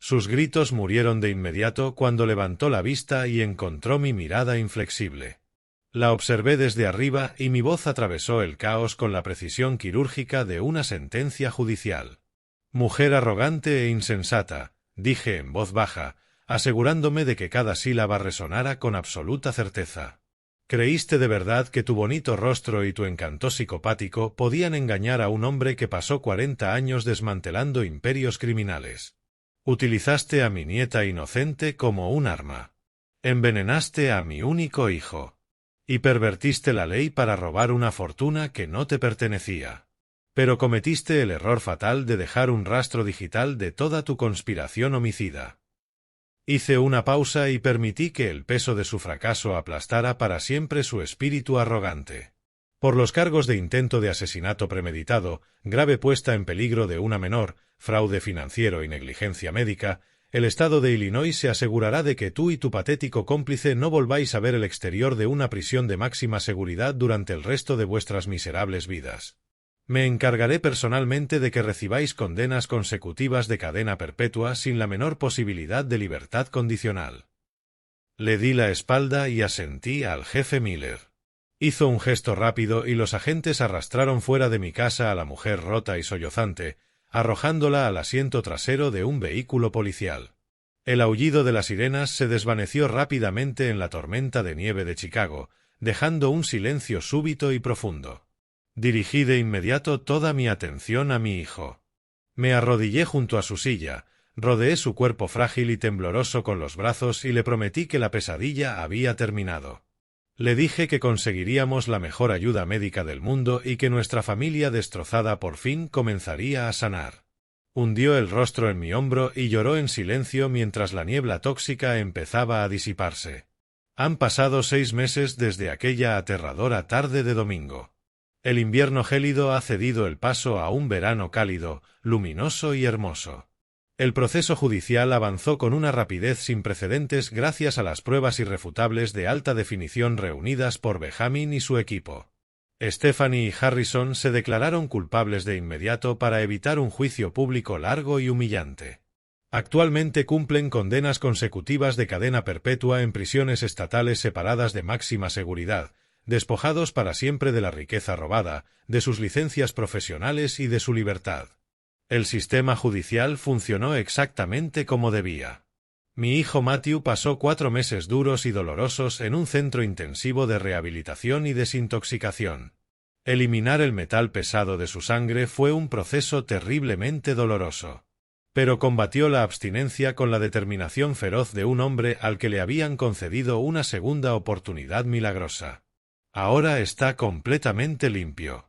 Speaker 1: Sus gritos murieron de inmediato cuando levantó la vista y encontró mi mirada inflexible. La observé desde arriba y mi voz atravesó el caos con la precisión quirúrgica de una sentencia judicial. «Mujer arrogante e insensata», dije en voz baja, asegurándome de que cada sílaba resonara con absoluta certeza. «¿Creíste de verdad que tu bonito rostro y tu encanto psicopático podían engañar a un hombre que pasó 40 años desmantelando imperios criminales? Utilizaste a mi nieta inocente como un arma. Envenenaste a mi único hijo. Y pervertiste la ley para robar una fortuna que no te pertenecía. Pero cometiste el error fatal de dejar un rastro digital de toda tu conspiración homicida». Hice una pausa y permití que el peso de su fracaso aplastara para siempre su espíritu arrogante. Por los cargos de intento de asesinato premeditado, grave puesta en peligro de una menor, fraude financiero y negligencia médica, el Estado de Illinois se asegurará de que tú y tu patético cómplice no volváis a ver el exterior de una prisión de máxima seguridad durante el resto de vuestras miserables vidas. Me encargaré personalmente de que recibáis condenas consecutivas de cadena perpetua sin la menor posibilidad de libertad condicional. Le di la espalda y asentí al jefe Miller. Hizo un gesto rápido y los agentes arrastraron fuera de mi casa a la mujer rota y sollozante, arrojándola al asiento trasero de un vehículo policial. El aullido de las sirenas se desvaneció rápidamente en la tormenta de nieve de Chicago, dejando un silencio súbito y profundo. Dirigí de inmediato toda mi atención a mi hijo. Me arrodillé junto a su silla, rodeé su cuerpo frágil y tembloroso con los brazos y le prometí que la pesadilla había terminado. Le dije que conseguiríamos la mejor ayuda médica del mundo y que nuestra familia destrozada por fin comenzaría a sanar. Hundió el rostro en mi hombro y lloró en silencio mientras la niebla tóxica empezaba a disiparse. Han pasado 6 meses desde aquella aterradora tarde de domingo. El invierno gélido ha cedido el paso a un verano cálido, luminoso y hermoso. El proceso judicial avanzó con una rapidez sin precedentes gracias a las pruebas irrefutables de alta definición reunidas por Benjamin y su equipo. Stephanie y Harrison se declararon culpables de inmediato para evitar un juicio público largo y humillante. Actualmente cumplen condenas consecutivas de cadena perpetua en prisiones estatales separadas de máxima seguridad, despojados para siempre de la riqueza robada, de sus licencias profesionales y de su libertad. El sistema judicial funcionó exactamente como debía. Mi hijo Matthew pasó 4 meses duros y dolorosos en un centro intensivo de rehabilitación y desintoxicación. Eliminar el metal pesado de su sangre fue un proceso terriblemente doloroso. Pero combatió la abstinencia con la determinación feroz de un hombre al que le habían concedido una segunda oportunidad milagrosa. Ahora está completamente limpio.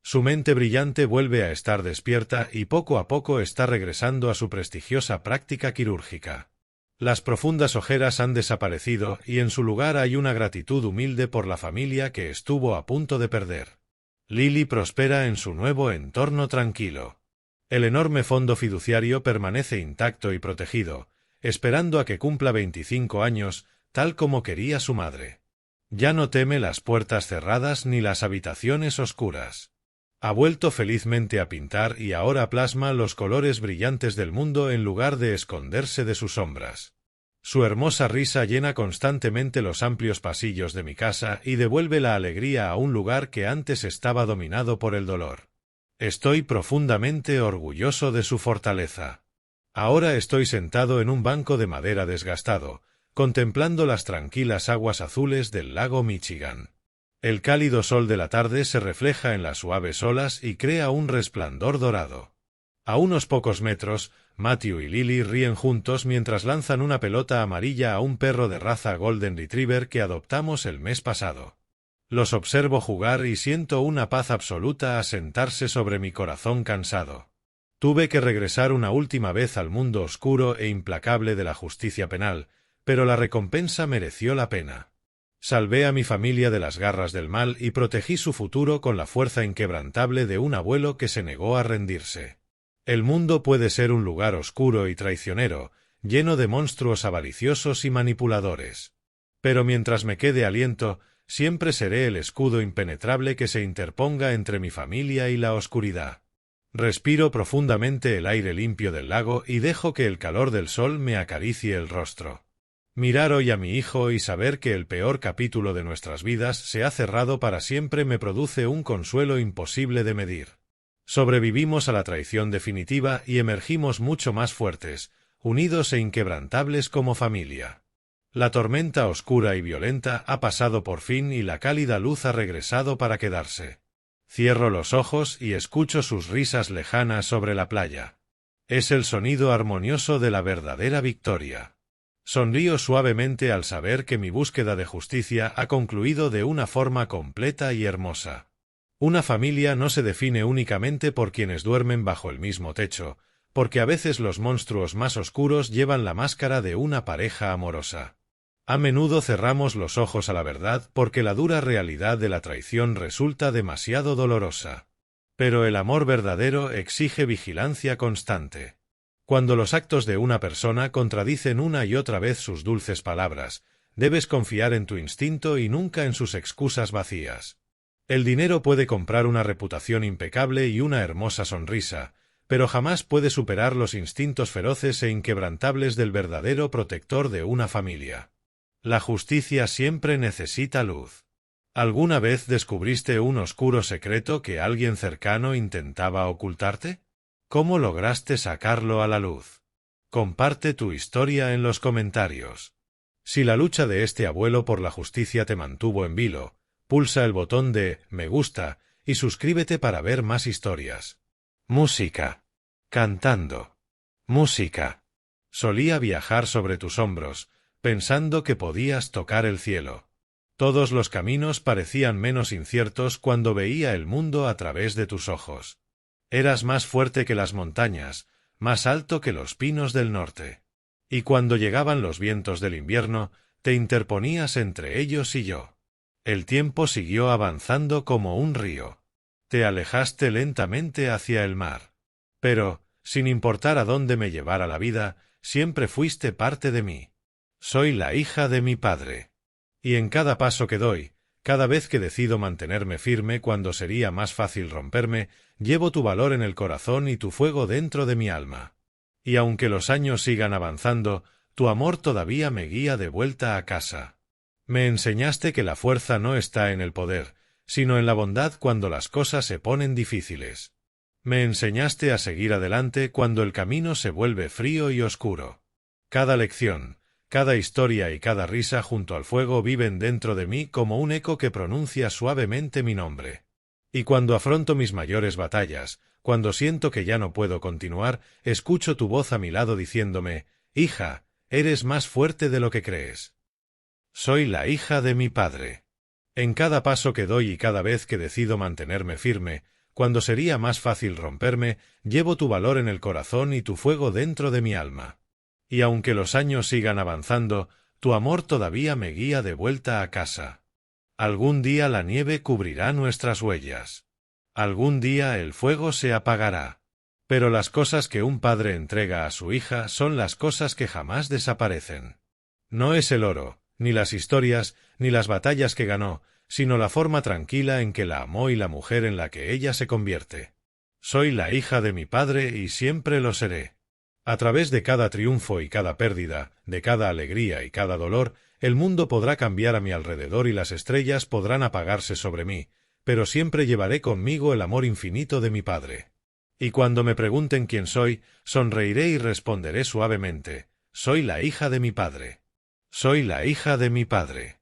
Speaker 1: Su mente brillante vuelve a estar despierta y poco a poco está regresando a su prestigiosa práctica quirúrgica. Las profundas ojeras han desaparecido y en su lugar hay una gratitud humilde por la familia que estuvo a punto de perder. Lily prospera en su nuevo entorno tranquilo. El enorme fondo fiduciario permanece intacto y protegido, esperando a que cumpla 25 años, tal como quería su madre. Ya no teme las puertas cerradas ni las habitaciones oscuras. Ha vuelto felizmente a pintar y ahora plasma los colores brillantes del mundo en lugar de esconderse de sus sombras. Su hermosa risa llena constantemente los amplios pasillos de mi casa y devuelve la alegría a un lugar que antes estaba dominado por el dolor. Estoy profundamente orgulloso de su fortaleza. Ahora estoy sentado en un banco de madera desgastado, contemplando las tranquilas aguas azules del lago Michigan. El cálido sol de la tarde se refleja en las suaves olas y crea un resplandor dorado. A unos pocos metros, Matthew y Lily ríen juntos mientras lanzan una pelota amarilla a un perro de raza Golden Retriever que adoptamos el mes pasado. Los observo jugar y siento una paz absoluta asentarse sobre mi corazón cansado. Tuve que regresar una última vez al mundo oscuro e implacable de la justicia penal, pero la recompensa mereció la pena. Salvé a mi familia de las garras del mal y protegí su futuro con la fuerza inquebrantable de un abuelo que se negó a rendirse. El mundo puede ser un lugar oscuro y traicionero, lleno de monstruos avariciosos y manipuladores. Pero mientras me quede aliento, siempre seré el escudo impenetrable que se interponga entre mi familia y la oscuridad. Respiro profundamente el aire limpio del lago y dejo que el calor del sol me acaricie el rostro. Mirar hoy a mi hijo y saber que el peor capítulo de nuestras vidas se ha cerrado para siempre me produce un consuelo imposible de medir. Sobrevivimos a la traición definitiva y emergimos mucho más fuertes, unidos e inquebrantables como familia. La tormenta oscura y violenta ha pasado por fin y la cálida luz ha regresado para quedarse. Cierro los ojos y escucho sus risas lejanas sobre la playa. Es el sonido armonioso de la verdadera victoria. Sonrío suavemente al saber que mi búsqueda de justicia ha concluido de una forma completa y hermosa. Una familia no se define únicamente por quienes duermen bajo el mismo techo, porque a veces los monstruos más oscuros llevan la máscara de una pareja amorosa. A menudo cerramos los ojos a la verdad porque la dura realidad de la traición resulta demasiado dolorosa. Pero el amor verdadero exige vigilancia constante. Cuando los actos de una persona contradicen una y otra vez sus dulces palabras, debes confiar en tu instinto y nunca en sus excusas vacías. El dinero puede comprar una reputación impecable y una hermosa sonrisa, pero jamás puede superar los instintos feroces e inquebrantables del verdadero protector de una familia. La justicia siempre necesita luz. ¿Alguna vez descubriste un oscuro secreto que alguien cercano intentaba ocultarte? ¿Cómo lograste sacarlo a la luz? Comparte tu historia en los comentarios. Si la lucha de este abuelo por la justicia te mantuvo en vilo, pulsa el botón de me gusta y suscríbete para ver más historias. Música. Cantando. Música. Solía viajar sobre tus hombros, pensando que podías tocar el cielo. Todos los caminos parecían menos inciertos cuando veía el mundo a través de tus ojos. Eras más fuerte que las montañas, más alto que los pinos del norte. Y cuando llegaban los vientos del invierno, te interponías entre ellos y yo. El tiempo siguió avanzando como un río. Te alejaste lentamente hacia el mar. Pero, sin importar a dónde me llevara la vida, siempre fuiste parte de mí. Soy la hija de mi padre. Y en cada paso que doy, cada vez que decido mantenerme firme cuando sería más fácil romperme, llevo tu valor en el corazón y tu fuego dentro de mi alma. Y aunque los años sigan avanzando, tu amor todavía me guía de vuelta a casa. Me enseñaste que la fuerza no está en el poder, sino en la bondad cuando las cosas se ponen difíciles. Me enseñaste a seguir adelante cuando el camino se vuelve frío y oscuro. Cada lección, cada historia y cada risa junto al fuego viven dentro de mí como un eco que pronuncia suavemente mi nombre. Y cuando afronto mis mayores batallas, cuando siento que ya no puedo continuar, escucho tu voz a mi lado diciéndome, hija, eres más fuerte de lo que crees. Soy la hija de mi padre. En cada paso que doy y cada vez que decido mantenerme firme, cuando sería más fácil romperme, llevo tu valor en el corazón y tu fuego dentro de mi alma. Y aunque los años sigan avanzando, tu amor todavía me guía de vuelta a casa. Algún día la nieve cubrirá nuestras huellas. Algún día el fuego se apagará. Pero las cosas que un padre entrega a su hija son las cosas que jamás desaparecen. No es el oro, ni las historias, ni las batallas que ganó, sino la forma tranquila en que la amó y la mujer en la que ella se convierte. Soy la hija de mi padre y siempre lo seré. A través de cada triunfo y cada pérdida, de cada alegría y cada dolor, el mundo podrá cambiar a mi alrededor y las estrellas podrán apagarse sobre mí, pero siempre llevaré conmigo el amor infinito de mi padre. Y cuando me pregunten quién soy, sonreiré y responderé suavemente: soy la hija de mi padre. Soy la hija de mi padre.